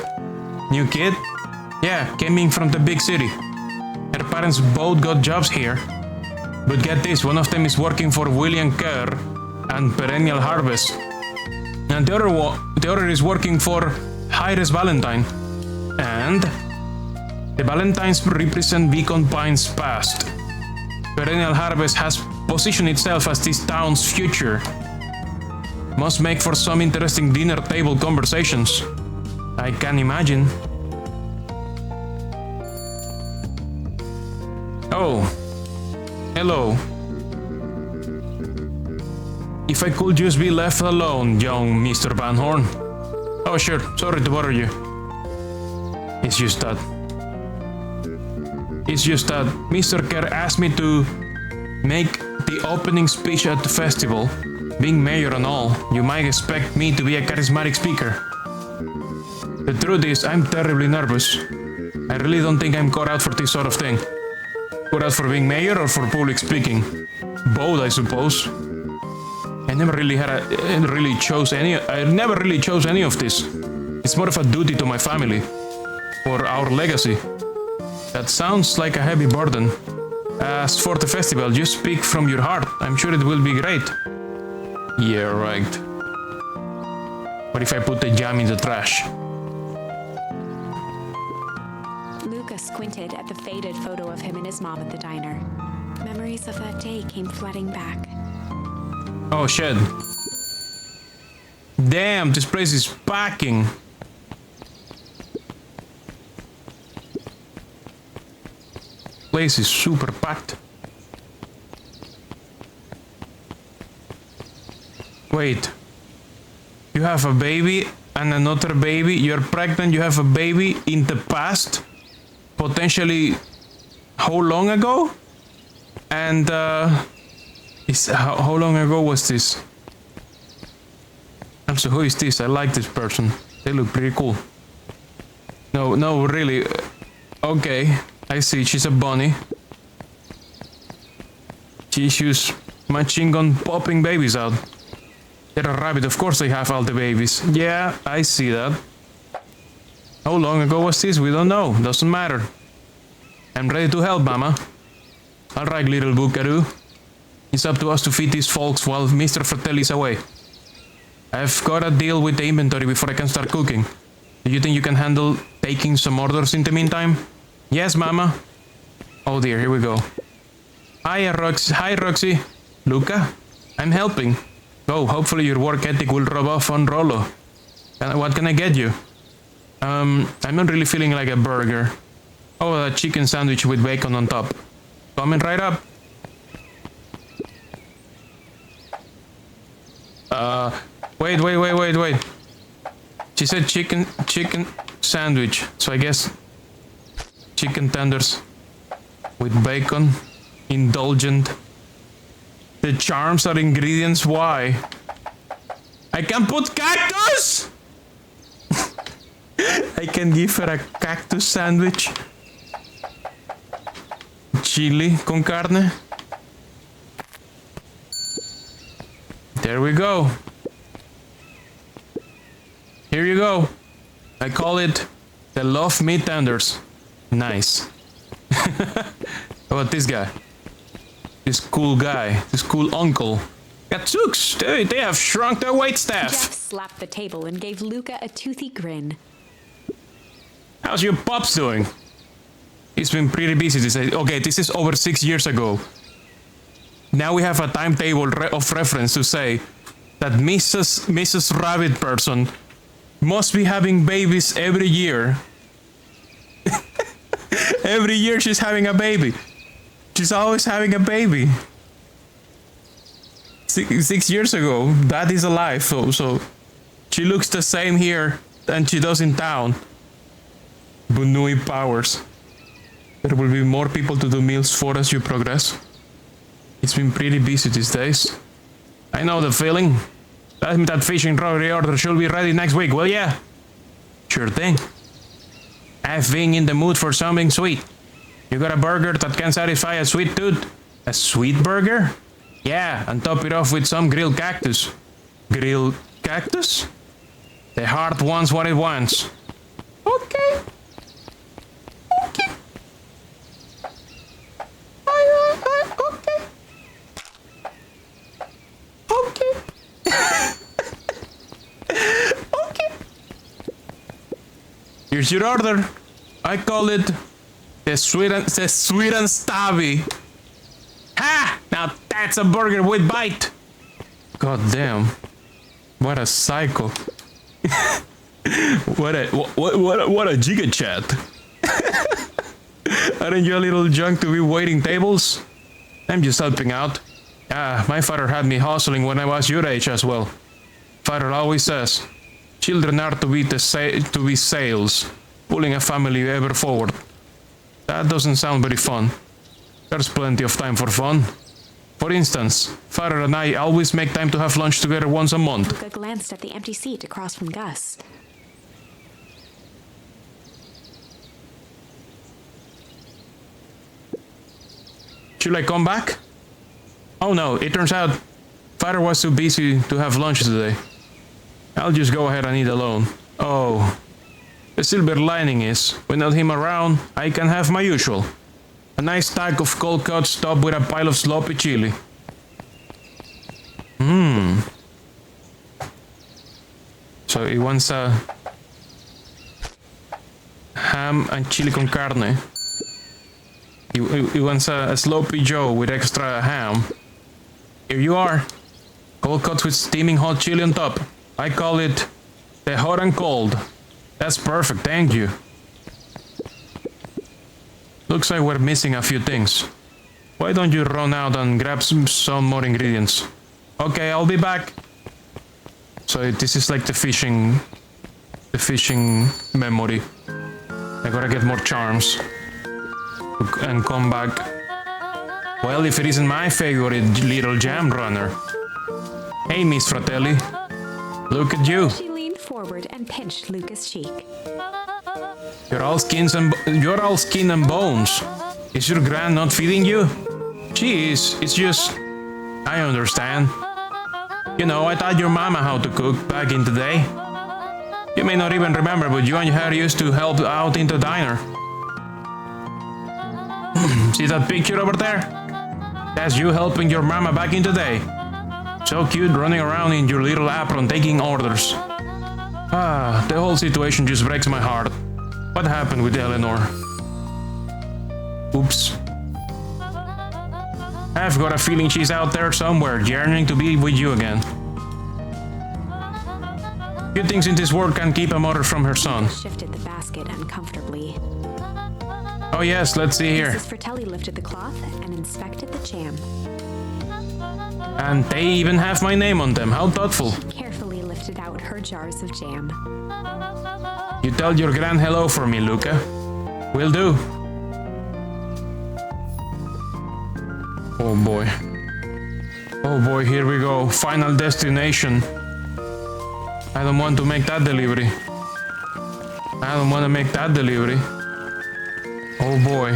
New kid? Yeah, came in from the big city. Her parents both got jobs here. But get this, one of them is working for William Kerr and Perennial Harvest. And the other is working for Iris Valentine. And the Valentines represent Beacon Pine's past. Perennial Harvest has positioned itself as this town's future. Must make for some interesting dinner table conversations. I can imagine. Oh. Hello. If I could just be left alone, young Mr. Van Horn. Oh sure, sorry to bother you. It's just that Mr. Kerr asked me to make the opening speech at the festival. Being mayor and all, you might expect me to be a charismatic speaker. The truth is, I'm terribly nervous. I really don't think I'm cut out for this sort of thing. Cut out for being mayor or for public speaking? Both, I suppose. I never really chose any of this. It's more of a duty to my family, or our legacy. That sounds like a heavy burden. As for the festival, just speak from your heart. I'm sure it will be great. Yeah, right. What if I put the jam in the trash? Luca squinted at the faded photo of him and his mom at the diner. Memories of that day came flooding back. Oh shit. Damn, this place is packing. Place is super packed. Wait. You have a baby and another baby. You're pregnant, you have a baby in the past. Potentially how long ago? And how long ago was this? Also, who is this? I like this person. They look pretty cool. No, really. Okay, I see. She's a bunny. She shoots machine gun popping babies out. They're a rabbit. Of course they have all the babies. Yeah, I see that. How long ago was this? We don't know. Doesn't matter. I'm ready to help, Mama. Alright, little buckaroo. It's up to us to feed these folks while Mr. Fratelli's away. I've got to deal with the inventory before I can start cooking. Do you think you can handle taking some orders in the meantime? Yes, Mama. Oh dear, here we go. Hi, Roxy. Luca? I'm helping. Go, hopefully your work ethic will rub off on Rollo. What can I get you? I'm not really feeling like a burger. Oh, a chicken sandwich with bacon on top. Coming right up. Wait. She said chicken sandwich. So I guess chicken tenders with bacon. Indulgent. The charms are ingredients. Why? I can put cactus! I can give her a cactus sandwich. Chili con carne. There we go. Here you go. I call it the Love Meat Tenders. Nice. How about this guy? This cool guy. This cool uncle. Gadzooks! They have shrunk their waitstaff. Jeff slapped the table and gave Luca a toothy grin. How's your pops doing? He's been pretty busy this day. Okay, this is over 6 years ago. Now we have a timetable of reference to say that Mrs. Rabbit person must be having babies every year. Every year she's having a baby. She's always having a baby. 6 years ago, that is alive, so she looks the same here than she does in town. Bunui powers. There will be more people to do meals for as you progress. It's been pretty busy these days. I know the feeling. Tell me that fishing rod reorder should be ready next week, will ya? Sure thing. I've been in the mood for something sweet. You got a burger that can satisfy a sweet tooth? A sweet burger? Yeah, and top it off with some grilled cactus. Grilled cactus? The heart wants what it wants. Okay. Okay. Okay. Okay. Okay. Here's your order. I call it the sweet and stabby. Ha! Now that's a burger with bite. God damn. What a psycho. what a giga chat. Aren't you a little junk to be waiting tables? I'm just helping out. My father had me hustling when I was your age as well. Father always says, children are to be sails, pulling a family ever forward. That doesn't sound very fun. There's plenty of time for fun. For instance, Father and I always make time to have lunch together once a month. Luca glanced at the empty seat across from Gus. Should I come back? Oh no, it turns out Father was too busy to have lunch today. I'll just go ahead and eat alone. Oh. The silver lining is, without him around, I can have my usual. A nice stack of cold cuts topped with a pile of sloppy chili. So he wants a ham and chili con carne. He wants a sloppy Joe with extra ham. Here you are. Cold cuts with steaming hot chili on top. I call it the hot and cold. That's perfect, thank you. Looks like we're missing a few things. Why don't you run out and grab some more ingredients? Okay, I'll be back. So this is like the fishing memory. I gotta get more charms and come back. Well, if it isn't my favorite little jam runner. Hey, Miss Fratelli. Look at you. She leaned forward and pinched Luca's cheek. You're all skin and bones. Is your gran not feeding you? She is. It's just... I understand. You know, I taught your mama how to cook back in the day. You may not even remember, but you and her used to help out in the diner. See that picture over there? That's you helping your mama back in the day. So cute running around in your little apron taking orders. The whole situation just breaks my heart. What happened with Eleanor? Oops. I've got a feeling she's out there somewhere, yearning to be with you again. Few things in this world can keep a mother from her son. Shifted the basket uncomfortably. Oh yes, let's see here. Mrs. Fratelli lifted the cloth and inspected the jam. And they even have my name on them. How thoughtful. Carefully lifted out her jars of jam. You tell your gran hello for me, Luca. Will do. Oh boy. Oh boy, here we go. Final destination. I don't want to make that delivery. I don't want to make that delivery. Oh boy.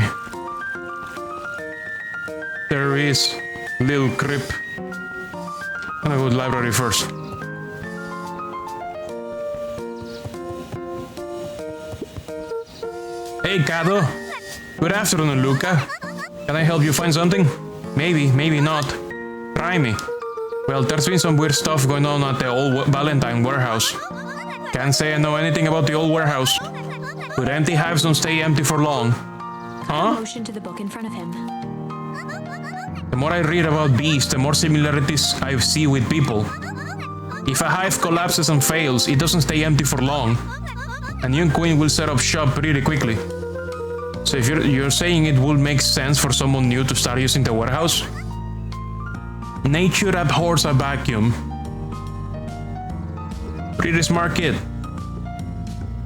There is little crib. I'm gonna go to the library first. Hey, Cado. Good afternoon, Luca. Can I help you find something? Maybe, maybe not. Try me. Well, there's been some weird stuff going on at the old Valentine warehouse. Can't say I know anything about the old warehouse. But empty hives don't stay empty for long. Huh? Motioned to the book in front of him. The more I read about bees, the more similarities I see with people. If a hive collapses and fails, it doesn't stay empty for long. A new queen will set up shop pretty quickly. So if you're saying it would make sense for someone new to start using the warehouse? Nature abhors a vacuum. Pretty smart kid.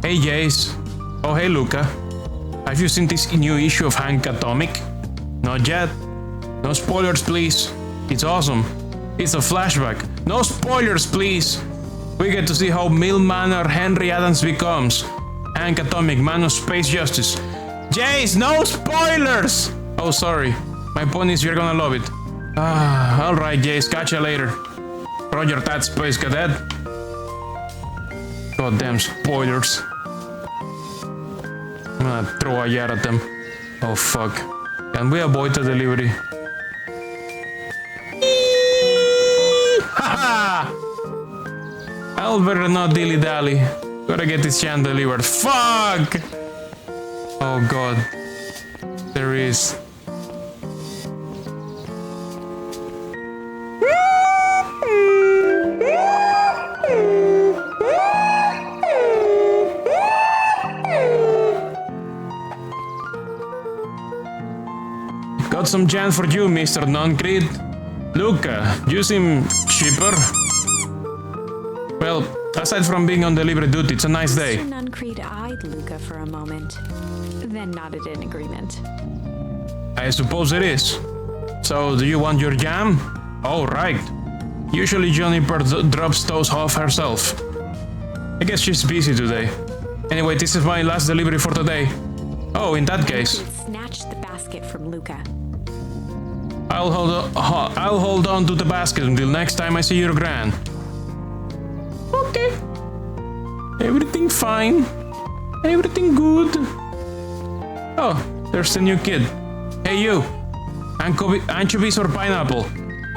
Hey Jace. Oh hey Luca. Have you seen this new issue of Hank Atomic? Not yet. No spoilers please. It's awesome. It's a flashback. No spoilers please. We get to see how Mill Manor Henry Adams becomes Hank Atomic, man of space justice. Jace, no spoilers! Oh sorry. My point is you're gonna love it. Alright Jace, catch you later. Roger that, Space Cadet. Goddamn spoilers. I'm gonna throw a yard at them. Oh fuck. Can we avoid the delivery? Haha! I'll better not dilly-dally. Gotta get this jam delivered. Fuck! Oh god. There is. Got some jam for you, Mr. Non-Creed. Luca, you seem cheaper. Well, aside from being on delivery duty, it's a nice day. Mr. Nuncreed eyed Luca for a moment, then nodded in agreement. I suppose it is. So, do you want your jam? Oh, right. Usually Johnny drops those off herself. I guess she's busy today. Anyway, this is my last delivery for today. Oh, in that case. Nuncreed snatched the basket from Luca. I'll hold on to the basket until next time I see your gran. Okay. Everything fine. Everything good. Oh, there's the new kid. Hey you. Anchovies or pineapple?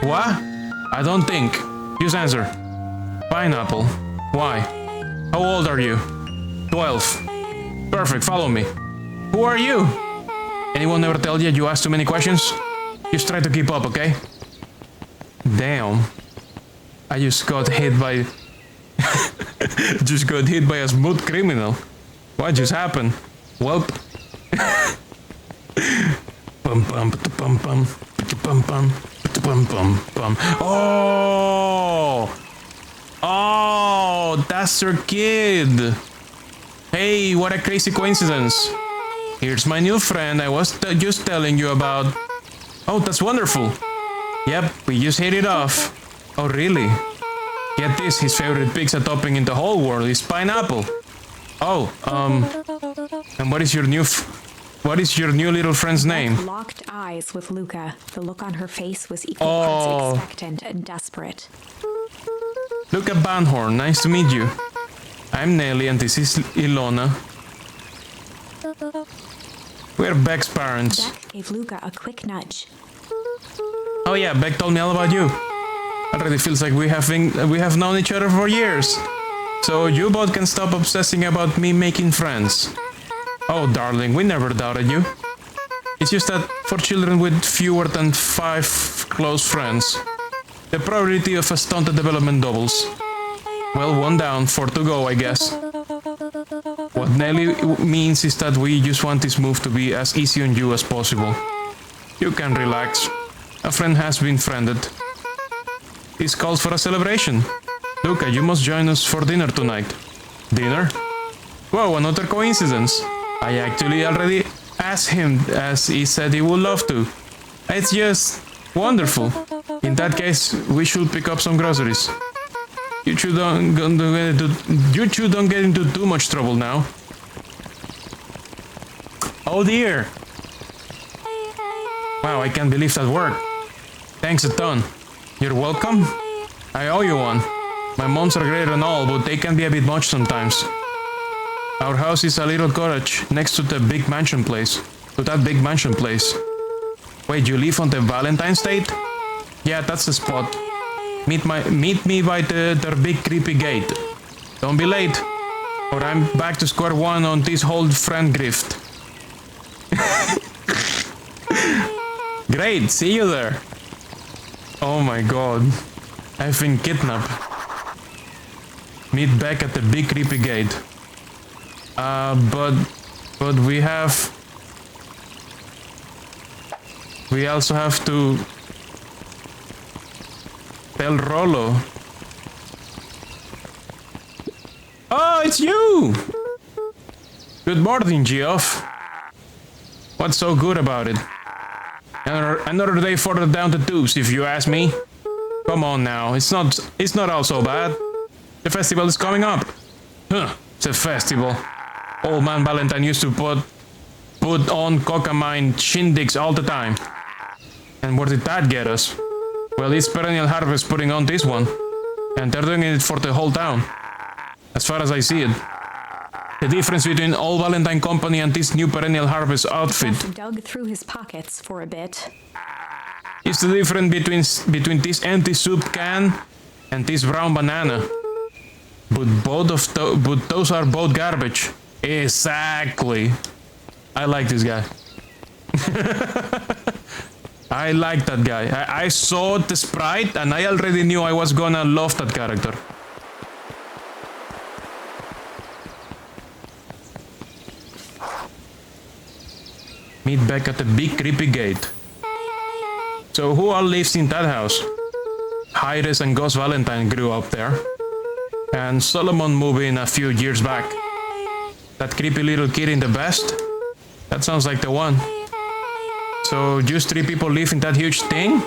What? I don't think. Just answer. Pineapple. Why? How old are you? 12. Perfect, follow me. Who are you? Anyone ever tell you ask too many questions? Just try to keep up, okay? Damn. I just got hit by... just got hit by a smooth criminal. What just happened? Welp. Pum pum pum pum pum pum pum pum pum. Oh! Oh, that's her kid. Hey, what a crazy coincidence. Here's my new friend I was just telling you about. Oh, that's wonderful. Yep, we just hit it off. Oh, really? Get this, his favorite pizza topping in the whole world is pineapple. Oh, and what is your new little friend's name? Locked eyes with Luca. The look on her face was equal parts expectant and desperate. Luca Banhorn, nice to meet you. I'm Nelly and this is Ilona. We're Beck's parents. Beck gave Luca a quick nudge. Oh yeah, Beck told me all about you. Already feels like we have known each other for years. So you both can stop obsessing about me making friends. Oh darling, we never doubted you. It's just that for children with fewer than 5 close friends, the probability of a stunted development doubles. Well, 1 down, 4 to go, I guess. What Nelly means is that we just want this move to be as easy on you as possible. You can relax. A friend has been friended. This calls for a celebration. Luca, you must join us for dinner tonight. Dinner? Whoa, another coincidence. I actually already asked him as he said he would love to. It's just wonderful. In that case, we should pick up some groceries. You two don't get into too much trouble now. Oh dear. Wow, I can't believe that worked. Thanks a ton. You're welcome. I owe you one. My moms are great and all, but they can be a bit much sometimes. Our house is a little cottage next to the big mansion place. To that big mansion place. Wait, you live on the Valentine's State? Yeah, that's the spot. Meet me by their big creepy gate. Don't be late, or I'm back to square one on this whole friend grift. Great, see you there. Oh my god, I've been kidnapped. Meet back at the big creepy gate. But we have We also have to tell Rollo. Oh, it's you! Good morning, Geoff. What's so good about it? Another day further down the tubes, if you ask me. Come on now, it's not all so bad. The festival is coming up. Huh, it's a festival. Old man Valentine used to put on coca-mine shindigs all the time. And where did that get us? Well, it's Perennial Harvest putting on this one. And they're doing it for the whole town. As far as I see it. The difference between Old Valentine Company and this new Perennial Harvest outfit Moth dug through his pockets for a bit. is the difference between this empty soup can and this brown banana. But those are both garbage. Exactly. I like this guy. I like that guy. I saw the sprite and I already knew I was gonna love that character. Meet back at the big creepy gate. So who all lives in that house? Iris and Gus Valentine grew up there. And Solomon moved in a few years back. That creepy little kid in the vest? That sounds like the one. So just 3 people live in that huge thing?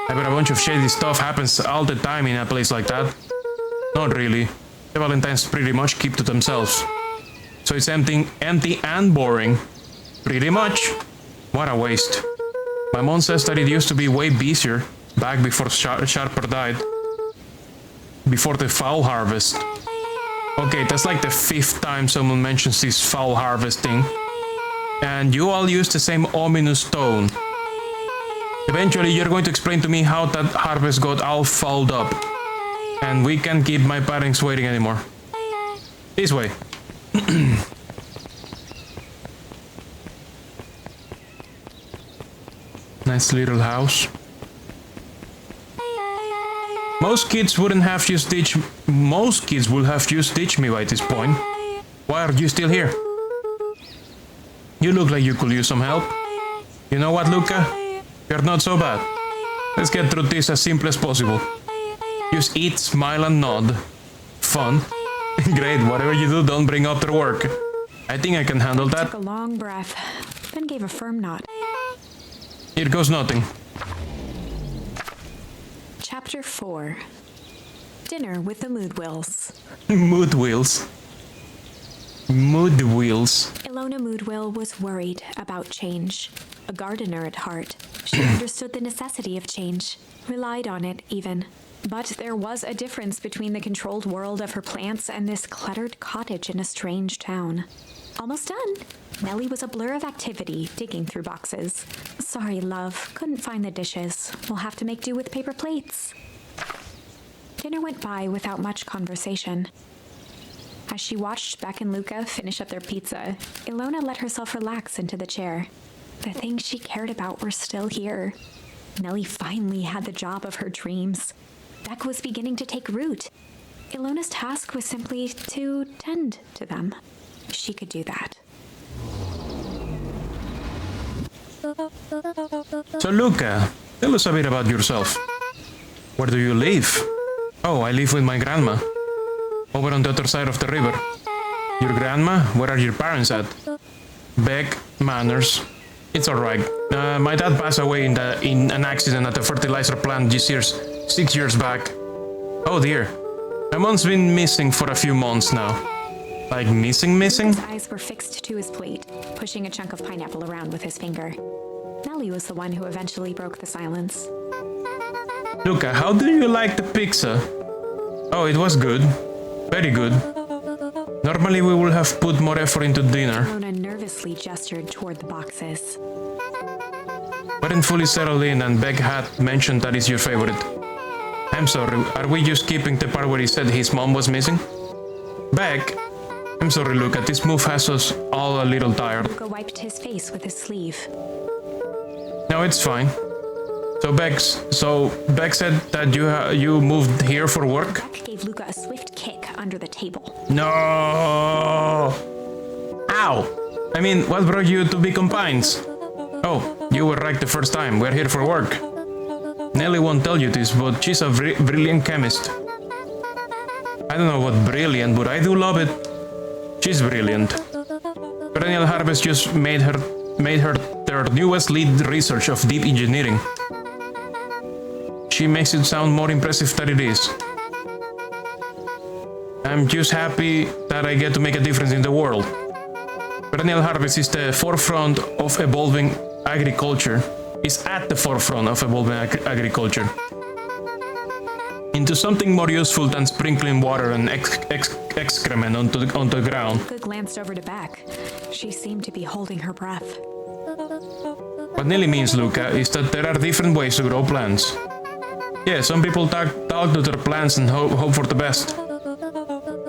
I bet a bunch of shady stuff happens all the time in a place like that. Not really. The Valentines pretty much keep to themselves. So it's empty and boring. Pretty much. What a waste. My mom says that it used to be way busier back before Sharper died. Before the fowl harvest. Okay, that's like the 5th time someone mentions this fowl harvest thing. And you all use the same ominous tone. Eventually you're going to explain to me how that harvest got all fouled up. And we can't keep my parents waiting anymore. This way. Nice little house. Most kids would have used ditch me by this point. Why are you still here? You look like you could use some help. You know what, Luca? You're not so bad. Let's get through this as simple as possible. Just eat, smile and nod. Fun. Great, whatever you do, don't bring up their work. I think I can handle that. Took a long breath, then gave a firm nod. Here goes nothing. Chapter 4. Dinner with the Moodwills. Moodwills. Moodwills. Ilona Moodwill was worried about change. A gardener at heart, she understood the necessity of change, relied on it even. But there was a difference between the controlled world of her plants and this cluttered cottage in a strange town. Almost done. Nellie was a blur of activity, digging through boxes. Sorry, love. Couldn't find the dishes. We'll have to make do with paper plates. Dinner went by without much conversation. As she watched Beck and Luca finish up their pizza, Ilona let herself relax into the chair. The things she cared about were still here. Nellie finally had the job of her dreams. Beck was beginning to take root. Ilona's task was simply to tend to them. She could do that. So Luca, tell us a bit about yourself. Where do you live? Oh, I live with my grandma. Over on the other side of the river. Your grandma? Where are your parents at? Beck, manners. It's alright. My dad passed away in an accident at the fertilizer plant 6 years back. Oh dear. My mom's been missing for a few months now. Like missing? His eyes were fixed to his plate, pushing a chunk of pineapple around with his finger. Nellie was the one who eventually broke the silence. Luca, how do you like the pizza? Oh, it was good. Very good. Normally we would have put more effort into dinner. Ilona nervously gestured toward the boxes. Weren't fully settled in and Beck had mentioned that is your favorite. I'm sorry, are we just skipping the part where he said his mom was missing? Beck, I'm sorry, Luca, this move has us all a little tired. Luca wiped his face with his sleeve. No, it's fine. So Beck said that you moved here for work? Beck gave Luca a swift kick under the table. No! Ow! I mean, what brought you to Beacon Pines? Oh, You were right the first time. We're here for work. Nelly won't tell you this, but she's a brilliant chemist. I don't know what brilliant, but I do love it. She's brilliant. Perennial Harvest just made her their newest lead research of deep engineering. She makes it sound more impressive than it is. I'm just happy that I get to make a difference in the world. Perennial Harvest is the forefront of evolving agriculture. Is at the forefront of evolving agriculture. Into something more useful than sprinkling water and excrement onto the ground. Luca glanced over to Beck. She seemed to be holding her breath. What Nelly means, Luca, is that there are different ways to grow plants. Yeah, some people talk to their plants and hope for the best.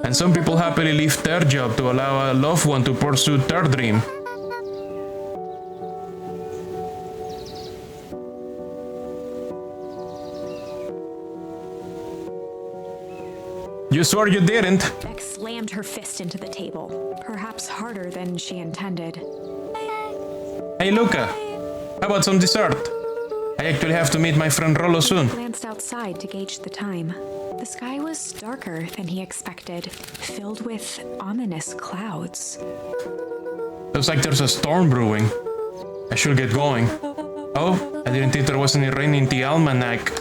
And some people happily leave their job to allow a loved one to pursue their dream. You swore you didn't. Beck slammed her fist into the table, perhaps harder than she intended. Hey, Luca, how about some dessert? I actually have to meet my friend Rollo soon. He glanced outside to gauge the time. The sky was darker than he expected, filled with ominous clouds. Looks like there's a storm brewing. I should get going. Oh, I didn't think there was any rain in the almanac.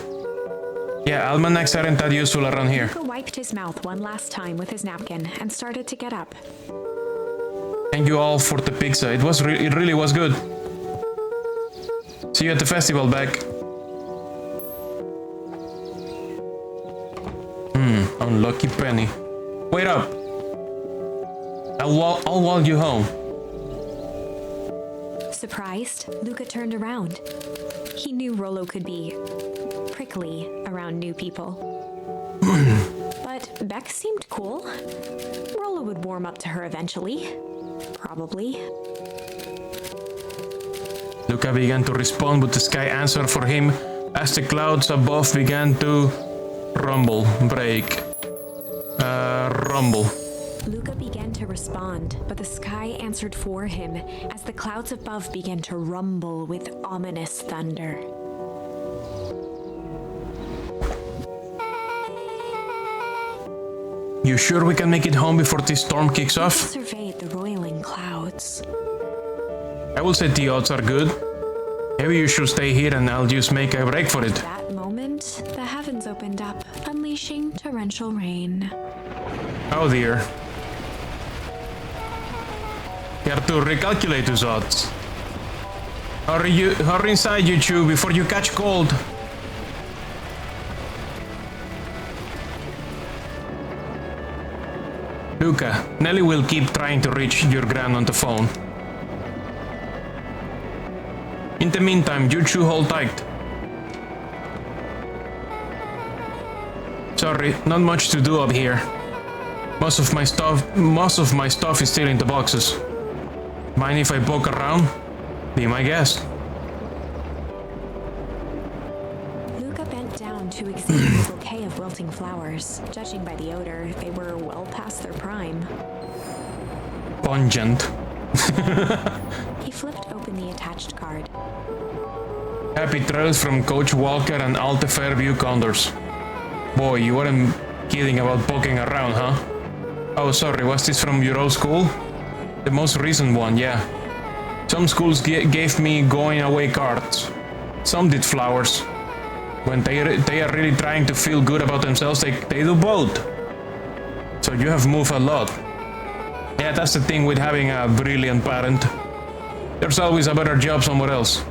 Yeah, almanacs aren't that useful around here. Luca wiped his mouth one last time with his napkin and started to get up. Thank you all for the pizza. It really was good. See you at the festival, Beck. Unlucky penny. Wait up. I'll walk you home. Surprised, Luca turned around. He knew Rollo could be prickly around new people. But Beck seemed cool. Rollo would warm up to her eventually. Probably. Luca began to respond, but the sky answered for him as the clouds above began to rumble. Luca began to respond, but the sky answered for him as the clouds above began to rumble with ominous thunder. You sure we can make it home before this storm kicks Luca off? surveyed the roiling clouds. I will say the odds are good. Maybe you should stay here and I'll just make a break for it. At that moment, the heavens opened up, unleashing torrential rain. Oh dear. You have to recalculate those odds. Hurry inside, you two, before you catch cold. Luca, Nelly will keep trying to reach your gran on the phone. In the meantime, you two hold tight. Sorry, not much to do up here. Most of my stuff is still in the boxes. Mind if I poke around? Be my guest. Luca bent down to examine the bouquet of wilting flowers. Judging by the odor, they were well past their prime. Pungent. He flipped open the attached card. Happy trails from Coach Walker and Alta Fairview Condors. Boy, you weren't kidding about poking around, huh? Oh, sorry, was this from your old school? The most recent one, yeah. Some schools gave me going away cards. Some did flowers. When they are really trying to feel good about themselves, they do both. So you have moved a lot. Yeah, that's the thing with having a brilliant parent. There's always a better job somewhere else.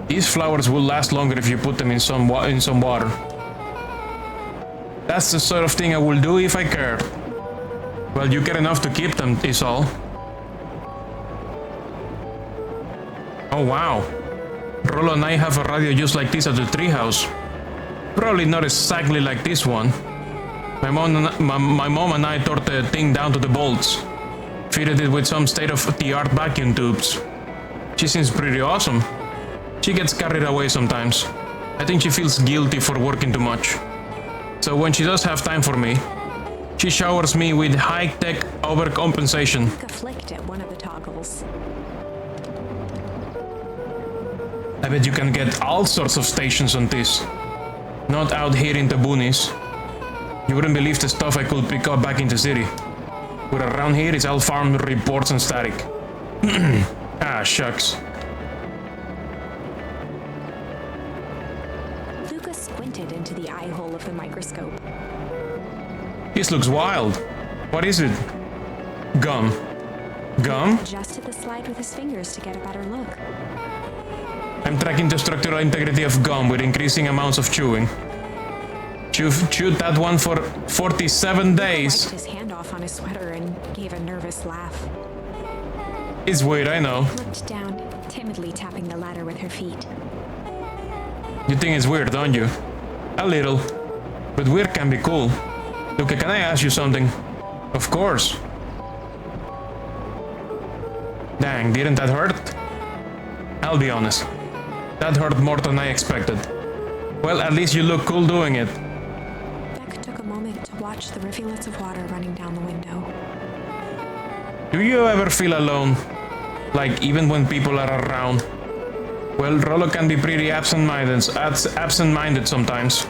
These flowers will last longer if you put them in some water. That's the sort of thing I will do if I cared. Well, you care enough to keep them, is all. Oh wow. Rollo and I have a radio just like this at the treehouse. Probably not exactly like this one. My mom and I tore the thing down to the bolts. Fitted it with some state-of-the-art vacuum tubes. She seems pretty awesome. She gets carried away sometimes. I think she feels guilty for working too much. So when she does have time for me, she showers me with high-tech overcompensation. Luca flicked at one of the toggles. levels. I bet you can get all sorts of stations on this. Not out here in the boonies. You wouldn't believe the stuff I could pick up back in the city. But around here it's all farm reports and static. Ah, shucks. Luca squinted into the eye hole of the microscope. This looks wild. What is it? Gum. Gum? Adjusted the slide with his fingers to get a better look. I'm tracking the structural integrity of gum with increasing amounts of chewing. Chewed that one for 47 days. Wiped his hand off on his sweater and gave a nervous laugh. It's weird, I know. Looked down, timidly tapping the ladder with her feet. You think it's weird, don't you? A little. But weird can be cool. Luca, can I ask you something? Of course. Dang, didn't that hurt? I'll be honest. That hurt more than I expected. Well, at least you look cool doing it. Beck took a moment to watch the rivulets of water running down the window. Do you ever feel alone? Like, even when people are around? Well, Rollo can be pretty absent-minded sometimes.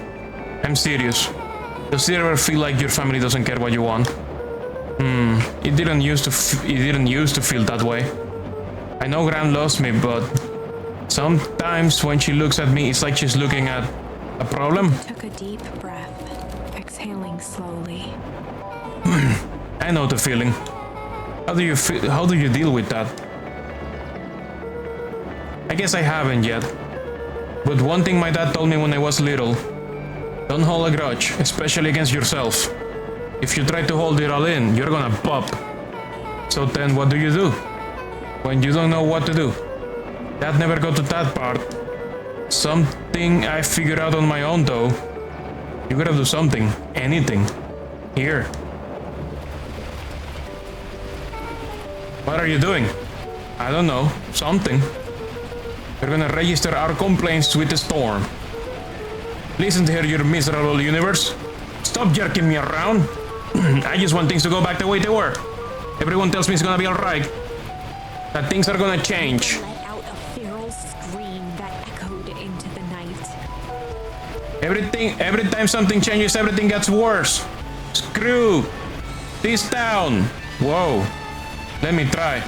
I'm serious. Does it ever feel like your family doesn't care what you want? It didn't used to feel that way. I know Gran loves me, but sometimes when she looks at me, it's like she's looking at a problem. Took a deep breath, exhaling slowly. I know the feeling. How do you deal with that? I guess I haven't yet. But one thing my dad told me when I was little: don't hold a grudge, especially against yourself. If you try to hold it all in, you're gonna pop. So then what do you do when you don't know what to do? That never got to that part. Something I figured out on my own though. You gotta do something, anything. Here. What are you doing? I don't know, something. We're gonna register our complaints with the storm. Listen here, you miserable universe. Stop jerking me around. I just want things to go back the way they were. Everyone tells me it's gonna be alright. That things are gonna change. Let out a feral scream that echoed into the night. Every time something changes, everything gets worse. Screw this town. Whoa. Let me try.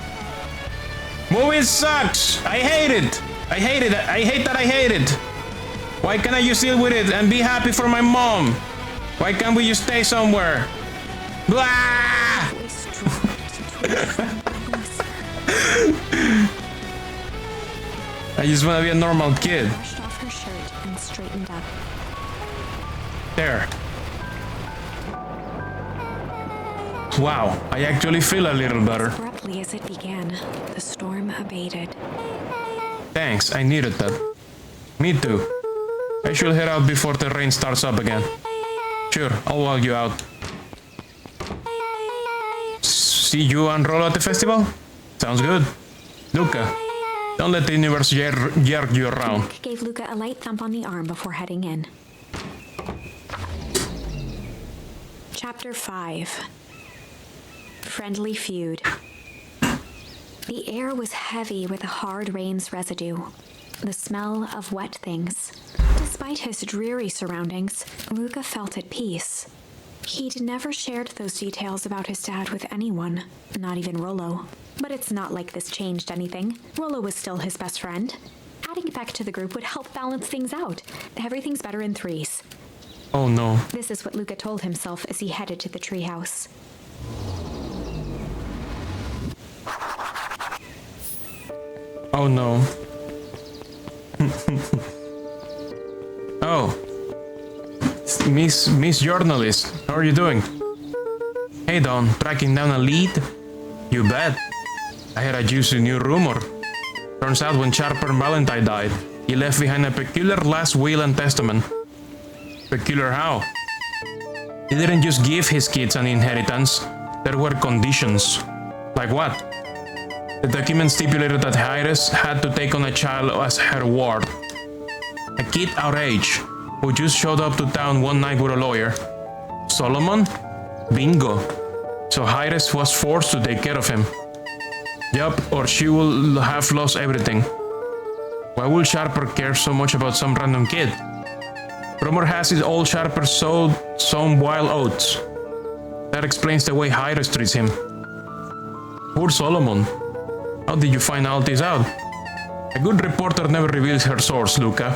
Movie sucks. I hate it. I hate it. I hate that I hate it. Why can't I just deal with it and be happy for my mom? Why can't we just stay somewhere? Blah! I just want to be a normal kid. Brushed off her shirt and straightened up. There. Wow, I actually feel a little better. Abruptly as it began, the storm abated. Thanks, I needed that. Me too. I should head out before the rain starts up again. Sure, I'll walk you out. See you and Rollo at the festival? Sounds good. Luca, don't let the universe jerk you around. Beck gave Luca a light thump on the arm before heading in. Chapter 5. Friendly Feud. The air was heavy with a hard rain's residue, the smell of wet things. Despite his dreary surroundings, Luca felt at peace. He'd never shared those details about his dad with anyone, not even Rollo. But it's not like this changed anything. Rollo was still his best friend. Adding Beck to the group would help balance things out. Everything's better in threes. Oh no. This is what Luca told himself as he headed to the treehouse. Oh no. Oh. Miss Journalist, how are you doing? Hey Don, tracking down a lead? You bet. I heard a juicy new rumor. Turns out when Sharper Valentine died, he left behind a peculiar last will and testament. Peculiar how? He didn't just give his kids an inheritance, there were conditions. Like what? The document stipulated that Iris had to take on a child as her ward. A kid our age, who just showed up to town one night with a lawyer. Solomon? Bingo. So Iris was forced to take care of him. Yup, or she will have lost everything. Why would Sharper care so much about some random kid? Rumor has it old Sharper sowed some wild oats. That explains the way Hyros treats him. Poor Solomon. How did you find all this out? A good reporter never reveals her source, Luca.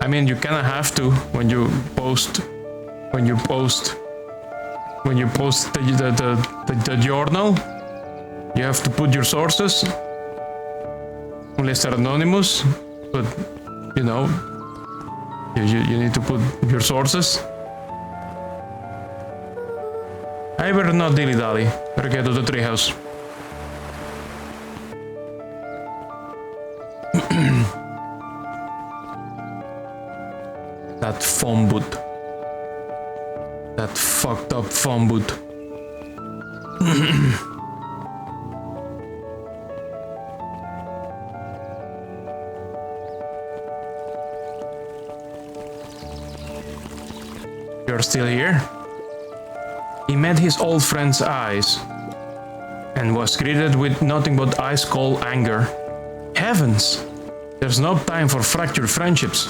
I mean, you kinda have to when you post the journal. You have to put your sources. Unless they're anonymous, but you know, you need to put your sources. I better not dilly-dally. Better get to the treehouse. That phone booth. That fucked up phone booth. You're still here? He met his old friend's eyes and was greeted with nothing but ice-cold anger. Heavens! There's no time for fractured friendships.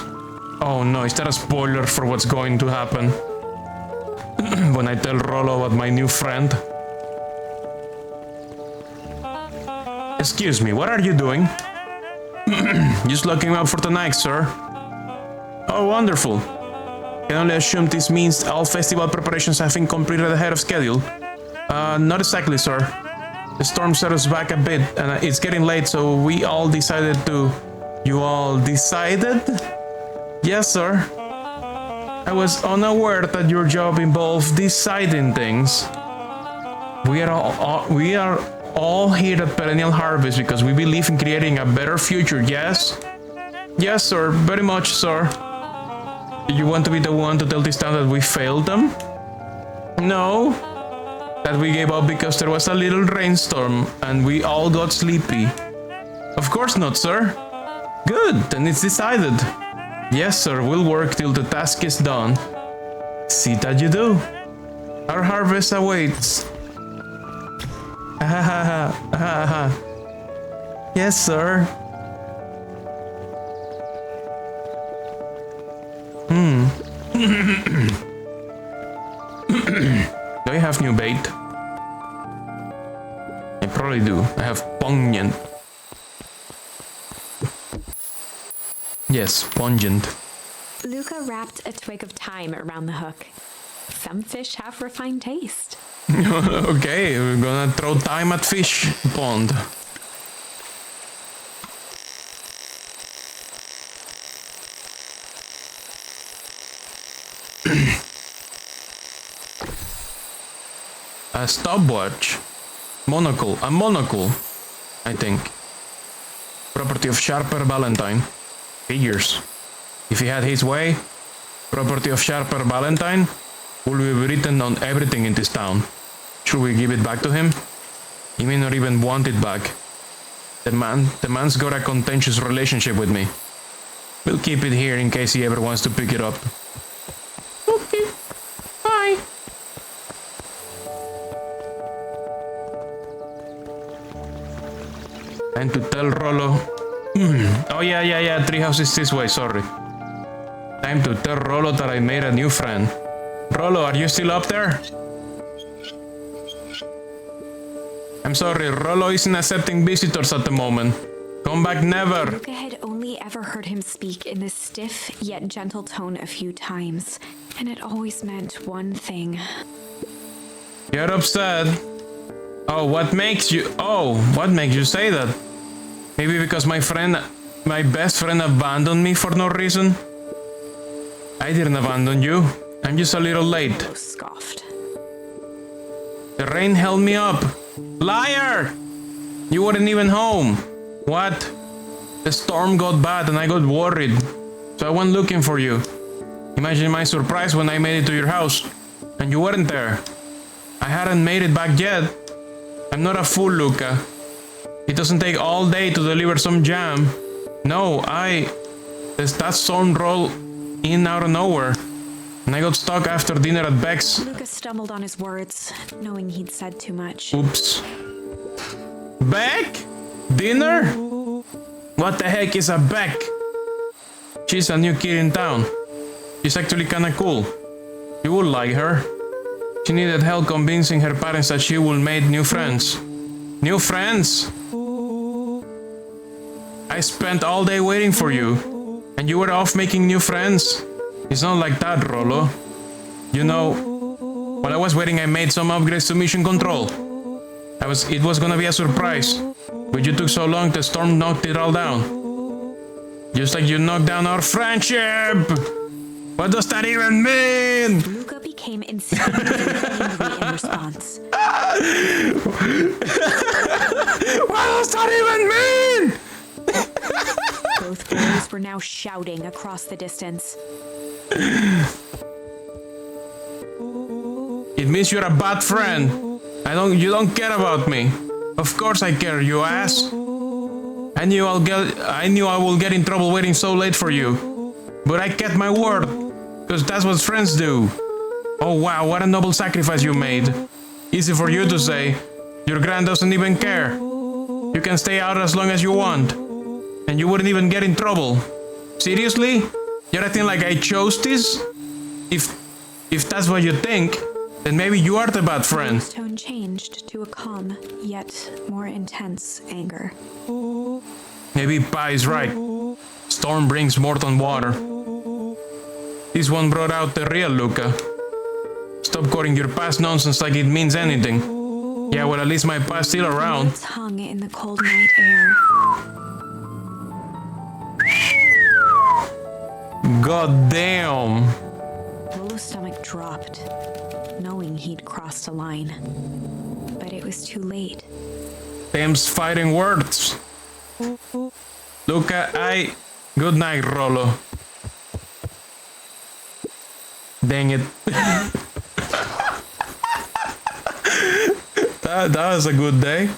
Oh no, is that a spoiler for what's going to happen? When I tell Rollo about my new friend? Excuse me, what are you doing? Just looking up for tonight, sir. Oh, wonderful. Can only assume this means all festival preparations have been completed ahead of schedule. Not exactly, sir. The storm set us back a bit, and it's getting late, so we all decided to... You all decided? Yes, sir. I was unaware that your job involved deciding things. We are all here at Perennial Harvest because we believe in creating a better future, yes? Yes, sir. Very much, sir. Do you want to be the one to tell this town that we failed them? No. That we gave up because there was a little rainstorm and we all got sleepy. Of course not, sir. Good, then it's decided. Yes, sir, we'll work till the task is done. See that you do. Our harvest awaits. Yes, sir. Do I have new bait? I probably do. I have pungent. Yes, pungent. Luca wrapped a twig of thyme around the hook. Some fish have refined taste. Okay, we're gonna throw thyme at fish pond. A stopwatch. Monocle. A monocle, I think. Property of Sharper Valentine. Figures. If he had his way, property of Sharper Valentine will be written on everything in this town. Should we give it back to him? He may not even want it back. The man's got a contentious relationship with me. We'll keep it here in case he ever wants to pick it up. Okay. Bye. And to tell Rollo... Oh yeah, treehouse is this way, sorry. Time to tell Rollo that I made a new friend. Rollo, are you still up there? I'm sorry, Rollo isn't accepting visitors at the moment. Come back never. Luca had only ever heard him speak in this stiff yet gentle tone a few times, and it always meant one thing. You're upset. What makes you say that? Maybe because my best friend abandoned me for no reason? I didn't abandon you. I'm just a little late. Luca scoffed. The rain held me up. Liar! You weren't even home. What? The storm got bad and I got worried. So I went looking for you. Imagine my surprise when I made it to your house. And you weren't there. I hadn't made it back yet. I'm not a fool, Luca. It doesn't take all day to deliver some jam. No, that storm rolled in out of nowhere. And I got stuck after dinner at Beck's. Luca stumbled on his words, knowing he'd said too much. Oops. Beck? Dinner? What the heck is a Beck? She's a new kid in town. She's actually kinda cool. You would like her. She needed help convincing her parents that she would make new friends. New friends? I spent all day waiting for you, and you were off making new friends? It's not like that, Rolo. You know, while I was waiting, I made some upgrades to mission control. It was gonna be a surprise, but you took so long the storm knocked it all down. Just like you knocked down our friendship! What does that even mean? Luca became instinctively angry in response. What does that even mean? Both boys were now shouting across the distance. It means you're a bad friend. You don't care about me. Of course I care, you ass. I knew I will get in trouble waiting so late for you. But I kept my word, because that's what friends do. Oh wow, what a noble sacrifice you made. Easy for you to say. Your grand doesn't even care. You can stay out as long as you want. And you wouldn't even get in trouble. Seriously? You're acting like I chose this? If that's what you think, then maybe you are the bad friend. His tone changed to a calm, yet more intense anger. Maybe Pa is right. Storm brings more than water. This one brought out the real Luca. Stop quoting your past nonsense like it means anything. Yeah, well, at least my pa's still around. Words hung in the cold night air. God damn. Lolo's stomach dropped, knowing he'd crossed a line. But it was too late. Them's fighting words. Luca, Good night, Rolo. Dang it. that was a good day.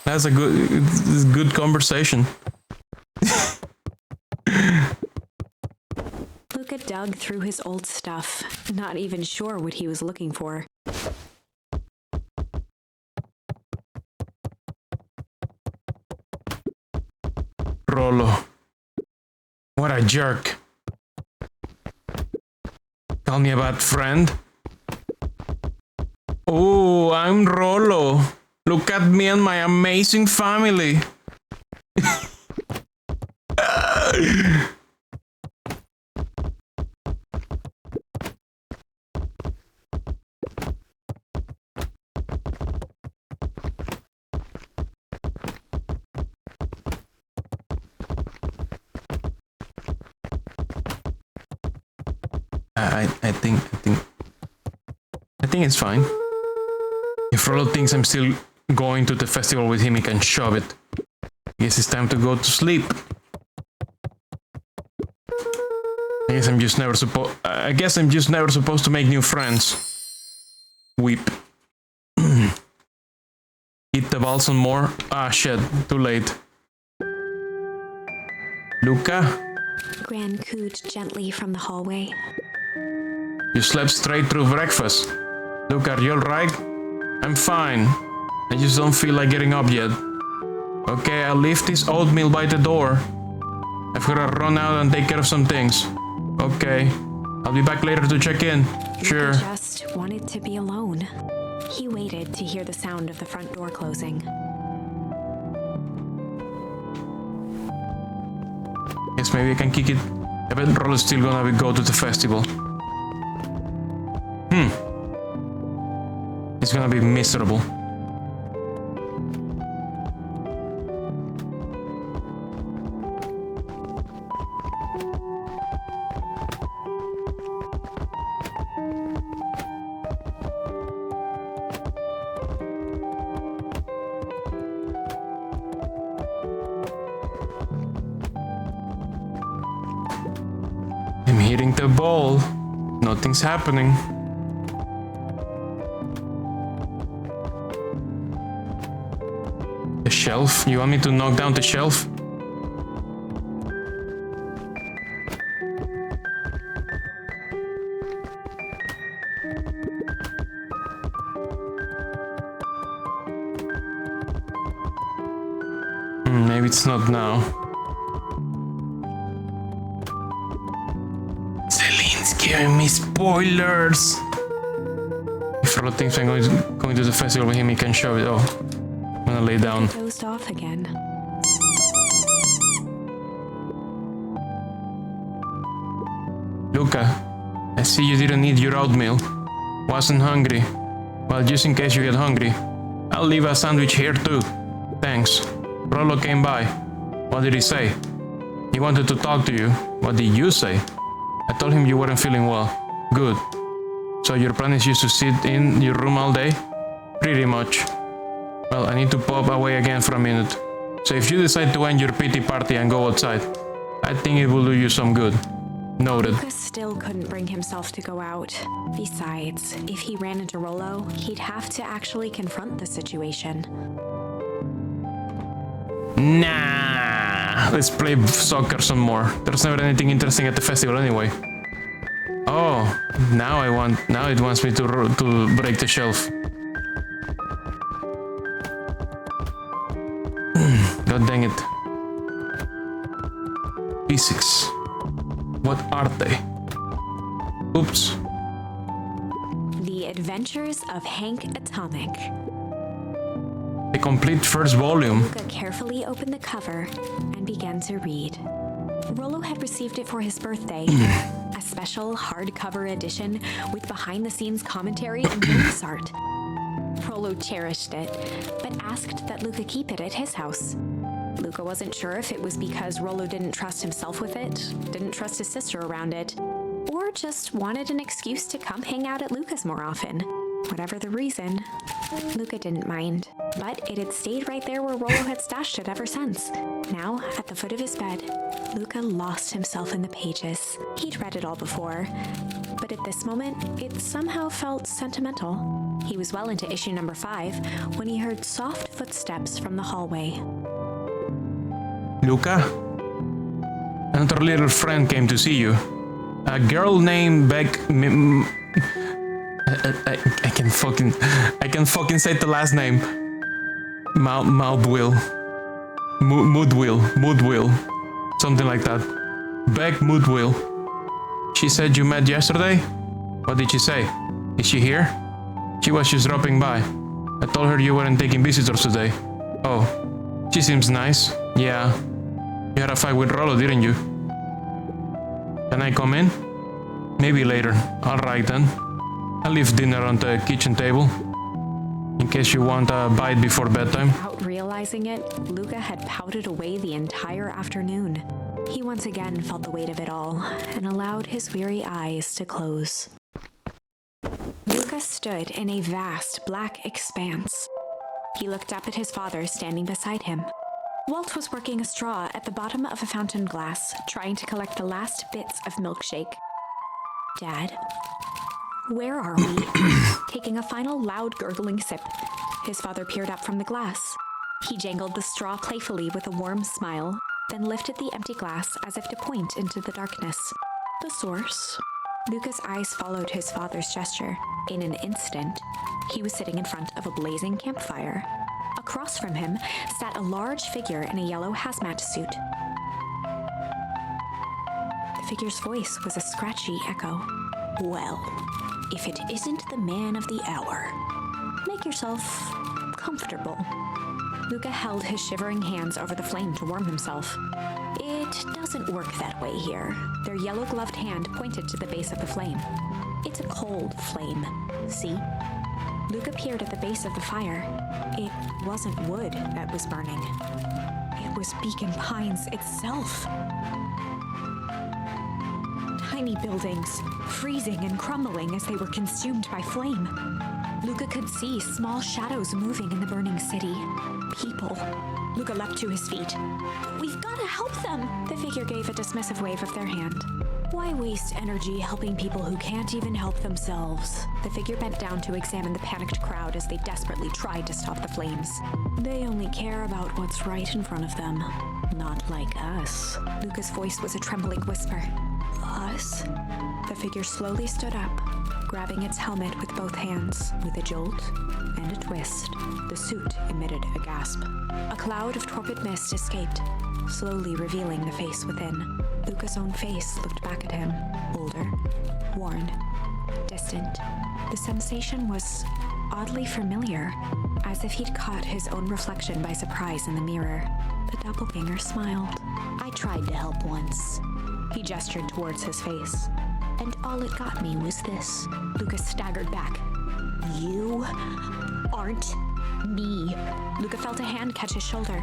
That's a good conversation. Luca dug through his old stuff, not even sure what he was looking for. Rolo. What a jerk. Call me a bad friend? Oh, I'm Rolo. Look at me and my amazing family. I think it's fine. If Rolo thinks I'm still going to the festival with him, he can shove it. Guess it's time to go to sleep. I guess I'm just never supposed to make new friends. Weep. Hit the balls some more. Ah shit, too late. Luca? Gran cooed gently from the hallway. You slept straight through breakfast. Luca, are you alright? I'm fine. I just don't feel like getting up yet. Okay, I'll leave this oatmeal by the door. I've gotta run out and take care of some things. Okay. I'll be back later to check in. Sure. Luca just wanted to be alone. He waited to hear the sound of the front door closing. Guess maybe I can kick it. I bet Rolo's still gonna go to the festival. It's gonna be miserable. I'm hitting the ball. Nothing's happening. The shelf? You want me to knock down the shelf? it's not now. Celine's giving me spoilers! If Rolo thinks I'm going to the festival with him, he can show it. Oh, I'm gonna lay down. Dozed off again. Luca, I see you didn't eat your oatmeal. Wasn't hungry. Well, just in case you get hungry, I'll leave a sandwich here too. Thanks. Rolo came by. What did he say? He wanted to talk to you. What did you say? I told him you weren't feeling well. Good. So your plan is just to sit in your room all day? Pretty much. Well, I need to pop away again for a minute. So if you decide to end your pity party and go outside, I think it will do you some good. Noted. Lucas still couldn't bring himself to go out. Besides, if he ran into Rolo, he'd have to actually confront the situation. Nah, let's play soccer some more. There's never anything interesting at the festival anyway. Oh, now it wants me to break the shelf. God dang it. Physics. What are they? Oops. The Adventures of Hank Atomic. The complete first volume. Luca carefully opened the cover and began to read. Rolo had received it for his birthday, a special hardcover edition with behind-the-scenes commentary and bonus art. Rolo cherished it, but asked that Luca keep it at his house. Luca wasn't sure if it was because Rolo didn't trust himself with it, didn't trust his sister around it, or just wanted an excuse to come hang out at Luca's more often. Whatever the reason, Luca didn't mind, but it had stayed right there where Rolo had stashed it ever since. Now, at the foot of his bed, Luca lost himself in the pages. He'd read it all before, but at this moment, it somehow felt sentimental. He was well into issue number 5 when he heard soft footsteps from the hallway. Luca? Another little friend came to see you. A girl named Beck... I can fucking say the last name. Moodwill. Something like that. Beck Moodwill. She said you met yesterday? What did she say? Is she here? She was just dropping by. I told her you weren't taking visitors today. Oh, she seems nice. Yeah. You had a fight with Rolo, didn't you? Can I come in? Maybe later. Alright then. I'll leave dinner on the kitchen table. In case you want a bite before bedtime. Without realizing it, Luca had pouted away the entire afternoon. He once again felt the weight of it all and allowed his weary eyes to close. Luca stood in a vast black expanse. He looked up at his father standing beside him. Walt was working a straw at the bottom of a fountain glass, trying to collect the last bits of milkshake. Dad, where are we? Taking a final loud gurgling sip, his father peered up from the glass. He jangled the straw playfully with a warm smile, then lifted the empty glass as if to point into the darkness. The source? Luca's eyes followed his father's gesture. In an instant, he was sitting in front of a blazing campfire. Across from him sat a large figure in a yellow hazmat suit. The figure's voice was a scratchy echo. Well, if it isn't the man of the hour, make yourself comfortable. Luca held his shivering hands over the flame to warm himself. It doesn't work that way here. Their yellow-gloved hand pointed to the base of the flame. It's a cold flame, see? Luca peered at the base of the fire. It wasn't wood that was burning. It was Beacon Pines itself. Tiny buildings, freezing and crumbling as they were consumed by flame. Luca could see small shadows moving in the burning city. People. Luca leapt to his feet. We've got to help them! The figure gave a dismissive wave of their hand. Why waste energy helping people who can't even help themselves? The figure bent down to examine the panicked crowd as they desperately tried to stop the flames. They only care about what's right in front of them. Not like us. Luca's voice was a trembling whisper. Us? the figure slowly stood up, grabbing its helmet with both hands. With a jolt and a twist, the suit emitted a gasp. A cloud of torpid mist escaped, slowly revealing the face within. Luca's own face looked back at him, older, worn, distant. The sensation was oddly familiar, as if he'd caught his own reflection by surprise in the mirror. The doppelganger smiled. I tried to help once. He gestured towards his face. And all it got me was this. Luca staggered back. You aren't me. Luca felt a hand catch his shoulder.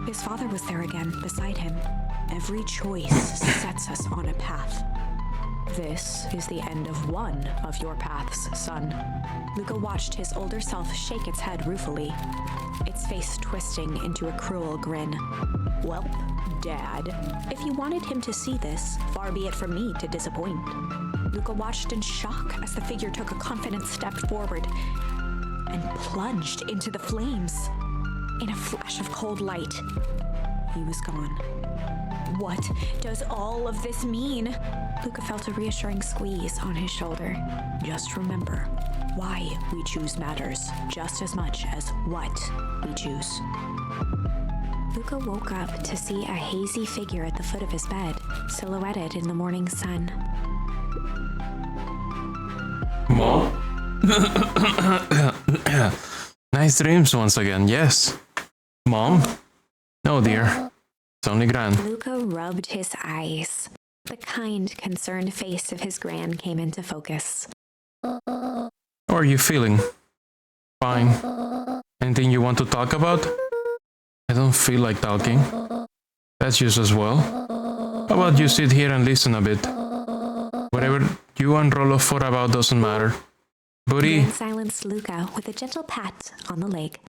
His father was there again, beside him. Every choice sets us on a path. This is the end of one of your paths, son. Luca watched his older self shake its head ruefully, its face twisting into a cruel grin. Well, Dad, if you wanted him to see this, far be it from me to disappoint. Luca watched in shock as the figure took a confident step forward and plunged into the flames. In a flash of cold light, he was gone. What does all of this mean? Luca felt a reassuring squeeze on his shoulder. Just remember, why we choose matters just as much as what we choose. Luca woke up to see a hazy figure at the foot of his bed, silhouetted in the morning sun. Mom? Nice dreams once again, yes. Mom? No, dear. It's only Gran. Luca rubbed his eyes. The kind, concerned face of his Gran came into focus. How are you feeling? Fine. Anything you want to talk about? I don't feel like talking. That's just as well. How about you sit here and listen a bit? Whatever you and Rollo fought about doesn't matter. Buddy. Gran silenced Luca with a gentle pat on the leg.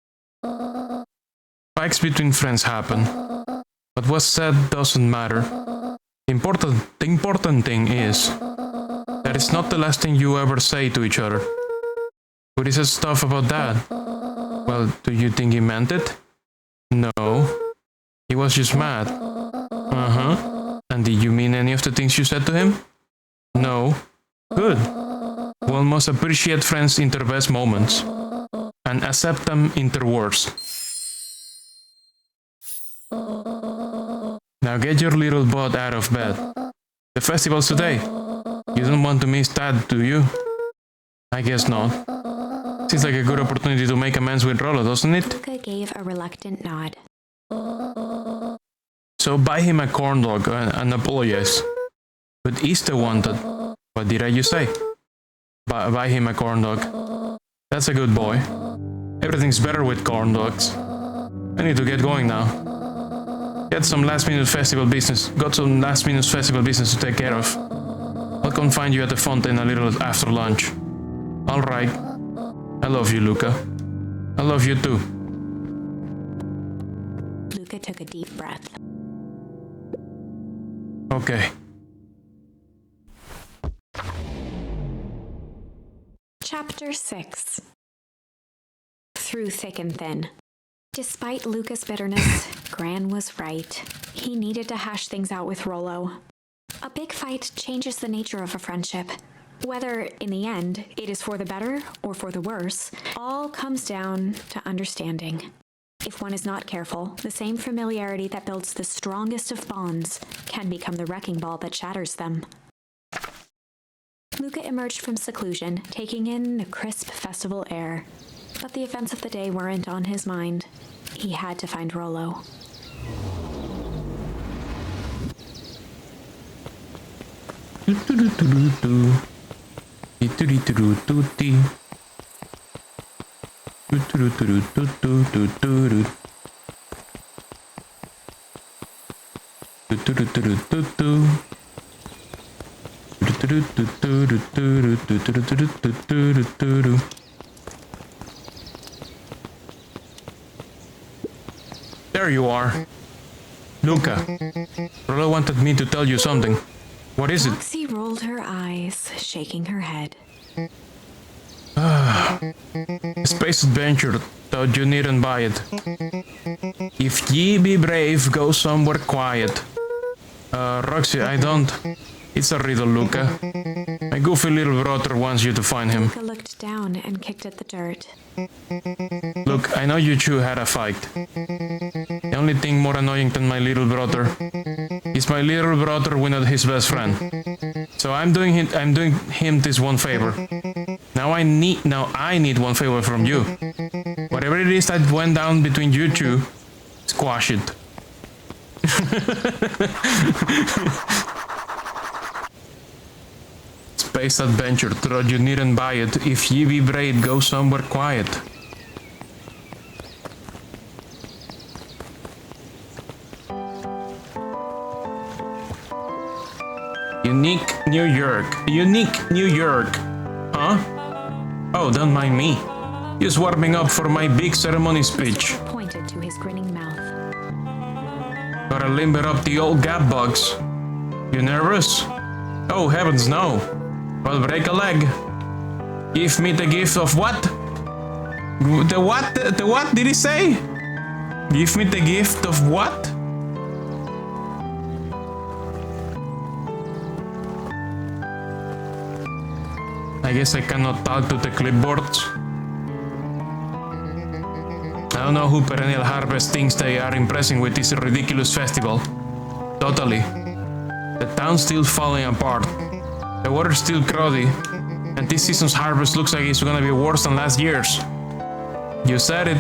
Fights between friends happen. But what's said doesn't matter. The important thing is that it's not the last thing you ever say to each other. Buddy said stuff about that. Well, do you think he meant it? No. He was just mad. Uh-huh. And did you mean any of the things you said to him? No. Good. One must appreciate friends in their best moments and accept them in their worst. Now get your little butt out of bed. The festival's today. You don't want to miss that, do you? I guess not. Seems like a good opportunity to make amends with Rollo, doesn't it? Luca gave a reluctant nod. So buy him a corn dog and apologize. But he's the one that... What did I just say? Buy him a corn dog. That's a good boy. Everything's better with corn dogs. I need to get going now. Got some last minute festival business to take care of. I'll come find you at the fountain a little after lunch. Alright. I love you, Luca. I love you too. Luca took a deep breath. Okay. Chapter 6. Through thick and thin. Despite Luca's bitterness, Gran was right. He needed to hash things out with Rollo. A big fight changes the nature of a friendship. Whether, in the end, it is for the better or for the worse, all comes down to understanding. If one is not careful, the same familiarity that builds the strongest of bonds can become the wrecking ball that shatters them. Luca emerged from seclusion, taking in the crisp festival air. But the events of the day weren't on his mind. He had to find Rollo. There you are. Luca, Rollo wanted me to tell you something. What is it? Roxy rolled her eyes, shaking her head. Space adventure, thought you needn't buy it. If ye be brave, go somewhere quiet. Roxy, I don't... It's a riddle, Luca. My goofy little brother wants you to find him. Luca looked down and kicked at the dirt. Look, I know you two had a fight. The only thing more annoying than my little brother is my little brother without his best friend. So I'm doing him this one favor. Now I need one favor from you. Whatever it is that went down between you two, squash it. Space adventure, thought you needn't buy it. If ye vibrate, go somewhere quiet. Unique New York. Unique New York. Huh? Oh, don't mind me. Just warming up for my big ceremony speech. Pointed to his grinning mouth. Gotta limber up the old gap bugs. You nervous? Oh, heavens no. Well, break a leg. Give me the gift of what? The what? The what did he say? Give me the gift of what? I guess I cannot talk to the clipboards. I don't know who Perennial Harvest thinks they are impressing with this ridiculous festival. Totally. The town's still falling apart. The water's still cruddy. And this season's harvest looks like it's gonna be worse than last year's. You said it.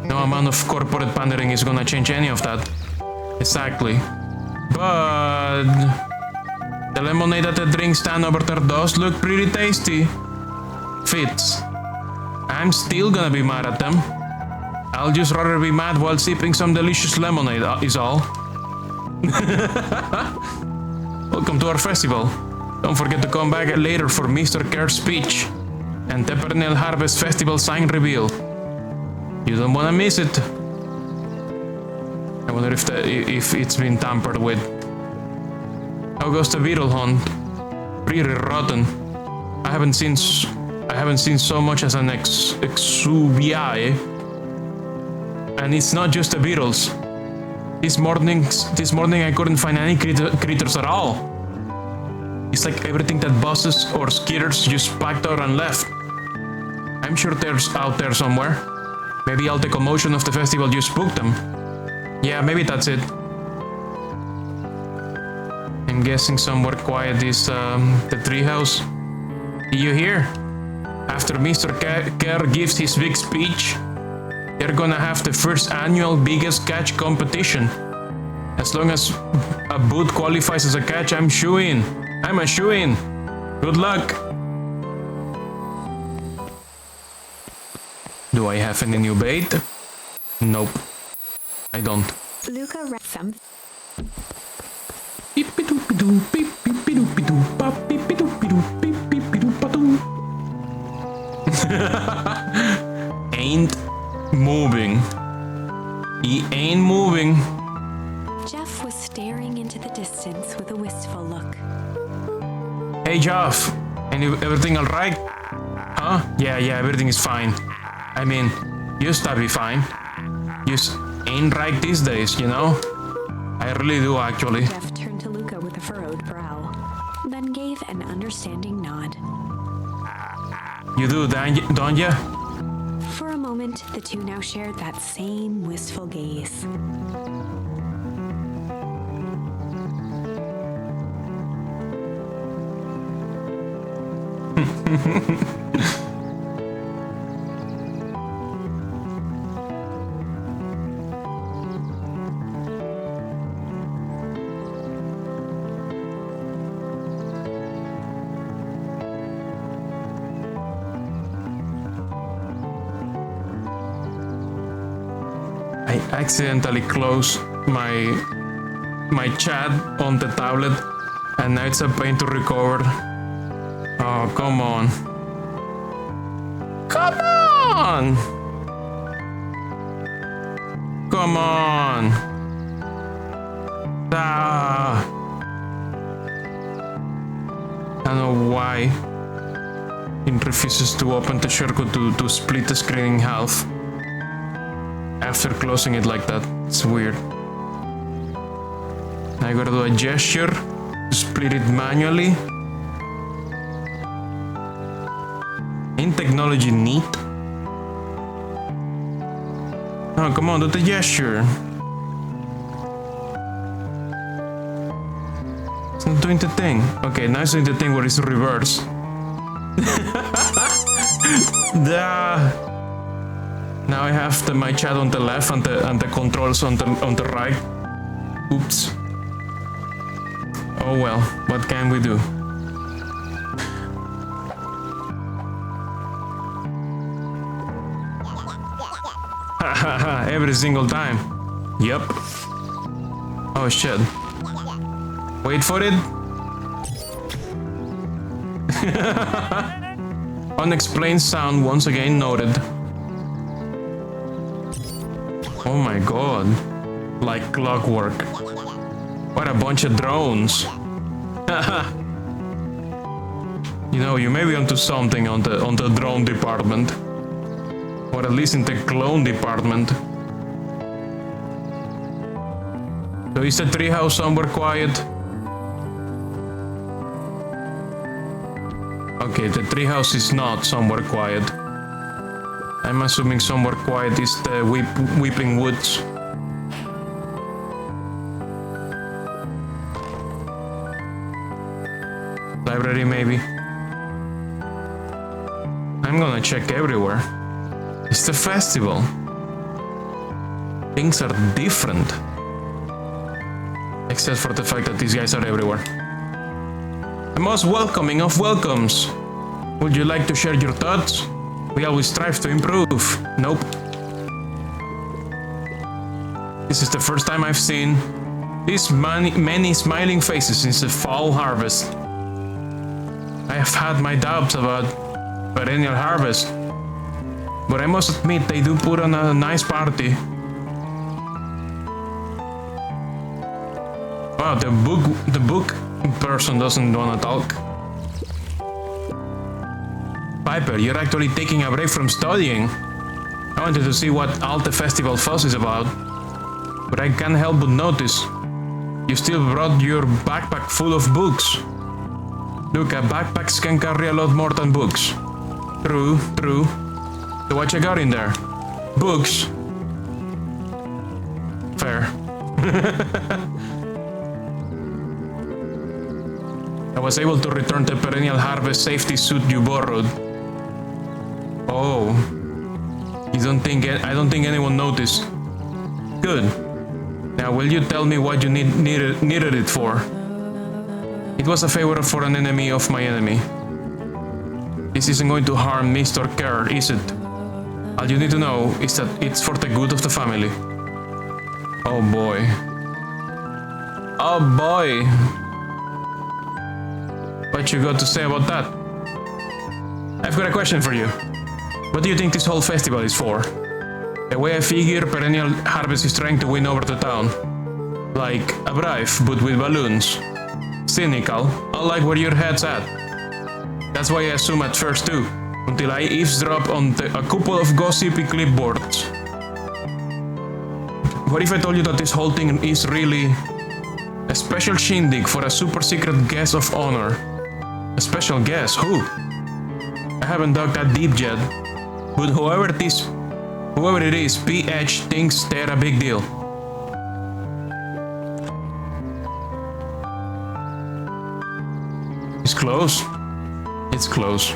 No amount of corporate pandering is gonna change any of that. Exactly. But the lemonade at the drink stand over there does look pretty tasty. Fits. I'm still gonna be mad at them. I'll just rather be mad while sipping some delicious lemonade, is all. Welcome to our festival. Don't forget to come back later for Mr. Kerr's speech and the Perennial Harvest Festival sign reveal. You don't want to miss it. I wonder if it's been tampered with. How goes the beetle hunt? Pretty rotten. I haven't seen so much as an exuviae. And it's not just the beetles. This morning I couldn't find any critters at all. It's like everything that buses or skitters just packed out and left. I'm sure they're out there somewhere. Maybe all the commotion of the festival just spooked them. Yeah, maybe that's it. I'm guessing somewhere quiet is the treehouse. Did you hear? After Mr. Kerr gives his big speech, they're gonna have the first annual biggest catch competition. As long as a boot qualifies as a catch, I'm shoo-in. I'm a shoo-in. Good luck. Do I have any new bait? Nope. I don't. Luca read some. Ain't moving. He ain't moving. Jeff was staring into the distance with a wistful look. Hey, Jeff. Everything alright? Huh? Yeah, everything is fine. I mean, used to be fine. Just ain't right these days, you know? I really do, actually. Jeff turned to Luca with a furrowed brow, then gave an understanding nod. You do, don't ya? For a moment, the two now shared that same wistful gaze. I accidentally closed my chat on the tablet, and now it's a pain to recover. Oh, come on. Come on! Come on! Ah! I don't know why it refuses to open the shortcut to split the screen in half. After closing it like that, it's weird. I gotta do a gesture split it manually. In technology neat. Oh, come on, do the gesture. It's not doing the thing. Okay, now it's doing the thing where it's reverse. Now I have my chat on the left and the controls on the right. Oops. Oh well, what can we do? Hahaha, every single time. Yep. Oh shit. Wait for it. Unexplained sound once again noted. Oh my god. Like clockwork. What a bunch of drones. You know, you may be onto something on the drone department. Or at least in the clone department. So is the treehouse somewhere quiet? Okay, the treehouse is not somewhere quiet. I'm assuming somewhere quiet is the Weeping Woods. Library, maybe. I'm gonna check everywhere. It's the festival. Things are different. Except for the fact that these guys are everywhere. The most welcoming of welcomes. Would you like to share your thoughts? We always strive to improve. Nope. This is the first time I've seen these many smiling faces since the fall harvest. I have had my doubts about perennial harvest, but I must admit they do put on a nice party. Wow, the book person doesn't wanna talk. Piper, you're actually taking a break from studying. I wanted to see what all the festival fuss is about, but I can't help but notice you still brought your backpack full of books. Look, backpacks can carry a lot more than books. True, true. So what you got in there? Books. Fair. I was able to return the perennial harvest safety suit you borrowed. Oh. I don't think anyone noticed. Good. Now will you tell me what you needed it for? It was a favor for an enemy of my enemy. This isn't going to harm Mr. Kerr, is it? All you need to know is that it's for the good of the family. Oh boy. Oh boy. What you got to say about that? I've got a question for you. What do you think this whole festival is for? The way I figure, Perennial Harvest is trying to win over the town. Like a bribe, but with balloons. Cynical, I like where your head's at. That's why I assume at first too, until I eavesdrop on a couple of gossipy clipboards. What if I told you that this whole thing is really a special shindig for a super secret guest of honor? A special guest? Who? I haven't dug that deep yet, but whoever it is, PH thinks they're a big deal. It's close. It's close.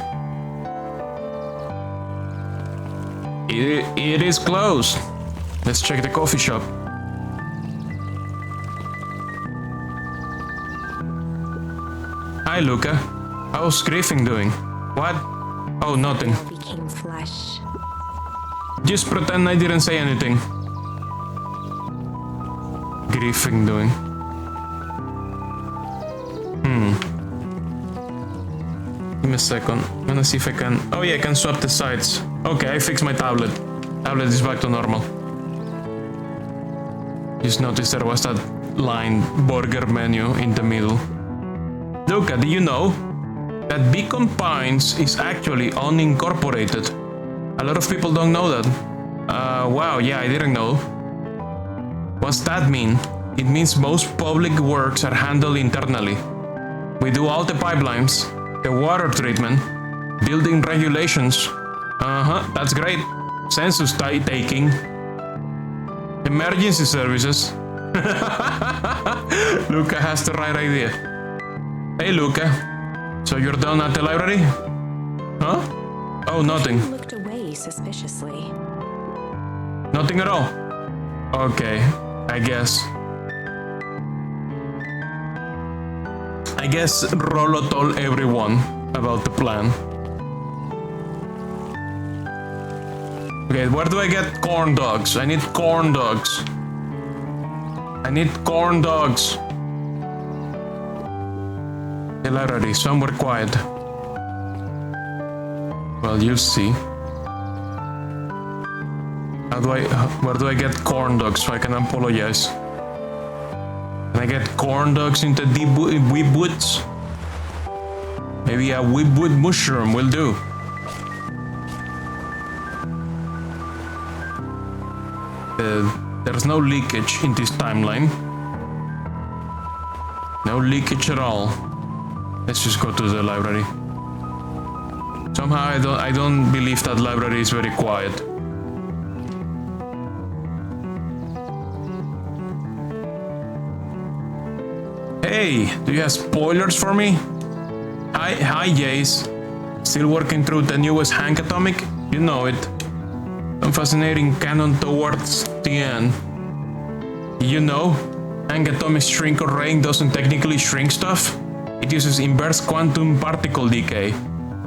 It is close. Let's check the coffee shop. Hi, Luca. How's Griffin doing? What? Oh, nothing. Became flesh. Just pretend I didn't say anything. Griffin doing. Give me a second. I'm gonna see if I can. Oh yeah, I can swap the sides. Okay, I fixed my tablet. Tablet is back to normal. Just noticed there was that line burger menu in the middle. Luca, do you know that Beacon Pines is actually unincorporated? A lot of people don't know that. Wow, yeah, I didn't know. What's that mean? It means most public works are handled internally. We do all the pipelines, the water treatment, building regulations. That's great. Census taking. Emergency services. Luca has the right idea. Hey Luca, so you're done at the library? Huh? Oh, nothing. He looked away suspiciously. Nothing at all? Okay, I guess. I guess Rollo told everyone about the plan. Okay, where do I get corn dogs? I need corn dogs. I need corn dogs. The library, somewhere quiet. Well, you see. Where do I get corn dogs so I can apologize? Can I get corn dogs into deep weeb woods? Maybe a weeb wood mushroom will do. There's no leakage in this timeline. No leakage at all. Let's just go to the library. Somehow I don't believe that library is very quiet. Hey, do you have spoilers for me? Hi, Jace. Still working through the newest Hank Atomic? You know it. Some fascinating canon towards the end. You know, Hank Atomic shrink arraying doesn't technically shrink stuff. It uses inverse quantum particle decay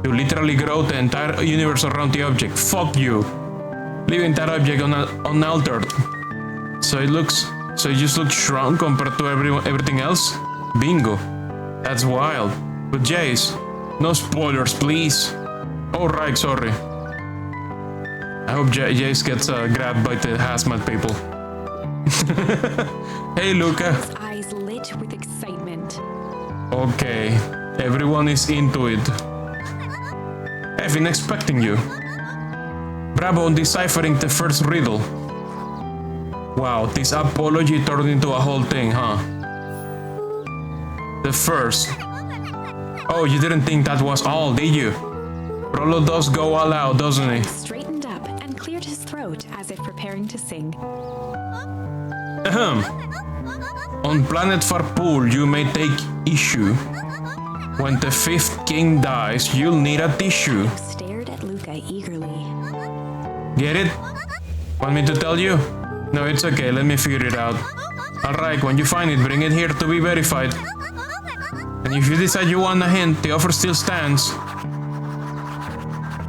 to literally grow the entire universe around the object. Fuck you. Leaving that object unaltered. So it just looks shrunk compared to everything else? Bingo. That's wild. But Jace, no spoilers, please. Oh right, sorry. I hope Jace gets grabbed by the hazmat people. Hey Luca. His eyes lit with excitement. Okay, everyone is into it. I've been expecting you. Bravo on deciphering the first riddle. Wow, this apology turned into a whole thing, huh? The first. Oh, you didn't think that was all, did you? Rollo does go all out, doesn't he? Straightened up and cleared his throat as if preparing to sing. Ahem. On Planet Farpool, you may take issue. When the fifth king dies, you'll need a tissue. Stared at Luca eagerly. Get it? Want me to tell you? No, it's okay, let me figure it out. Alright, when you find it, bring it here to be verified. And if you decide you want a hint, the offer still stands.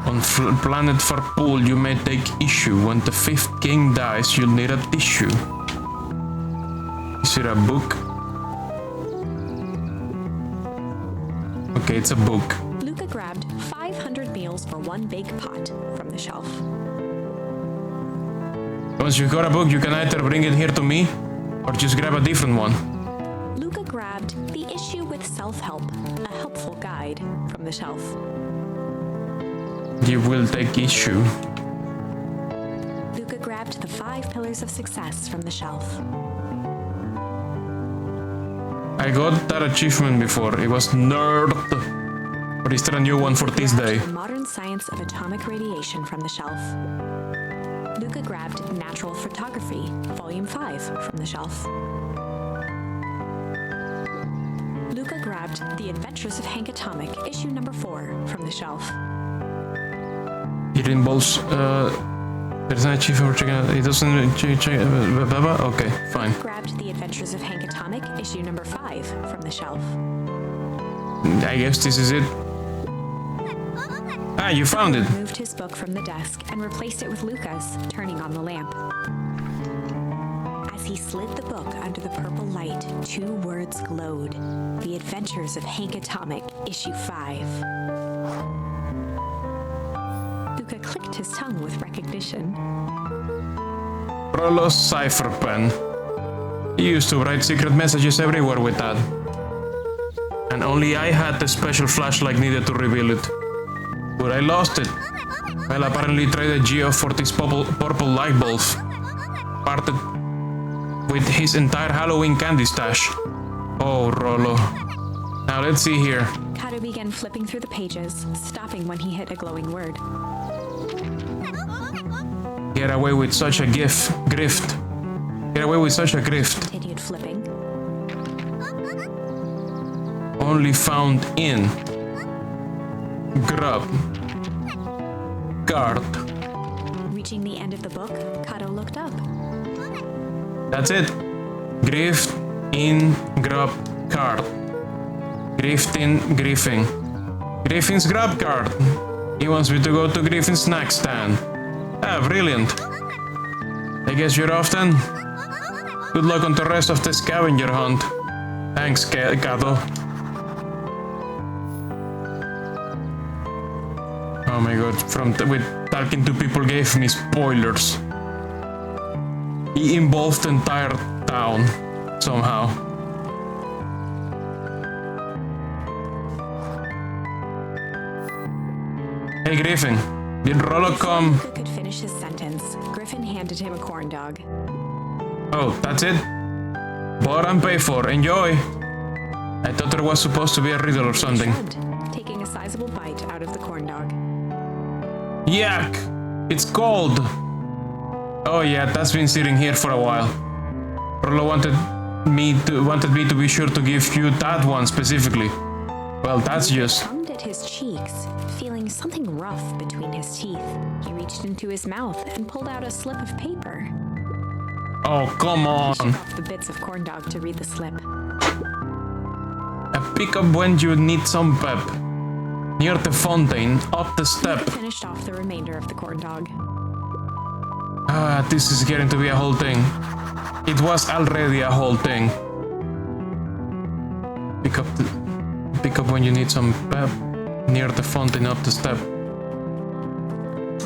On Planet Farpool, you may take issue. When the fifth king dies, you'll need a tissue. Is it a book? Okay, it's a book. Luca grabbed 500 meals for one big pot from the shelf. Once you've got a book, you can either bring it here to me, or just grab a different one. Luca grabbed The Issue with Self-Help, a helpful guide, from the shelf. You will take issue. Luca grabbed The 5 Pillars of Success from the shelf. I got that achievement before. It was nerd. But is there a new one for this day? The Modern Science of Atomic Radiation from the shelf. Luca grabbed Natural Photography, Volume 5 from the shelf. Luca grabbed The Adventures of Hank Atomic, issue number 4 from the shelf. It involves, there's an achievement for checking out. It doesn't check. Okay, fine. Grabbed The Adventures of Hank Atomic, issue number 5 from the shelf. I guess this is it. Ah, you found it. Moved his book from the desk and replaced it with Luca's, turning on the lamp. As he slid the book under the purple light, 2 words glowed. The Adventures of Hank Atomic, issue 5. Luca clicked his tongue with recognition. Rollo's cipher pen. He used to write secret messages everywhere with that. And only I had the special flashlight needed to reveal it. But I lost it. Well, apparently traded Geo for this purple light bulb. Parted with his entire Halloween candy stash. Oh, Rollo. Now let's see here. Kato began flipping through the pages, stopping when he hit a glowing word. Get away with such a grift. Get away with such a grift. Continued flipping. Only found in grub card. Reaching the end of the book, Kato looked up. That's it. Grift in grub card. Griffin. Griffin's grub card. He wants me to go to Griffin's snack stand. Ah, brilliant. I guess you're off then. Good luck on the rest of the scavenger hunt. Thanks, Kato. Oh my god, with talking to people gave me spoilers. He involved the entire town, somehow. Hey Griffin, did Rollo come? Before Luca could finish his sentence, Griffin handed him a corn dog. Oh, that's it? Bought and paid for, enjoy! I thought there was supposed to be a riddle or something. Shrugged, taking a sizable bite out of the corn dog. Yuck! It's cold! Oh yeah, that's been sitting here for a while. Rollo wanted me to be sure to give you that one specifically. Well, that's just... He thumbed at his cheeks, feeling something rough between his teeth. He reached into his mouth and pulled out a slip of paper. Oh, come on! He shook off the bits of corn dog to read the slip. A pickup when you need some pep. Near the fountain, up the step. Luca finished off the remainder of the corn dog. Ah, this is getting to be a whole thing. It was already a whole thing. Pick up when you need some pep. Near the fountain, up the step.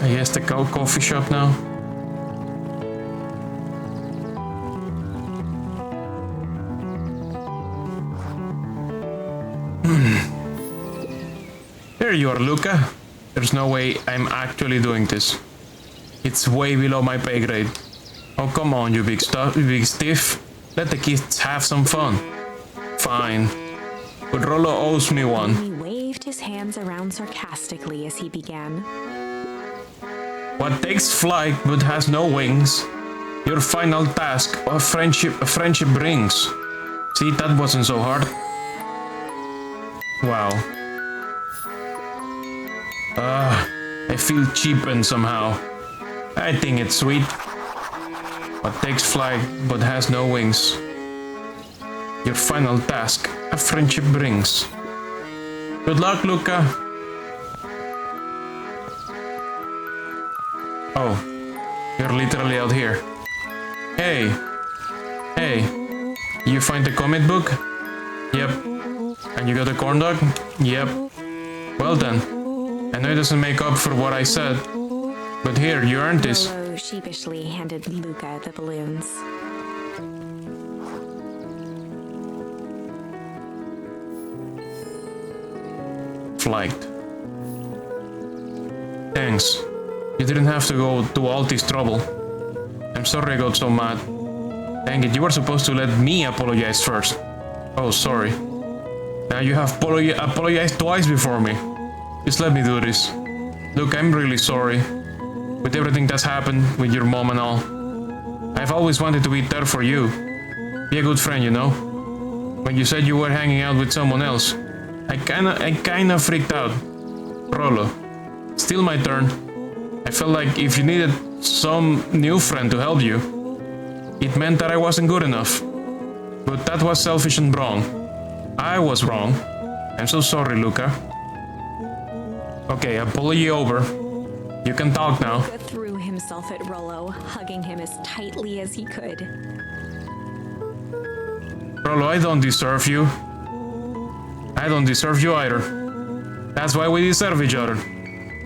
I guess the coffee shop now. Here you are, Luca. There's no way I'm actually doing this. It's way below my pay grade. Oh, come on, you big stiff. Let the kids have some fun. Fine. But Rollo owes me one. He waved his hands around sarcastically as he began. What takes flight but has no wings? Your final task of friendship brings. See, that wasn't so hard. Wow. I feel cheapened somehow. I think it's sweet. What takes flight but has no wings? Your final task, a friendship brings. Good luck, Luca. Oh, you're literally out here. Hey. You find the comic book? Yep. And you got a corn dog? Yep. Well then. I know it doesn't make up for what I said, but here, you earned this. Rollo sheepishly handed Luca the balloons. Flight. Thanks. You didn't have to go to all this trouble. I'm sorry I got so mad. Dang it, you were supposed to let me apologize first. Oh, sorry. Now you have apologized twice before me. Just let me do this. Look, I'm really sorry. With everything that's happened, with your mom and all. I've always wanted to be there for you. Be a good friend, you know? When you said you were hanging out with someone else, I kinda freaked out. Rollo. Still my turn. I felt like if you needed some new friend to help you, it meant that I wasn't good enough. But that was selfish and wrong. I was wrong. I'm so sorry, Luca. Okay, apology over. You can talk now. Luca threw himself at Rollo, hugging him as tightly as he could. Rollo, I don't deserve you. I don't deserve you either. That's why we deserve each other.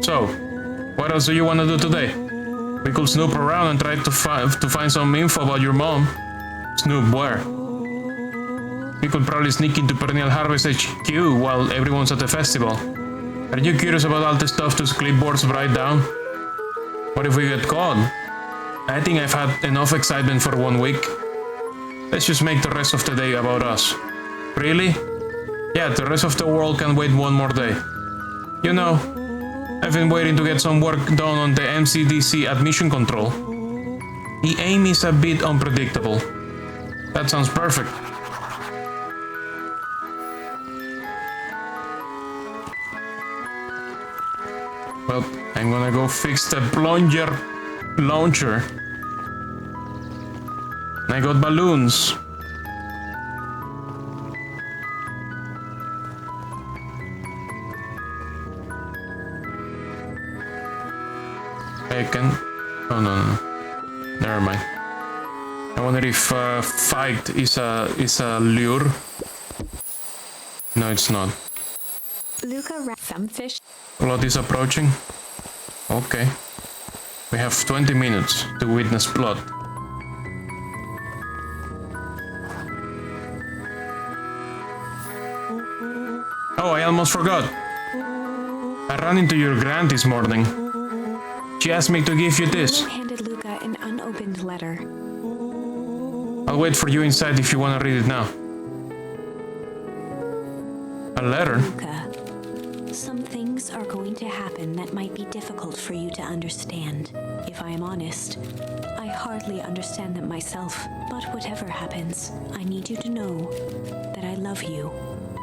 So, what else do you want to do today? We could snoop around and try to find some info about your mom. Snoop where? We could probably sneak into Perennial Harvest HQ while everyone's at the festival. Are you curious about all the stuff those clipboards write down? What if we get caught? I think I've had enough excitement for 1 week. Let's just make the rest of the day about us. Really? Yeah, the rest of the world can wait one more day. You know, I've been waiting to get some work done on the MCDC admission control. The aim is a bit unpredictable. That sounds perfect. Well, I'm gonna go fix the plunger launcher. I got balloons. I can... Oh, no. Never mind. I wonder if fight is a lure. No, it's not. Luca, some fish. Blood is approaching. Okay. We have 20 minutes to witness blood. Oh, I almost forgot. I ran into your grand this morning. She asked me to give you this. Handed Luca an unopened letter. I'll wait for you inside if you want to read it now. A letter? Luca, some things are going to happen that might be difficult for you to understand. If I am honest, I hardly understand them myself. But whatever happens, I need you to know that I love you.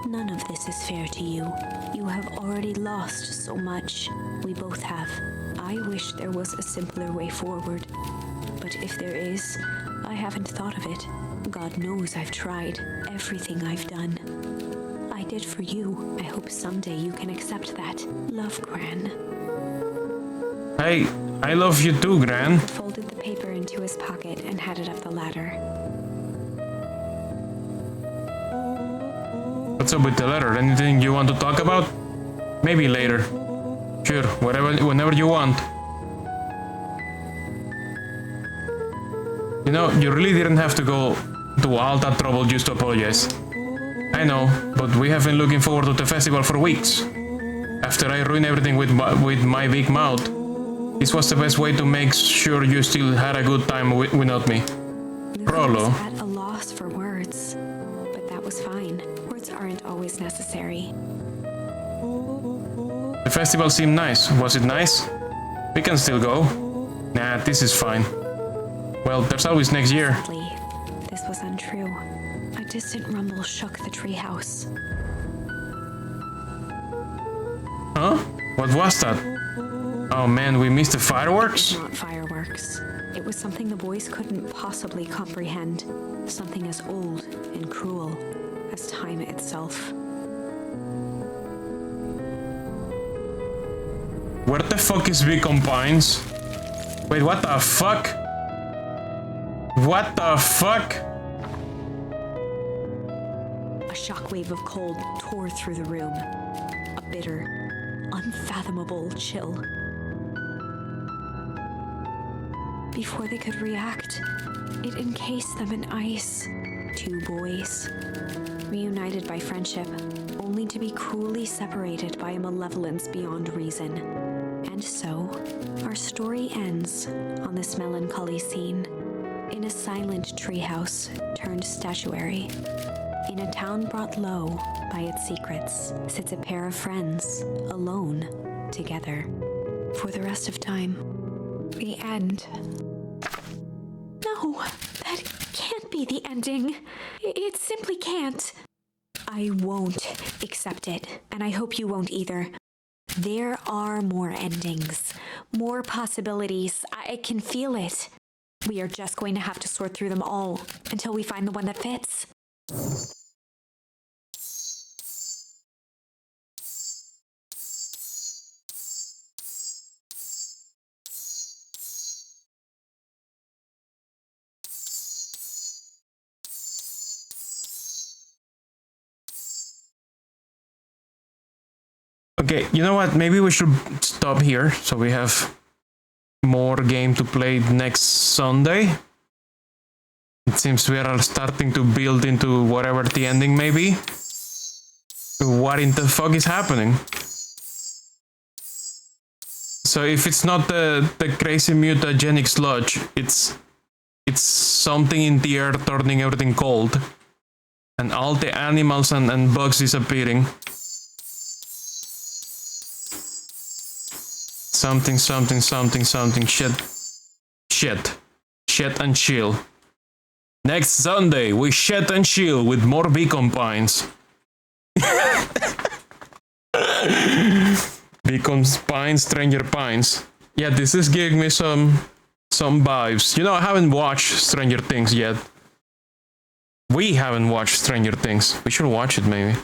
None of this is fair to you. You have already lost so much. We both have. I wish there was a simpler way forward. But if there is, I haven't thought of it. God knows I've tried everything I've done. I did for you. I hope someday you can accept that. Love, Gran. Hey, I love you too, Gran. Folded the paper into his pocket and headed up the ladder. What's up with the letter? Anything you want to talk about? Maybe later. Sure, whenever you want. You know, you really didn't have to go to all that trouble just to apologize. I know, but we have been looking forward to the festival for weeks. After I ruined everything with my big mouth, this was the best way to make sure you still had a good time without me. Prolo. Luca was at a loss for words, but that was fine. Words aren't always necessary. The festival seemed nice. Was it nice? We can still go. Nah, this is fine. Well, there's always next year. Sadly, this was untrue. A distant rumble shook the treehouse. Huh? What was that? Oh man, we missed the fireworks? Not fireworks. It was something the boys couldn't possibly comprehend. Something as old and cruel as time itself. Where the fuck is Beacon Pines? Wait, what the fuck? What the fuck? A shockwave of cold tore through the room. A bitter, unfathomable chill. Before they could react, it encased them in ice. Two boys, reunited by friendship, only to be cruelly separated by a malevolence beyond reason. And so, our story ends on this melancholy scene. In a silent treehouse turned statuary, in a town brought low by its secrets, sits a pair of friends, alone, together, for the rest of time. The end. No, that can't be the ending. It simply can't. I won't accept it, and I hope you won't either. There are more endings, more possibilities. I can feel it. We are just going to have to sort through them all until we find the one that fits. Okay, you know what? Maybe we should stop here so we have more game to play next Sunday. It seems we are starting to build into whatever the ending may be. What in the fuck is happening? So if it's not the crazy mutagenic sludge, it's something in the air turning everything cold. And all the animals and bugs disappearing. Something, something, something, something. Shit. Shit. Shit and chill. Next Sunday, we shit and chill with more beacon pines. Beacon Pines, Stranger Pines. Yeah, this is giving me some vibes. You know, I haven't watched Stranger Things yet. We haven't watched Stranger Things. We should watch it, maybe.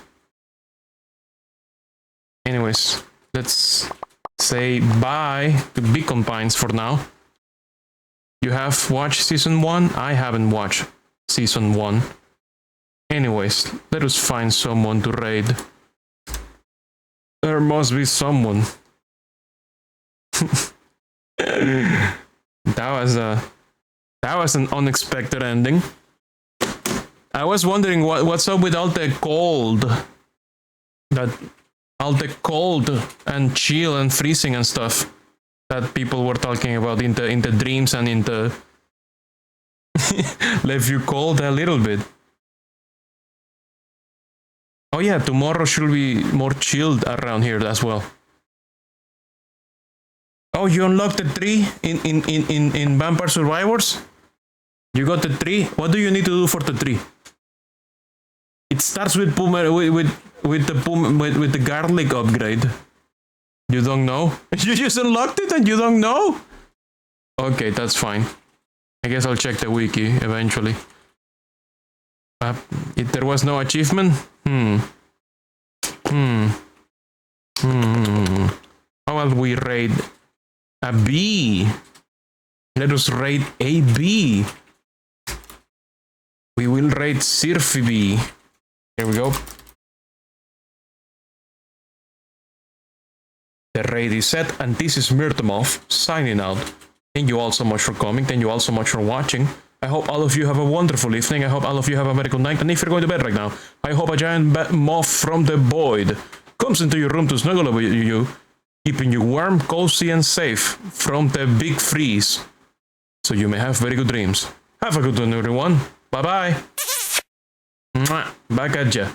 Anyways, let's say bye to Beacon Pines for now. You have watched season 1? I haven't watched season 1. Anyways, let us find someone to raid. There must be someone. That was an unexpected ending. I was wondering what's up with all the cold. All the cold and chill and freezing and stuff that people were talking about in the dreams and in the left you cold a little bit. Oh yeah, tomorrow should be more chilled around here as well. Oh, you unlocked the tree in Vampire Survivors? You got the tree? What do you need to do for the tree? It starts with the garlic upgrade. You don't know? You just unlocked it and you don't know? Okay, that's fine. I guess I'll check the wiki eventually. If there was no achievement? How about we raid a bee? Let us raid a bee. We will raid Sirfi bee. Here we go. The raid is set, and this is Moth signing out. Thank you all so much for coming. Thank you all so much for watching. I hope all of you have a wonderful evening. I hope all of you have a very good night. And if you're going to bed right now, I hope a giant moth from the void comes into your room to snuggle with you, keeping you warm, cozy, and safe from the big freeze. So you may have very good dreams. Have a good one, everyone. Bye-bye. Back at ya.